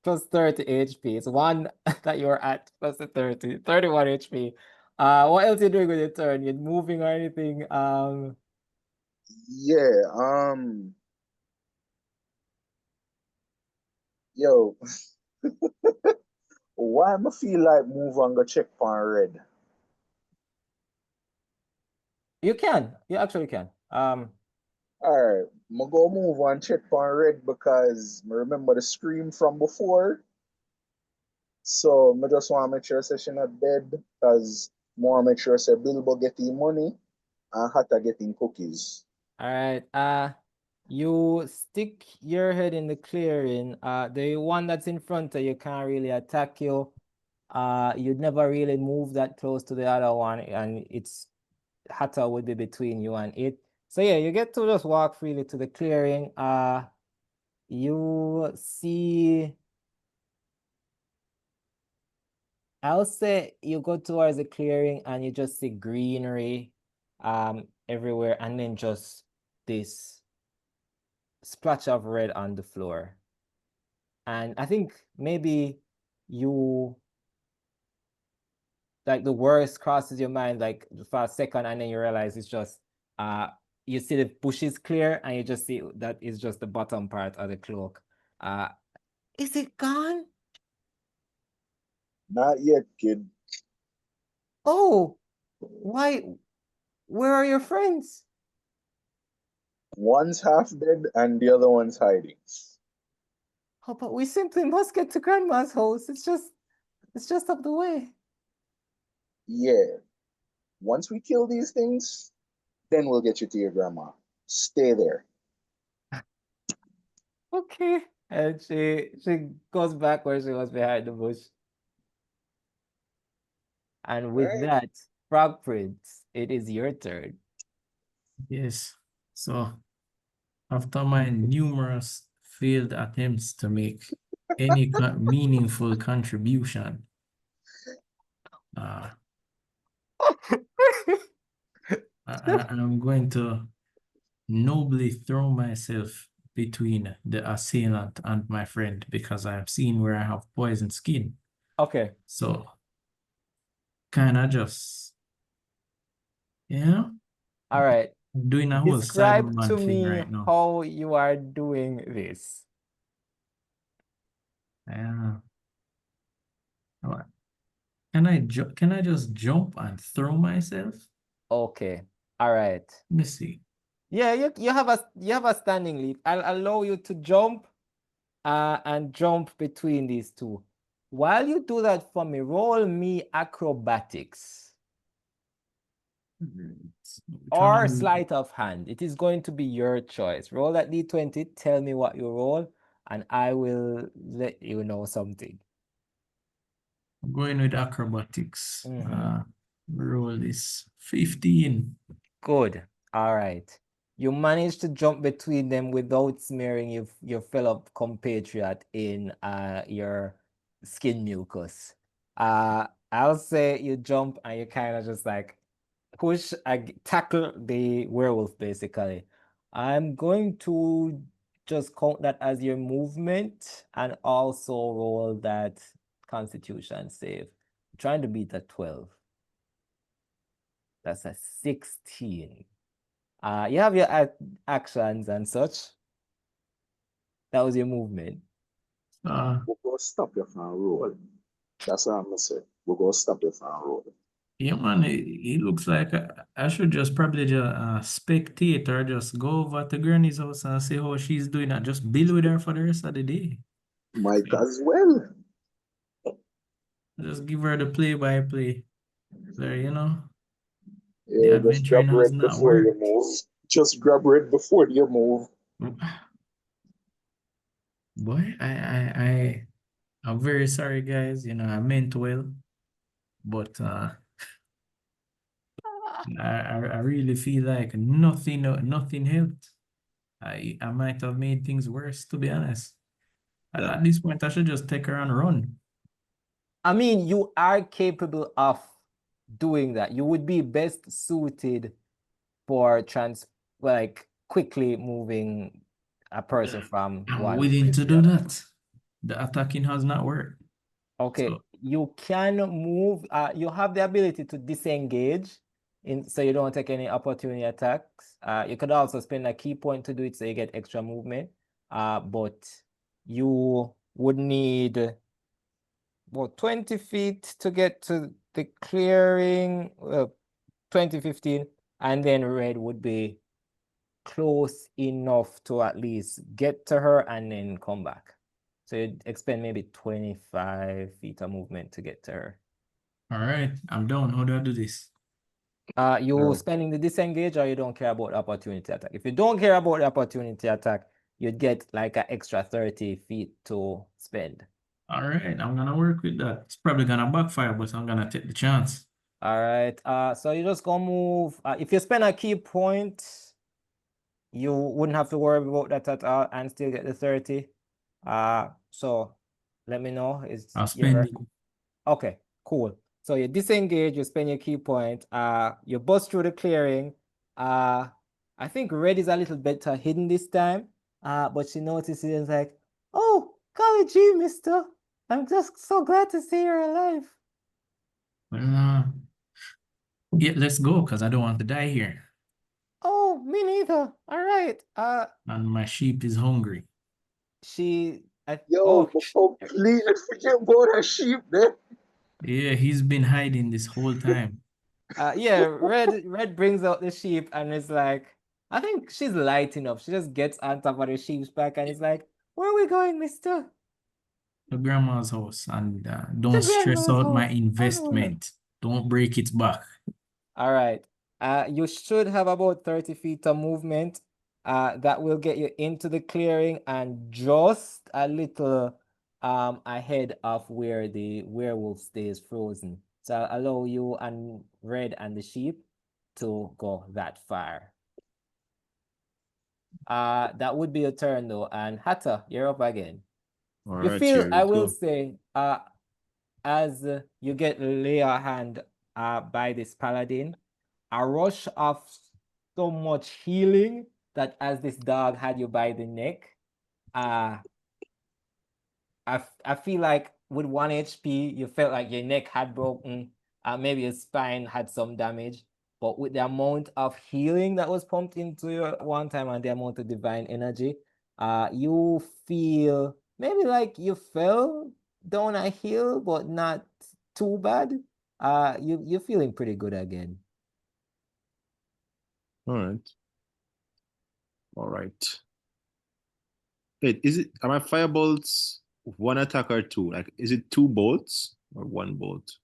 plus 30 HP. It's one that you're at plus the 31 HP. What else are you doing with your turn? You're moving or anything? Yeah, yo, why am I feel like move and go check on red? You can. You actually can. Alright, I'm go move and check on red because I remember the scream from before. So I just want to make sure she's not dead because I want to make sure say Bilbo getting money and Hatta getting cookies. All right. You stick your head in the clearing. The one that's in front of you can't really attack you. You'd never really move that close to the other one, and it's Hatta would be between you and it. So yeah, you get to just walk freely to the clearing. You see, I'll say you go towards the clearing and you just see greenery everywhere, and then just this splash of red on the floor. And I think maybe you like the worst crosses your mind like for a second, and then you realize it's just you see the bushes clear and you just see that is just the bottom part of the cloak. Is it gone? Not yet, kid. Oh, why? Where are your friends? One's half dead and the other one's hiding. Oh, but we simply must get to Grandma's house. It's just up the way. Yeah. Once we kill these things, then we'll get you to your grandma. Stay there. Okay. And she goes back where she was behind the bush. And with Alright. that, Frog Prince, it is your turn. Yes. So after my numerous failed attempts to make any meaningful contribution, I'm going to nobly throw myself between the assailant and my friend because I have seen where I have poison skin. Okay. So kind of just, yeah, All right. doing a whole Describe Cyberman to thing me right now. how you are doing this. Yeah. All right. Can I just jump and throw myself? Okay. All right. Let me see. Yeah, you have a standing leap. I'll allow you to jump and jump between these two. While you do that for me, roll me acrobatics or sleight of hand. It is going to be your choice. Roll that d20, tell me what you roll, and I will let you know something. I'm going with acrobatics. Roll this 15. Good. All right. You managed to jump between them without smearing your fellow compatriot in your skin mucus. I'll say you jump and you kind of just like tackle the werewolf basically. I'm going to just count that as your movement and also roll that constitution save. I'm trying to beat a 12. That's a 16. You have your actions and such. That was your movement. We'll go stop you from rolling. That's what I'm gonna say. We'll go stop you from rolling. Yeah, man, he looks like I should just probably just spectate or just go over to Granny's house and see how she's doing and just build with her for the rest of the day. Might as well. Just give her the play-by-play. There, you know, the Yeah, just grab adventuring has red not before you worked. move. Just grab red before you move. Boy, I'm very sorry, guys. You know, I meant well, but I really feel like nothing helped. I might have made things worse, to be honest. Yeah. At this point, I should just take her and run. I mean, you are capable of doing that. You would be best suited for like quickly moving a person from I'm one willing place to to the do other. that. The attacking has not worked. Okay, So, you can move. You have the ability to disengage, so you don't take any opportunity attacks. You could also spend a key point to do it, so you get extra movement. But you would need about 20 feet to get to the clearing. 2015, and then red would be close enough to at least get to her and then come back. So you'd expend maybe 25 feet of movement to get to her. all right, I'm down. How do I do this? You Oh. spending the disengage, or you don't care about the opportunity attack? If you don't care about the opportunity attack, you'd get like an extra 30 feet to spend. All right, I'm gonna work with that. It's probably gonna backfire, but I'm gonna take the chance. All right. So you just gonna move. If you spend a key point, you wouldn't have to worry about that at all and still get the 30. So let me know. I'll spend it. Okay, cool. So you disengage, you spend your key point, you bust through the clearing. I think red is a little better hidden this time. But she notices it's like, oh, golly gee, mister. I'm just so glad to see you're alive. Well, yeah, let's go, because I don't want to die here. Oh, me neither. All right. And my sheep is hungry. Yo, completely forget about that sheep there. Yeah, he's been hiding this whole time. Yeah, red brings out the sheep and it's like, I think she's lighting up. She just gets on top of the sheep's back and it's like, where are we going, mister? To grandma's house, and don't To stress grandma's out my house. investment. Don't break it back. All right. You should have about 30 feet of movement. That will get you into the clearing and just a little ahead of where the werewolf stays frozen. So I'll allow you and Red and the sheep to go that far. That would be a turn though, and Hatter, you're up again. All You right, feel, here I we will go. say, as you get lay a hand by this paladin, a rush of so much healing that as this dog had you by the neck, I feel like with 1 HP, you felt like your neck had broken, maybe your spine had some damage, but with the amount of healing that was pumped into you at one time and the amount of divine energy, you feel maybe like you fell down a hill, but not too bad. You're feeling pretty good again. All right. All right. Wait, are my firebolts one attack or two? Like, is it two bolts or one bolt?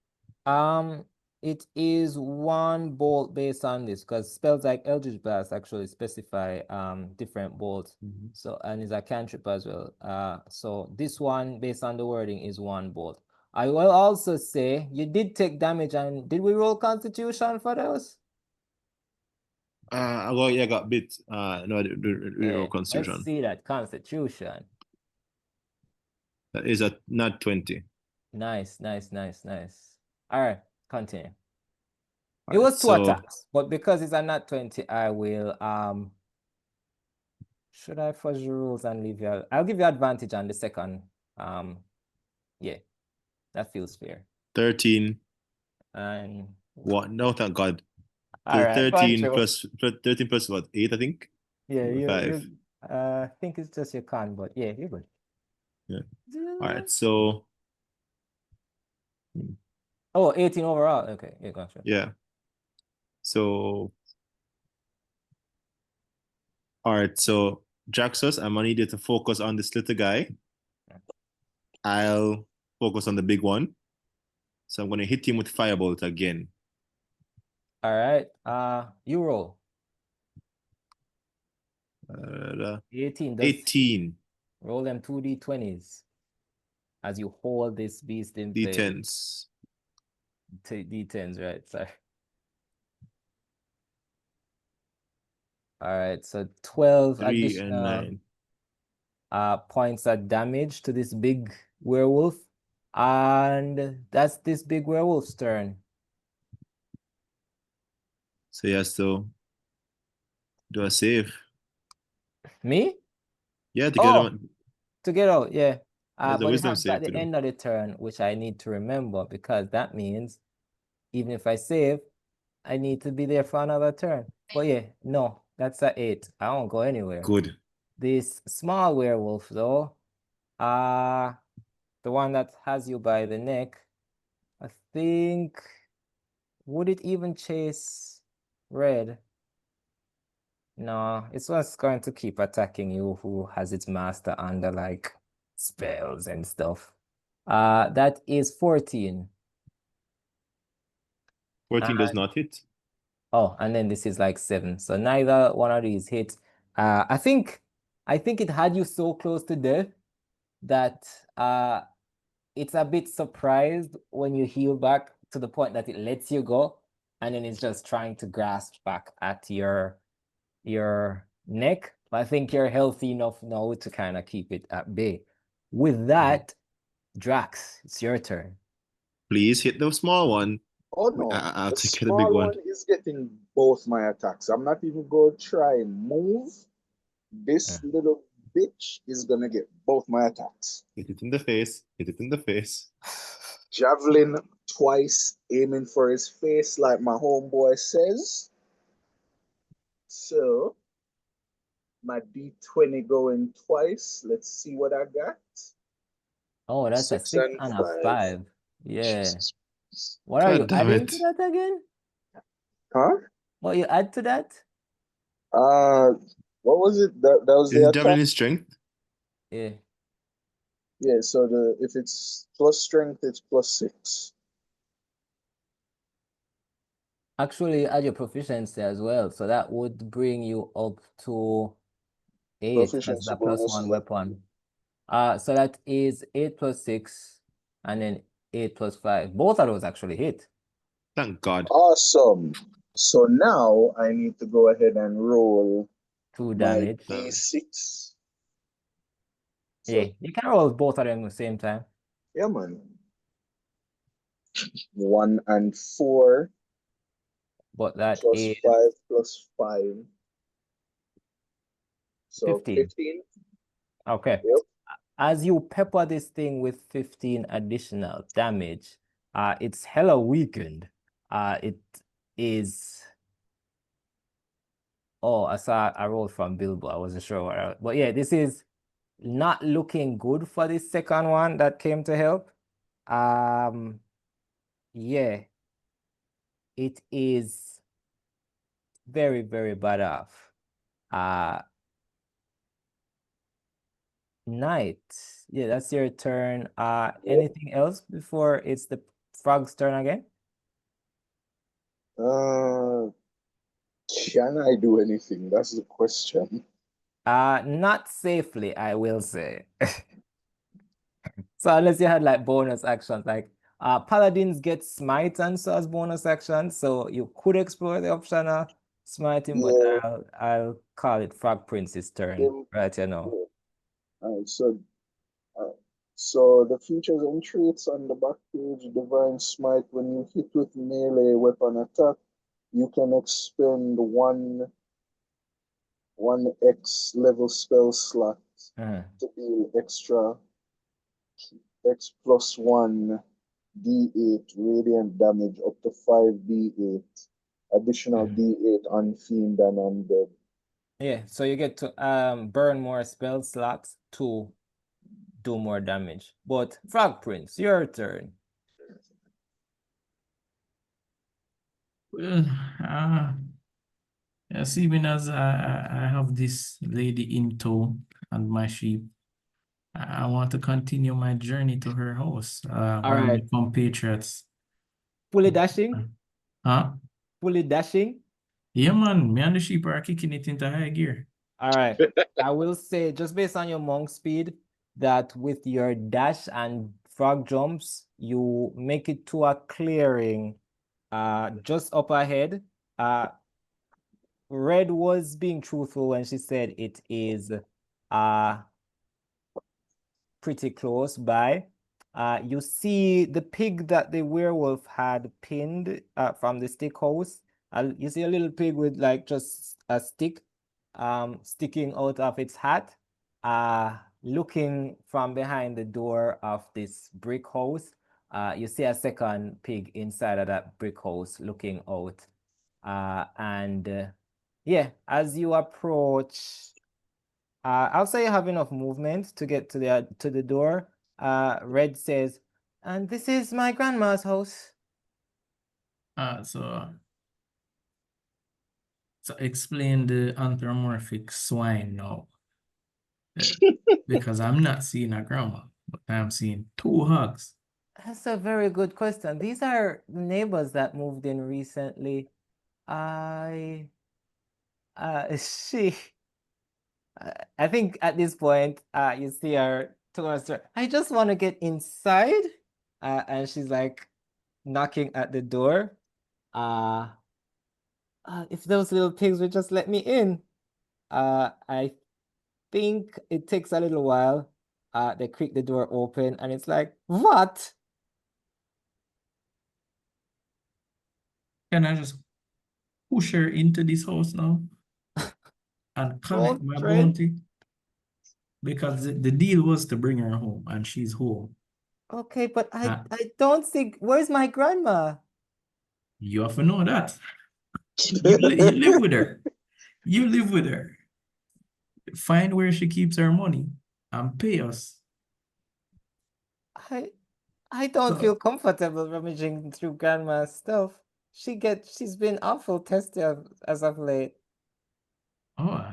It is one bolt based on this because spells like Eldritch Blast actually specify different bolts. So, and it's a cantrip as well. So this one based on the wording is one bolt. I will also say you did take damage, and did we roll Constitution for those? Well, yeah, I got bit. No, Yeah, let's Constitution. see that Constitution. That is a not 20. Nice, nice, nice, nice. All right, continue. All It right, was two so attacks, but because it's a nat 20, I will should I fudge the rules and leave you? I'll give you advantage on the second. Yeah, that feels fair. 13. And What? No, thank God. all right, 13 13 plus what? 8, I think. Yeah, you 5. I think it's just your con, but yeah, you're good. Yeah. All right, so Oh, 18 overall. Okay, yeah, gotcha. Yeah. So, all right. So, Jaxus, I'm gonna need you to focus on this little guy. I'll focus on the big one. So I'm gonna hit him with Firebolt again. All right. You roll. 18. 18 Roll them 2d20s as you hold this beast in place. D10s. D10s, right? Sorry. All right, so 12 3 and additional 9. points of damage to this big werewolf. And that's this big werewolf's turn. So he has to do a save. Me? Yeah, to get him. To get out, yeah. There's a But it wisdom happens save at the to do. end of the turn, which I need to remember, because that means even if I save, I need to be there for another turn. But yeah, no, that's a 8. I won't go anywhere. Good. This small werewolf, though, the one that has you by the neck, I think, would it even chase Red? No, it's just going to keep attacking you, who has its master under like spells and stuff. That is 14. 14 does not hit. Oh, and then this is like 7. So neither one of these hits. I think it had you so close to death that it's a bit surprised when you heal back to the point that it lets you go, and then it's just trying to grasp back at your neck. But I think you're healthy enough now to kind of keep it at bay. With that, Drax, it's your turn. Please hit the small one. Oh no, I'll the take care of the big small one. one is getting both my attacks. I'm not even going to try and move. This little bitch is gonna get both my attacks. Hit it in the face. Hit it in the face. Javelin twice, aiming for his face, like my homeboy says. So my D20 going twice. Let's see what I got. Oh, that's a 6 6 and and a 5. Yeah. Jesus. What are you God damn adding it. to that again? Huh? What you add to that? What was it? That was Is the it attack? javelin strength? Yeah. Yeah, so if it's plus strength, it's plus 6. Actually, add your proficiency as well. So that would bring you up to 8 as Proficiency the plus bonus 1 is weapon. So that is 8 plus 6 and then 8 plus 5. Both of those actually hit. Thank God. awesome. So now I need to go ahead and roll 2 my damage. D6. Yeah, So you can roll both of them at the same time. yeah, man. 1 and 4 But that plus is 5 plus 5. So 15. 15. Okay. Yep. As you pepper this thing with 15 additional damage, it's hella weakened. It is. Oh, I saw a roll from Bilbo. I wasn't sure what but yeah, this is not looking good for this second one that came to help. Yeah, it is very, very bad off. Knight. Yeah, that's your turn. Anything else before it's the frog's turn again? Can I do anything? That's the question. Not safely, I will say. So unless you had like bonus actions, like paladins get smite and so as bonus actions, so you could explore the option of smiting, but Yeah. I'll call it Frog Prince's turn, right? You know. Yeah. So the features and traits on the back page, Divine Smite, when you hit with melee weapon attack, you can expend one X level spell slot to deal extra X plus 1 D8 radiant damage up to 5 D8. Additional D8 on fiend and undead. Yeah, so you get to burn more spell slots to do more damage. But Frog Prince, your turn. Well, seeing as I have this lady in tow and my sheep, I want to continue my journey to her house, All where my right. compatriots. Fully dashing? Huh? Fully dashing? Yeah, man, me and the sheep are kicking it into high gear. All right. I will say, just based on your monk speed, that with your dash and frog jumps, you make it to a clearing just up ahead. Red was being truthful when she said it is pretty close by. You see the pig that the werewolf had pinned from the stick house. You see a little pig with like just a stick sticking out of its hat, looking from behind the door of this brick house. You see a second pig inside of that brick house looking out. Yeah, as you approach, I'll say you have enough movement to get to the door. Red says, and this is my grandma's house. So explain the anthropomorphic swine now. Because I'm not seeing a grandma, but I'm seeing two hogs. That's a very good question. These are neighbors that moved in recently. I, she, I think at this point, you see her towards her. I just want to get inside. And she's like knocking at the door. Uh, if those little pigs would just let me in. I think it takes a little while. They creak the door open and it's like, what? Can I just push her into this house now and collect Don't my dread. bounty? Because the deal was to bring her home, and she's home. Okay, but Uh, I don't think, where's my grandma? You have to know that. You live with her. You live with her. Find where she keeps her money and pay us. I don't So, feel comfortable rummaging through grandma's stuff. She's been awful testy as of late. oh,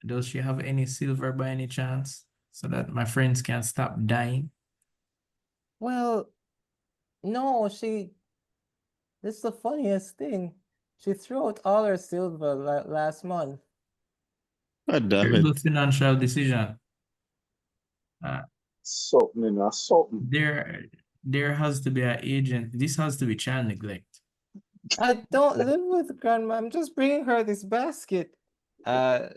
does she have any silver by any chance? So that my friends can stop dying? Well, no, this is the funniest thing. She threw out all her silver last month. God damn Terrible it. financial decision. Something in a something. There has to be an agent. This has to be child neglect. I don't live with grandma. I'm just bringing her this basket. Uh,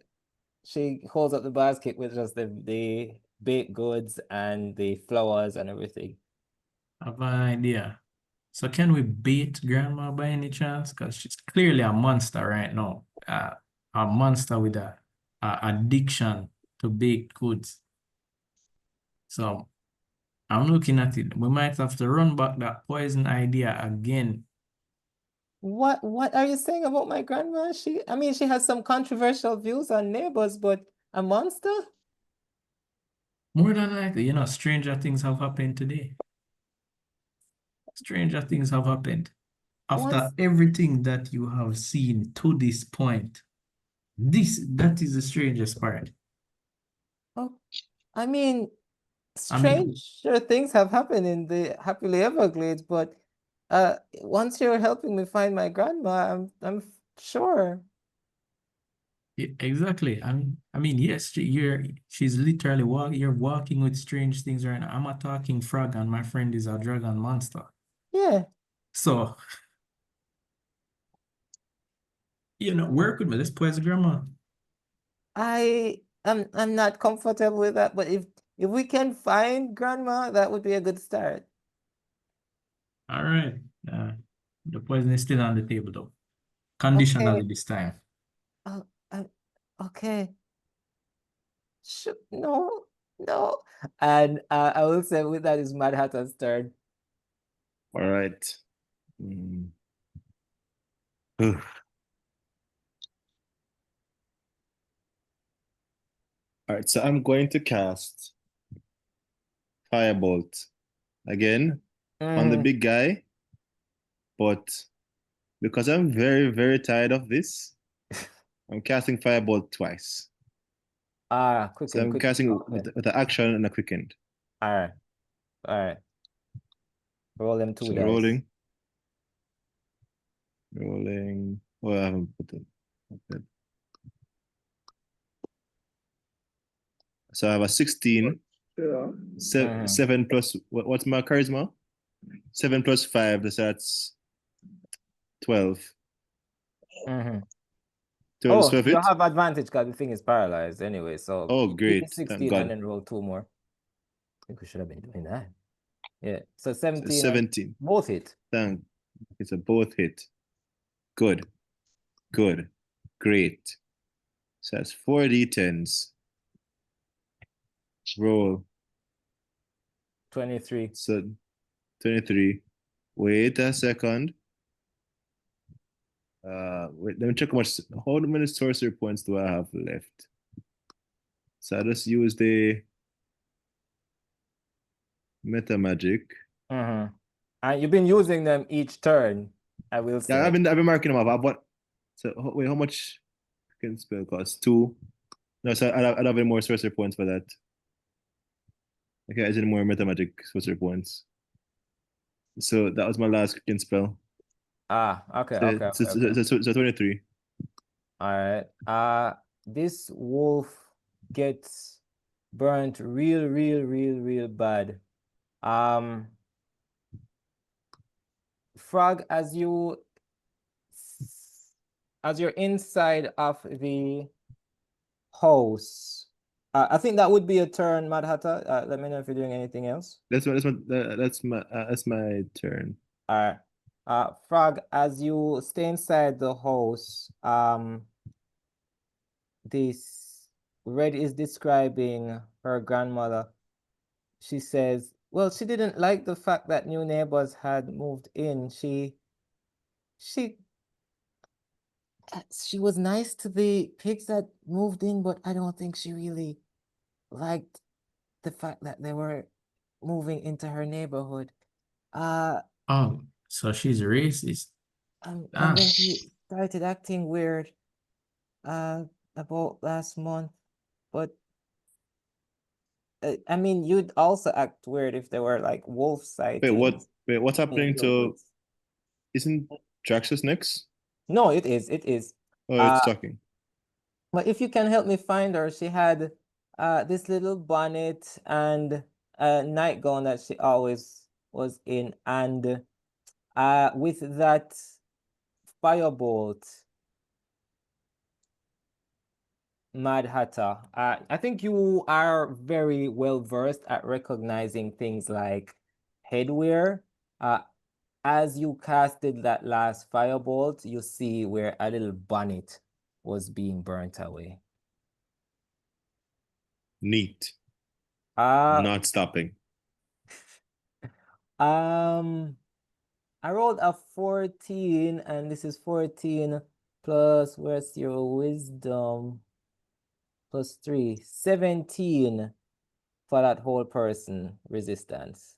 she holds up the basket with just the baked goods and the flowers and everything. I have an idea. So can we bait grandma by any chance? Because she's clearly a monster right now. A monster with a addiction to baked goods. So I'm looking at it. We might have to run back that poison idea again. What are you saying about my grandma? I mean, she has some controversial views on neighbors, but a monster? More than likely, stranger things have happened today. Stranger things have happened. After What's everything that you have seen to this point, that is the strangest part. oh, I mean, I mean, stranger things have happened in the Happily Everglades, but once you're helping me find my grandma, I'm sure. exactly. I mean, yes, she's literally you're walking with strange things right now. I'm a talking frog and my friend is a dragon monster. Yeah. So, work with me. Let's play as grandma. I'm not comfortable with that, but if we can find grandma, that would be a good start. All right. Uh, the poison is still on the table though. Okay. Conditionally this time. Uh, uh, okay. No, no. And I will say with that is Mad Hatter's turn. All right. Mm. Ugh. All right, so I'm going to cast Firebolt again on the Mm, big guy, but because I'm very, very tired of this, I'm casting Firebolt twice. So I'm Quicken. casting Okay. with the action and a quickened. All right. All right. Roll them 2 So dice. rolling. Oh, I haven't put it. Okay. So I have a 16. Yeah. Mhm. 7 plus, what's my charisma? 7 plus 5, so that's 12. Mhm. 12 is Oh, 12 you hit? have advantage because the thing is paralyzed anyway. So Oh, keep the great. Thank 16 and God. then roll 2 more. I think we should have been doing that. Yeah. So 17 So and 17. both hit. Thank. It's a both hit. Good. Good. Great. So that's 4d10s. Roll. 23. So 23. Wait a second. Wait, let me check how many sorcery points do I have left? So I just use the meta magic. Mm-hmm. And you've been using them each turn, I will Yeah, say. I've been marking them up. But so wait, how much can spell cost? 2. No, so I'd have any more sorcery points for that. Okay, I did more meta magic sorcery points. So that was my last cooking spell. Okay, So, okay, so, okay, so, okay. so 23. All right. This wolf gets burnt real bad. Um, Frog, as you're inside of the house, I think that would be a turn, Mad Hatter. Let me know if you're doing anything else. That's my turn. All right. Frog, as you stay inside the house, this Red is describing her grandmother. She says, well, she didn't like the fact that new neighbors had moved in. She she was nice to the pigs that moved in, but I don't think she really liked the fact that they were moving into her neighborhood. Oh, so she's racist. And then she started acting weird about last month. But I mean, you'd also act weird if there were like wolf sightings What's in happening your to, woods. isn't Draxus next? No, it is. It is. Oh, Uh, it's talking. but if you can help me find her, she had this little bonnet and a nightgown that she always was in, and with that firebolt, Mad Hatter. I think you are very well versed at recognizing things like headwear. As you casted that last firebolt, you see where a little bonnet was being burnt away. Neat. Uh, Not stopping. I rolled a 14, and this is 14 plus, where's your wisdom? Plus 3, 17 for that whole person resistance.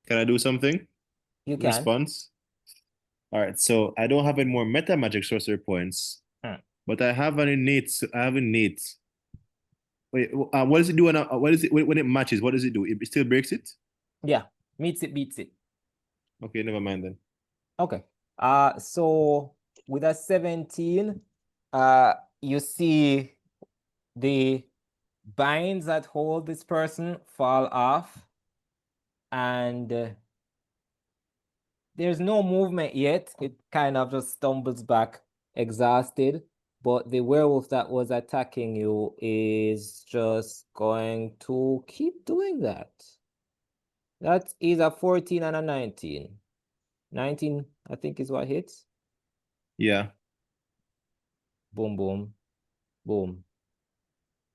Can I do something? You can. Response? All right, so I don't have any more meta magic sorcery points, but I have an innate. I have innate. Wait, what does it do what is it when it matches? What does it do? It still breaks it? Yeah, meets it, beats it. Okay, never mind then. Okay. So with a 17, you see the binds that hold this person fall off, and there's no movement yet. It kind of just stumbles back, exhausted. But the werewolf that was attacking you is just going to keep doing that. That is a 14 and a 19. 19, I think, is what hits. Yeah. Boom, boom, boom.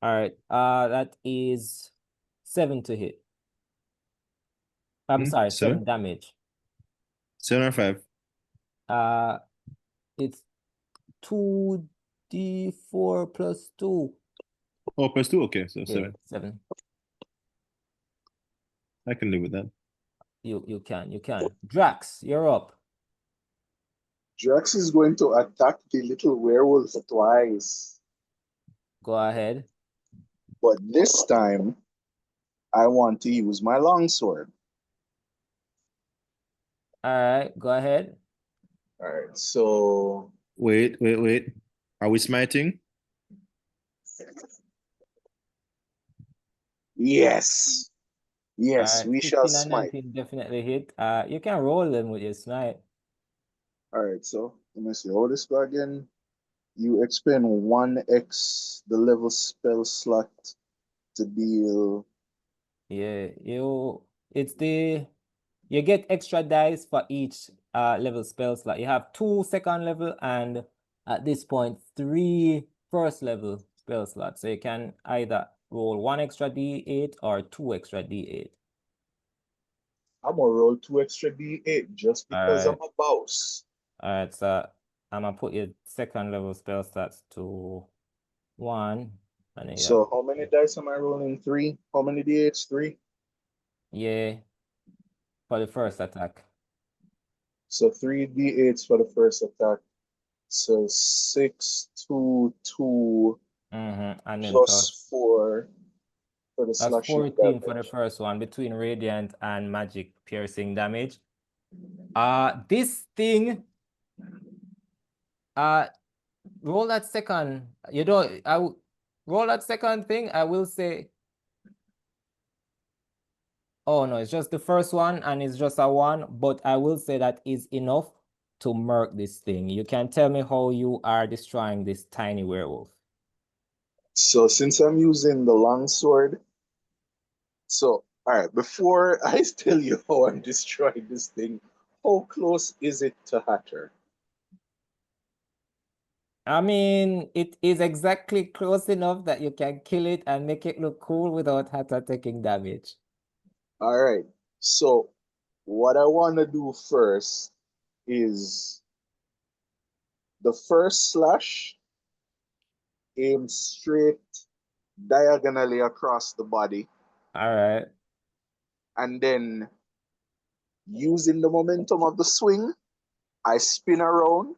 All right. That is 7 to hit. I'm sorry, 7 7? damage. 7 or 5? It's 2d4 plus 2. Oh, +2. Okay, so Yeah, 7. 7. I can live with that. You can. Drax, you're up. Drax is going to attack the little werewolf twice, Go ahead. but this time I want to use my longsword. All right, go ahead. All right, so Wait. Are we smiting? yes, All yes, right, we shall 15 and smite. 19 definitely hit. You can roll them with your smite. All right, so let me see how this go again. You expend 1x the level spell slot to deal. Yeah, you get extra dice for each level spell slot. You have 2 second level and at this point 3 first level spell slots. So you can either roll 1 extra d8 or 2 extra d8. I'm gonna roll 2 extra d8 just because I'm Alright. a boss. Alright, so I'm gonna put your second level spell slots to 1. And then you So have, how many dice am I rolling? 3? How many d8s? 3? yeah, for the first attack. So 3 d8s for the first attack. So 6, 2, 2, And then plus plus 4 for the that's slashing 14 for the damage. first one between radiant and magic piercing damage. This thing, roll that second. Roll that second thing. I will say, oh no, it's just the first one and it's just a 1, but I will say that is enough to murk this thing. You can tell me how you are destroying this tiny werewolf. So since I'm using the longsword, so all right, before I tell you how I'm destroying this thing, how close is it to Hatter? I mean, it is exactly close enough that you can kill it and make it look cool without Hatter taking damage. All right. So what I want to do first is the first slash aim straight diagonally across the body, All right. and then using the momentum of the swing, I spin around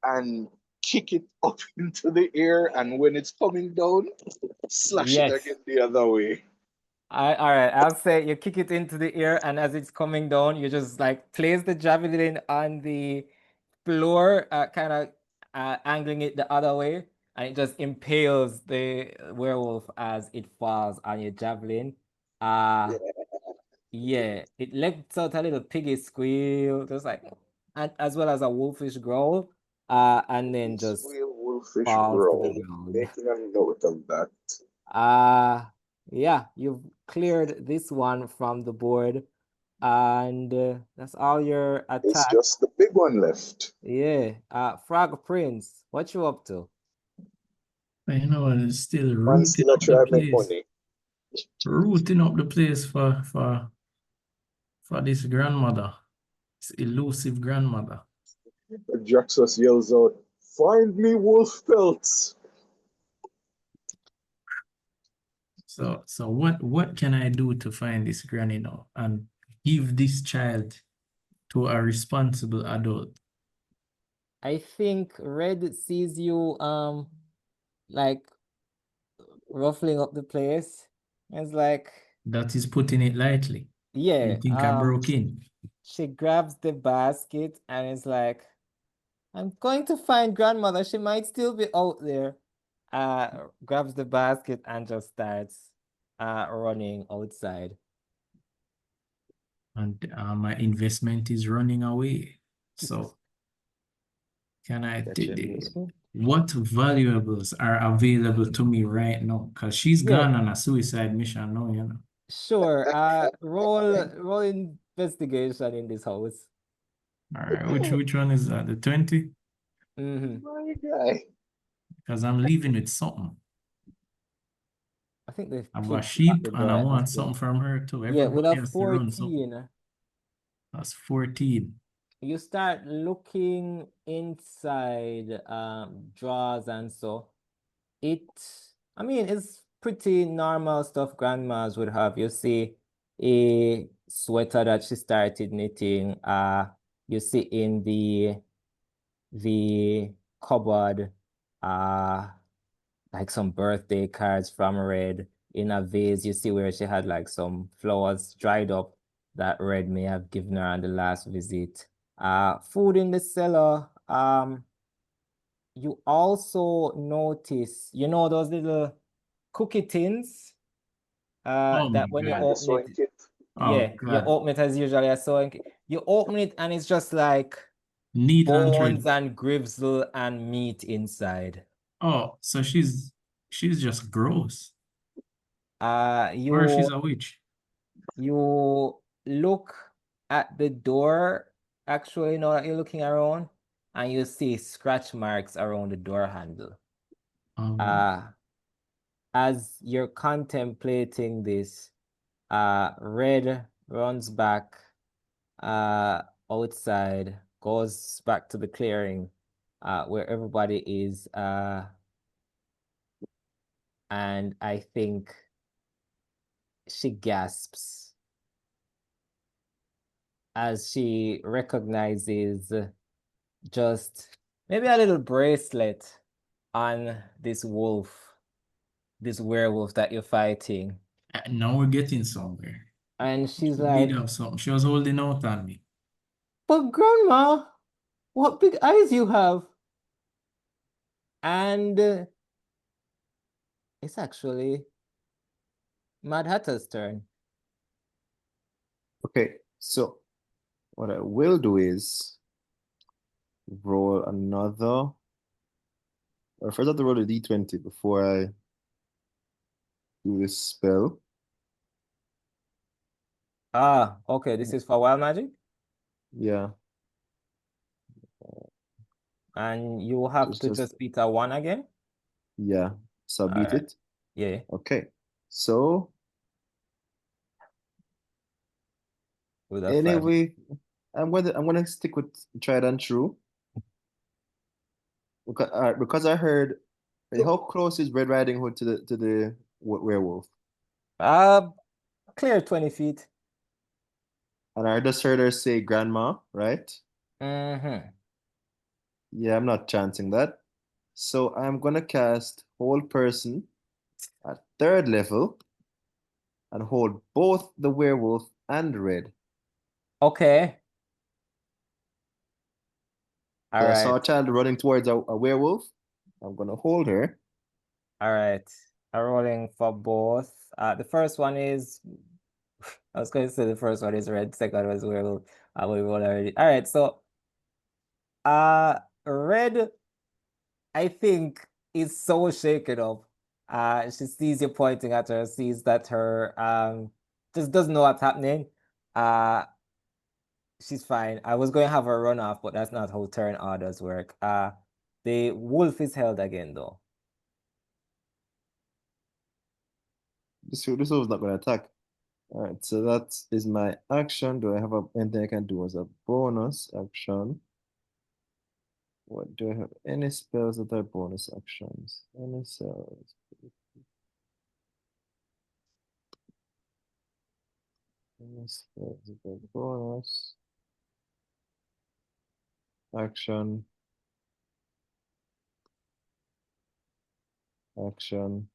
and kick it up into the air, and when it's coming down, slash it Yes. again the other way. All right, I'll say you kick it into the air, and as it's coming down, you just like place the javelin on the floor, kind of angling it the other way, and it just impales the werewolf as it falls on your javelin. Yeah, it lets out a little piggy squeal, just like, and as well as a wolfish growl, and then just Squeal, wolfish falls to the growl. ground. Making a note of that. Yeah, you've cleared this one from the board, and that's all your It's attack. just the big one left. Yeah, Frog Prince, what you up to? You know, it's still Man rooting still a up the try make place. money. Rooting up the place for this grandmother. This elusive grandmother. Jaxus yells out, "Find me wolf pelts!" So what can I do to find this granny now and give this child to a responsible adult? I think Red sees you like ruffling up the place. It's like, That is putting it lightly. yeah, You think I broke in? she grabs the basket and is like, I'm going to find grandmother. She might still be out there. Grabs the basket and just starts running outside. And my investment is running away. So can I what valuables are available to me right now? Because she's Yeah, gone on a suicide mission now, you know. sure. Roll investigation in this house. All right, which one is that? The 20? My guy. Because I'm leaving with something. I think the I have a kids at sheep the and door I at this want point. something from her too. Yeah, with Everybody a has to run something. 14, That's 14. you start looking inside drawers and so. I mean, it's pretty normal stuff grandmas would have. You see a sweater that she started knitting. You see in the cupboard, like some birthday cards from Red in a vase. You see where she had like some flowers dried up that Red may have given her on the last visit. Food in the cellar. You also notice, you know, those little cookie tins Oh my that when you Yeah, God. the open sewing it, kit. Oh yeah, you God. open it as usually a sewing kit. You open it and it's just like Neat and bones thread. and gristle and meat inside. Oh, so she's just gross. Uh, Or she's you a witch. you look at the door, actually, now that you're looking around, and you see scratch marks around the door handle. Um, As you're contemplating this, Red runs back outside, goes back to the clearing where everybody is, and I think she gasps as she recognizes just maybe a little bracelet on this werewolf that you're fighting. now we're getting somewhere. And she's She did like, have something. She was holding out on me. but grandma, what big eyes you have. And it's actually Mad Hatter's turn. Okay, so what I will do is roll another. Or first I have to roll a d20 before I do this spell. Ah, okay, this is for wild magic. Yeah, And you have to just beat a 1 again. yeah. So I All beat right. it. Yeah. Okay. So With a 5. anyway, I'm gonna stick with tried and true. Because I heard how close is Red Riding Hood to the werewolf? Uh, clear 20 feet. And I just heard her say grandma, right? Mm-hmm. Yeah, I'm not chancing that. So I'm gonna cast Hold Person at 3rd level and hold both the werewolf and Red. Okay. All So I right. saw a child running towards a werewolf. I'm gonna hold her. All right. I'm rolling for both. The first one is, I was going to say the first one is red, second was werewolf. We roll already. All right. So, red, I think, is so shaken up. She sees you pointing at her, sees that her just doesn't know what's happening. Uh, she's fine. I was going to have her run off, but that's not how turn orders work. The wolf is held again, though. This wolf's not gonna attack. All right, so that is my action. Do I have anything I can do as a bonus action? What do I have? Any spells that are bonus actions? Any spells? Any spells that are bonus action? Action.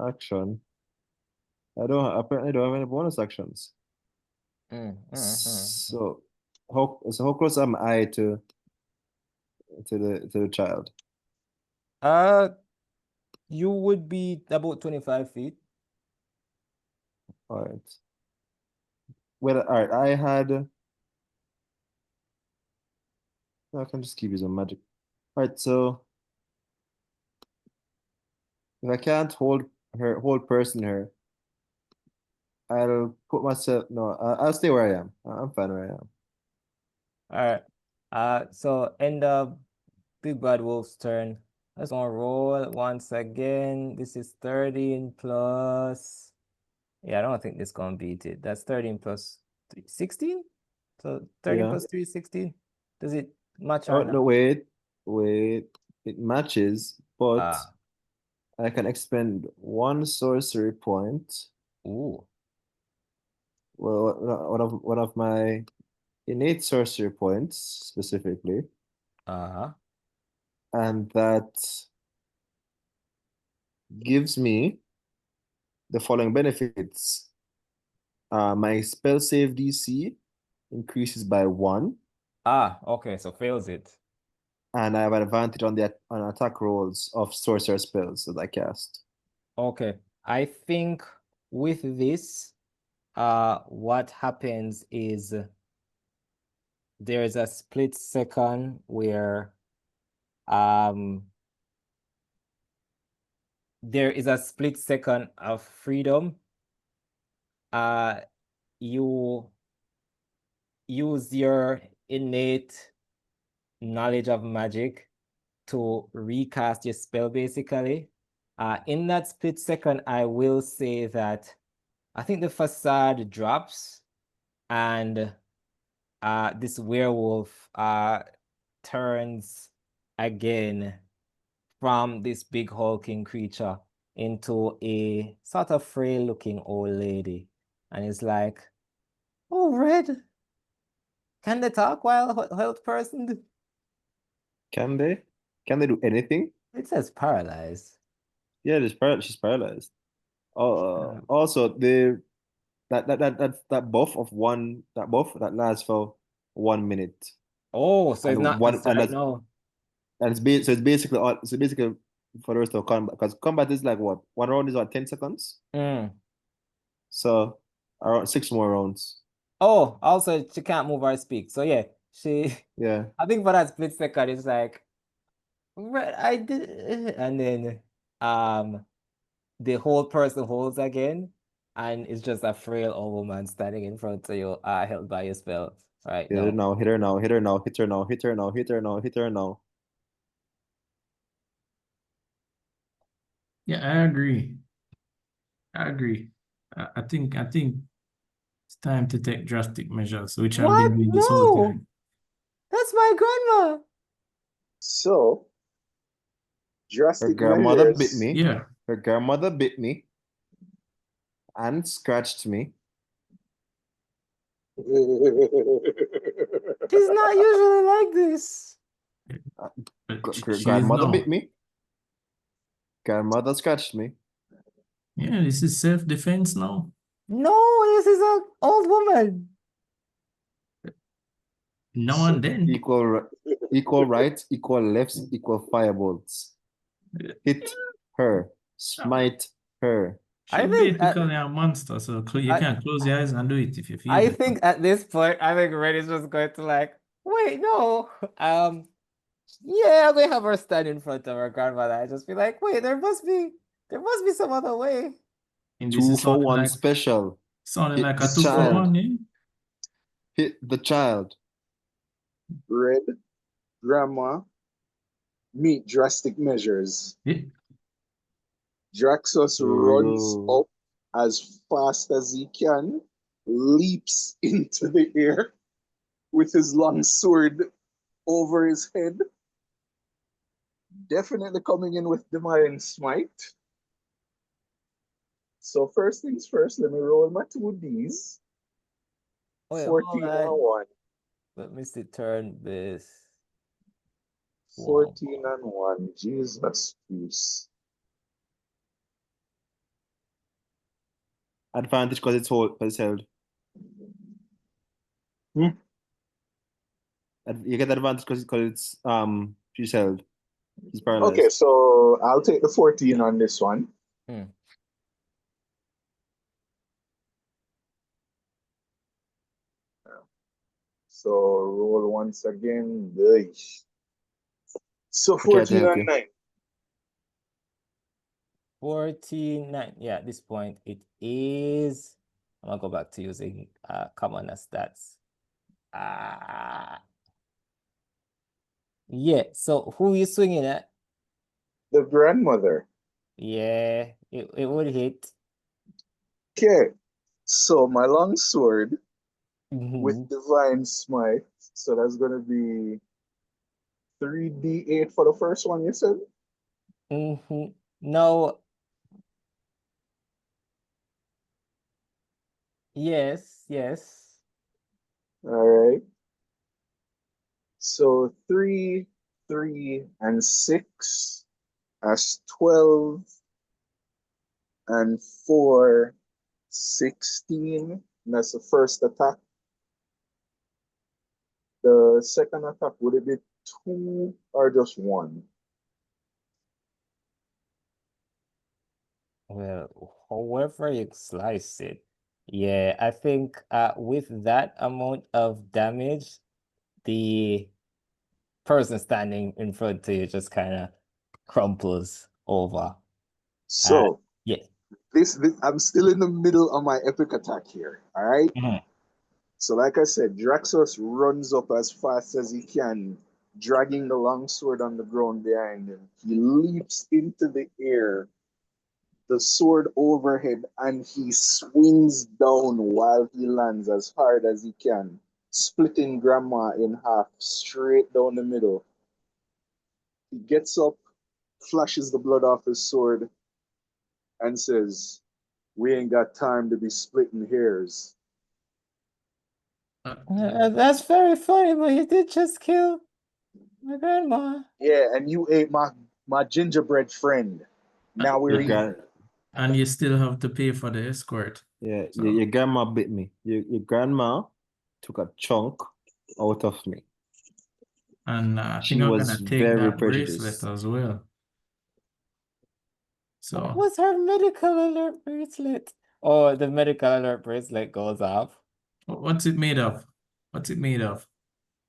Action. Apparently don't have any bonus actions. So how close am I to the child? You would be about 25 feet. All right. Well, all right. I can just keep using magic. All right. So if I can't hold person her, I'll put myself. No, I'll stay where I am. I'm fine where I am. All right. So end up Big Bad Wolf's turn. Let's gonna roll once again. This is 13 plus. Yeah, I don't think this gonna beat it. That's 13 plus 3, 16? So 13 Yeah. plus 3 is 16. Does it match Oh or not? no, wait. It matches, but Ah, I can expend 1 sorcery point. Ooh. Well, one of my innate sorcery points specifically, Uh-huh. and that gives me the following benefits. My spell save DC increases by 1, Ah, okay, so fails it. and I have an advantage on the on attack rolls of sorcerer spells that I cast. Okay. I think with this, what happens is there's a split second where there is a split second of freedom. You use your innate knowledge of magic to recast your spell, basically. In that split second, I will say that I think the facade drops and this werewolf turns again from this big hulking creature into a sort of frail looking old lady. And it's like, oh, Red, can they talk while held person? Can they? Can they do anything? It says paralyzed. Yeah, she's paralyzed. Yeah. Also that buff of one that buff that lasts for 1 minute, Oh, so it's and not to one and start that's now. and so it's basically for the rest of combat, because combat is like what, 1 round is what, 10 seconds, Mm. so around 6 more rounds. Oh, also she can't move or speak. So yeah, she Yeah, I think for that split second, it's like right, I did and then the whole person holds again, and it's just a frail old woman standing in front of you, held by your spell right hit her now. now, hit her now, hit her now, hit her now, hit her now, hit her now, hit her now. Yeah, I agree. I agree. I think it's time to take drastic measures, which I've been What? doing this whole No, time. that's my grandma. So, Her drastic grandmother bit measures. me. Yeah. Her grandmother bit me and scratched me. She's not usually like this. But she is Grandmother bit now. me. Grandmother scratched me. Yeah, this is self-defense now. No, this is an old woman. Now and then. Equal rights, equal lefts, equal firebolts. Hit her. Smite her. She's I think basically a monster, so you I, can close your eyes and do it if you feel I better. think at this point, I think Red is just going to like, wait, no. Yeah, I'm gonna have her stand in front of her grandmother. I just be like, wait, there must be some other way. And this 2 is for 1 special. sounding Hit like the a 2 for child. 1, eh? Hit the child. Red, grandma, meet drastic measures. Yeah. Draxus runs Ooh. up as fast as he can, leaps into the air with his long sword over his head. Definitely coming in with Divine Smite. So first things first, let me roll my 2Ds. Wait, hold 14 on. on 1. Let me see, turn this. 14 on 1. Jesus Christ. Advantage because it's held. Hmm? You get advantage because she's held. She's paralyzed. Okay, so I'll take the 14 on this one. Hmm. So roll once again. Yeesh. So I tried to 14 help on you. 9. 49. Yeah, at this point it is. I'm gonna go back to using common as stats. Yeah, so who you swinging at? The grandmother. Yeah, it would hit. Okay, so my long sword Mm-hmm. with Divine Smite. So that's going to be 3d8 for the first one, you said? Mm-hmm. No. Yes, yes. All right. So 3, 3, and 6. That's 12, and 4, 16. And that's the first attack. The second attack, would it be 2 or just 1? Well, however you slice it. Yeah, I think with that amount of damage, the person standing in front of you just kind of crumples over. So Yeah. this I'm still in the middle of my epic attack here. All right. Mhm. So like I said, Draxos runs up as fast as he can, dragging the long sword on the ground behind him. He leaps into the air, the sword overhead, and he swings down while he lands as hard as he can, splitting Grandma in half straight down the middle. He gets up, flashes the blood off his sword, and says, "We ain't got time to be splitting hairs." That's very funny, but you did just kill my grandma. Yeah, and you ate my gingerbread friend. Now we're And, even. and you still have to pay for the escort. Yeah, So- your grandma bit me. Your grandma took a chunk out of me. And I She think I'm was gonna take very that bracelet prejudiced. as well. What So was her medical alert bracelet? Oh, the medical alert bracelet goes off. what's it made of? What's it made of?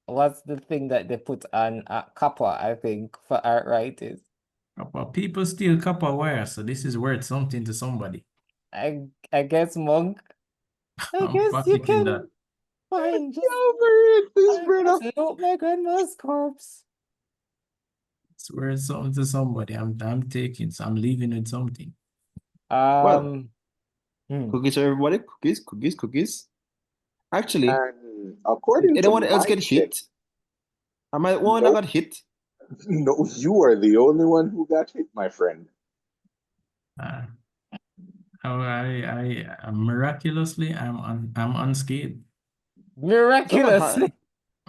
What's the thing that they put on copper, I think, for arthritis? Copper. People steal copper wire, so this is worth something to somebody. I guess, Monk. I I'm guess you pocketing that. can fine. Get over it, this brother. Just loot my grandma's corpse. It's worth something to somebody. I'm taking, so I'm leaving with something. Well, Hmm. cookies for everybody. Cookies, cookies, cookies. Actually, And did according to anyone else my get check, hit? Am I the one that no, got hit? no, you are the only one who got hit, my friend. Uh, miraculously I'm unscathed. Miraculously.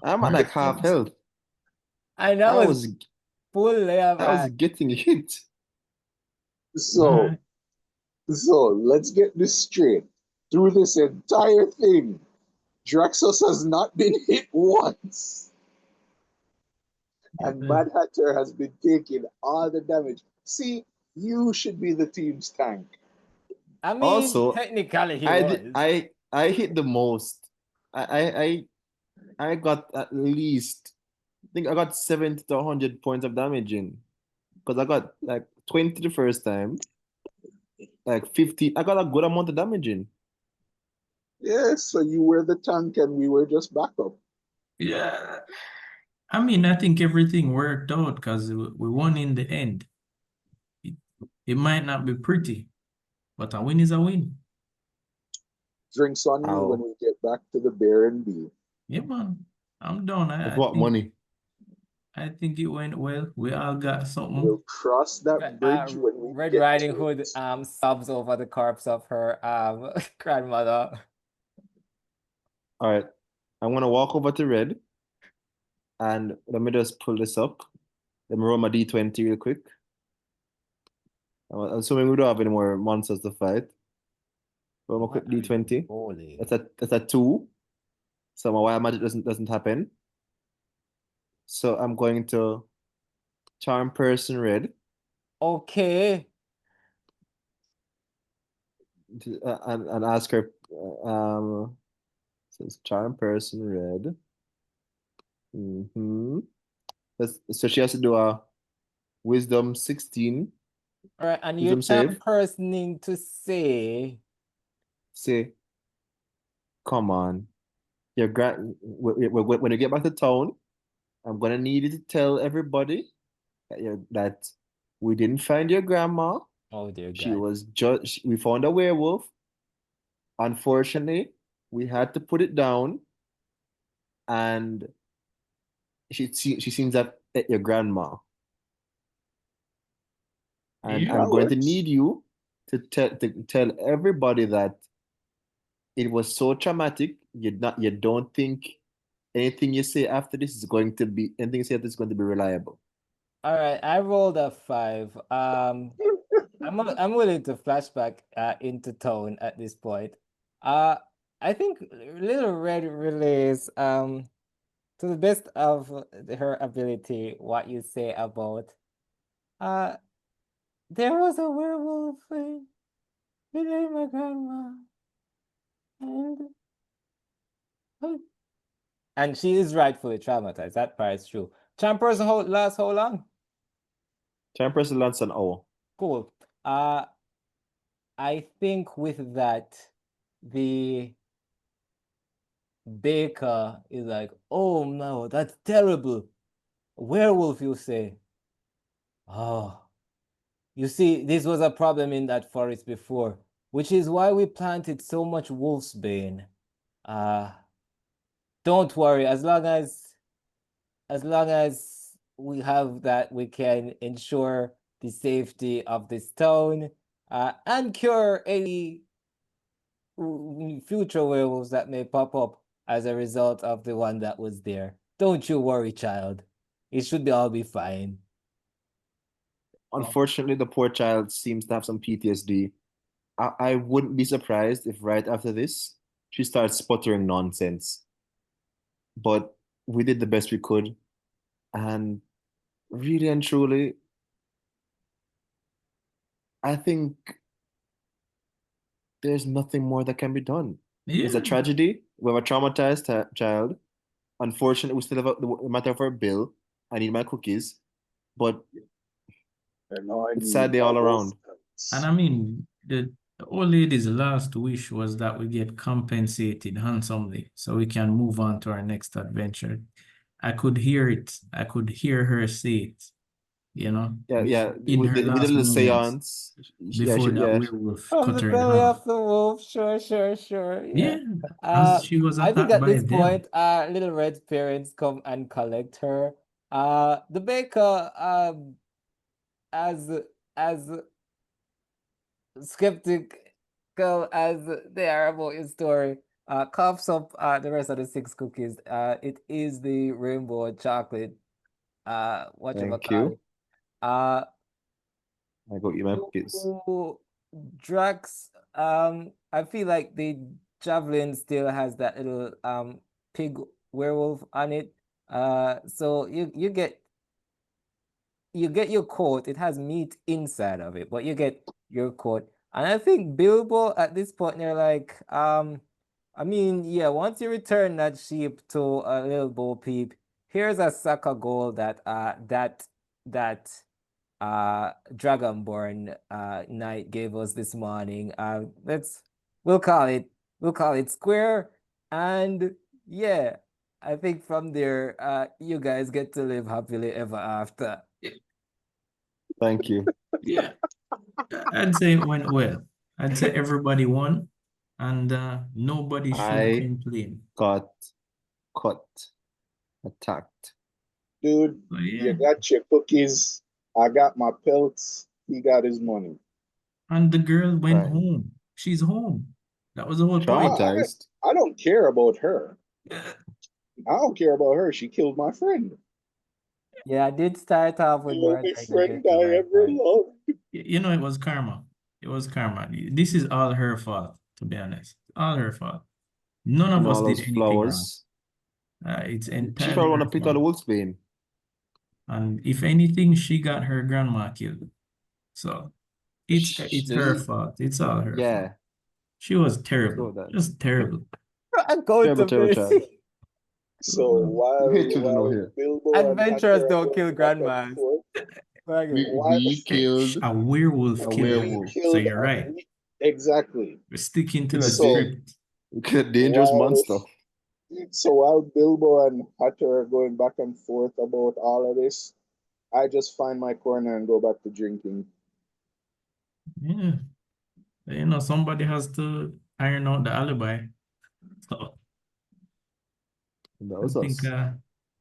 I'm at like half health. I know I it's was fully of I was getting hit. So, Alright. so let's get this straight. Through this entire thing, Draxos has not been hit once, and Mad Hatter has been taking all the damage. See, you should be the team's tank. I mean, Also, technically he I was. did I hit the most. I got at least I think I got 70 to 100 points of damage in because I got like 20 the first time, like 50. I got a good amount of damage in. Yes, so you were the tank and we were just backup. Yeah. I mean, I think everything worked out because we won in the end. It might not be pretty, but a win is a win. Drinks on me when Ow. we get back to the Bear and B. Yeah, man. I'm done. Of what money? I think it went well. We all got something. We'll cross that bridge when we Red get Riding to Hood it. sobs over the corpse of her grandmother. All right. I'm gonna walk over to Red and let me just pull this up. Let me roll my D20 real quick. I'm assuming we don't have any more monsters to fight. Roll my quick D20. Holy. That's a 2. So my wild magic doesn't happen. So I'm going to charm person Red Okay. and ask her says charm person Red. So she has to do a wisdom 16. All right, and Wisdom you're save. personing to say, Say, come on. When you get back to town, I'm gonna need you to tell everybody that we didn't find your grandma. oh dear She God. was just we found a werewolf. Unfortunately, we had to put it down, and she seems at your grandma. And Yeah. I'm That going to works. need you to tell everybody that it was so traumatic. You don't think anything you say after this is going to be anything you say after this is going to be reliable. All right, I rolled a 5. I'm willing to flashback into town at this point. Uh, I think Little Red relays to the best of her ability what you say about uh there was a werewolf behind my grandma and and she is rightfully traumatized. That part is true. Champers lasts how long? Champions Lance an hour. Cool. I think with that, the baker is like, oh no, that's terrible. Werewolf, you say? Oh, you see, this was a problem in that forest before, which is why we planted so much wolfsbane. Uh, don't worry, as long as we have that, we can ensure the safety of this town, and cure any future werewolves that may pop up as a result of the one that was there. Don't you worry, child. It should all be fine. Unfortunately, the poor child seems to have some PTSD. I wouldn't be surprised if right after this, she starts sputtering nonsense. But we did the best we could. And really and truly, I think there's nothing more that can be done. It's a Yeah. tragedy. We have a traumatized child. Unfortunately, we still have the matter of our bill. I need my cookies. But And now I it's need sad day my all around. And I mean, the old lady's last wish was that we get compensated handsomely so we can move on to our next adventure. I could hear it. I could hear her say it, you know, Yeah. in her We did last a little moments seance. before that Yeah. werewolf From cut the her in belly half. of the wolf, sure, Yeah, yeah. as she was I think attacked at by this them. point, Little Red's parents come and collect her. The baker, as as skeptical as they are about his story, coughs up the rest of the 6 cookies. It is the rainbow chocolate, Thank you. whatchamacallit. Uh, I go eat my cookies. Drax, I feel like the javelin still has that little pig werewolf on it. So you get your coat. It has meat inside of it, but you get your coat. And I think Bilbo at this point they're like, I mean, yeah, once you return that sheep to a little Bo Peep, here's a sack of gold that that Dragonborn Knight gave us this morning. We'll call it square. And yeah, I think from there, you guys get to live happily ever after. Thank you. Yeah, I'd say it went well. I'd say everybody won, and nobody should I complain. got cut, attacked. Dude, So you yeah, got your cookies. I got my pelts. He got his money. and the girl went Right. home. She's home. That was the whole point. I, Traumatized. I don't care about her. Yeah. I don't care about her. She killed my friend. Yeah, I did start off with The only murdering a friend little I right ever there. loved. You know, it was karma. It was karma. This is all her fault, to be honest. All her fault. None of And us all did those anything wrong. flowers. It's She entirely probably want her to pick out the fault. wolf's bane. And if anything, she got her grandma killed. So it's her fault. It's all her fault. Yeah. She was So terrible. that. Just terrible. Terrible child. Accountability. So We hate children over while here. Bilbo and Adventurers Hatter are don't kill going back and grandmas. forth, while We killed A werewolf a killed we her. werewolf. So killed you're right. exactly. We're sticking to the We So script. killed a dangerous while monster. so while Bilbo and Hatter are going back and forth about all of this, I just find my corner and go back to drinking. Yeah. You know, somebody has to iron out the alibi. So That I was think us.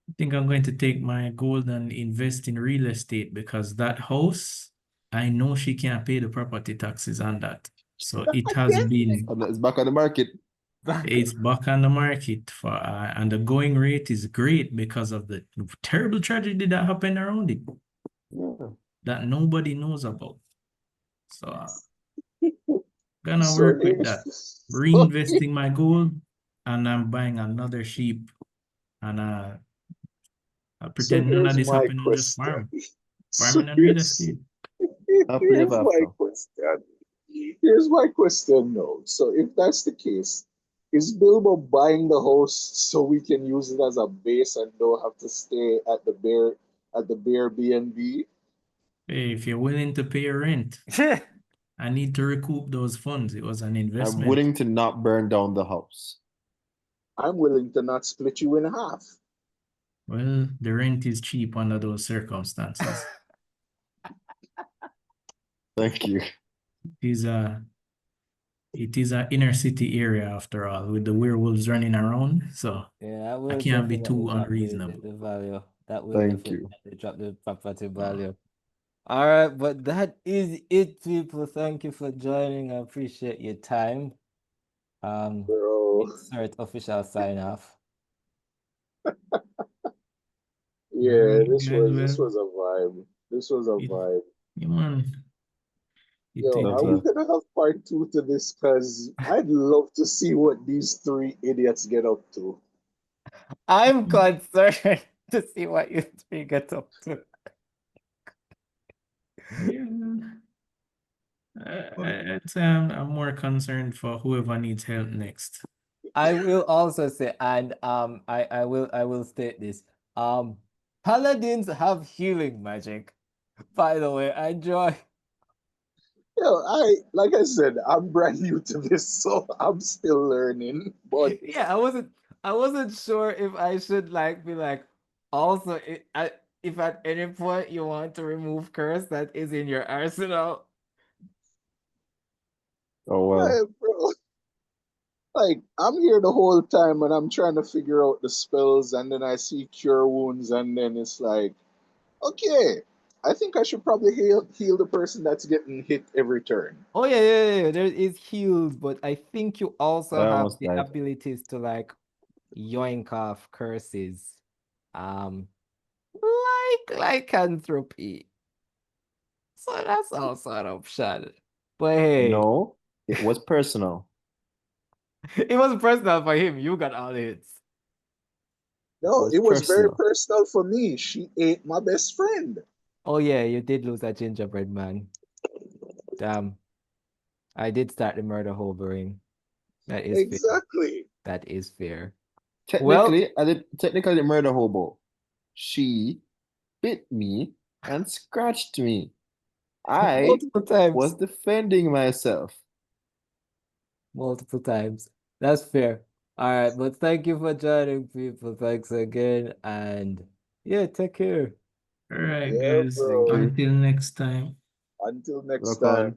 I think I'm going to take my gold and invest in real estate because that house I know she can't pay the property taxes on that. So it has Again? been, And it's back on the market. it's back on the market for, and the going rate is great because of the terrible tragedy that happened around it Yeah. that nobody knows about. So gonna So work with that. so Reinvesting my gold, and I'm buying another sheep, and I'll so pretend none of here's this my happened and just question. So farming and real estate. Happily here's ever my after. question. Here's my question now. So if that's the case, is Bilbo buying the house so we can use it as a base and don't have to stay at the bear B&B? Hey, if you're willing to pay rent, I need to recoup those funds. It was an I'm investment. willing to not burn down the house. I'm willing to not split you in half. Well, the rent is cheap under those circumstances. Thank you. It is a inner city area after all, with the werewolves running around. So Yeah, I I will can't be definitely too drop unreasonable. the value. That will Thank you. definitely drop the property value. All right, but that is it, people. Thank you for joining. I appreciate your time. Bro. Insert official sign off. Yeah, this Guys, was a vibe. This was a vibe. yeah, man. Yo, Love are we that. gonna have part 2 to this? Because I'd love to see what these 3 idiots get up to. I'm concerned to see what you three get up to. Yeah. I'd say I'm more concerned for whoever needs help next. I will also say, and I will state this. Paladins have healing magic. By the way, I enjoy. Yo, like I said, I'm brand new to this, so I'm still learning. But Yeah, I wasn't sure if I should like be like also if at any point you want to remove curse that is in your arsenal. Oh well. yeah, bro, like I'm here the whole time and I'm trying to figure out the spells, and then I see cure wounds, and then it's like, okay, I think I should probably heal the person that's getting hit every turn. Oh yeah. There is heals, but I think you also I have almost the died. abilities to like yoink off curses. Like lycanthropy. So that's also an option. But hey, No, it was personal. it was personal for him. You got all the hits. No, was it was very personal. personal for me. She ate my best friend. Oh yeah, you did lose that gingerbread man. Damn. I did start the murder hovering. That is fair. Exactly. That is fair. Technically, I did murder hobo. She bit me and scratched me. I Multiple times. was defending myself. Multiple times. That's fair. All right, but thank you for joining, people. Thanks again, and yeah, take care. All right, Yeah, guys. bro. Thank you. Until next time. Until next Rock on. time.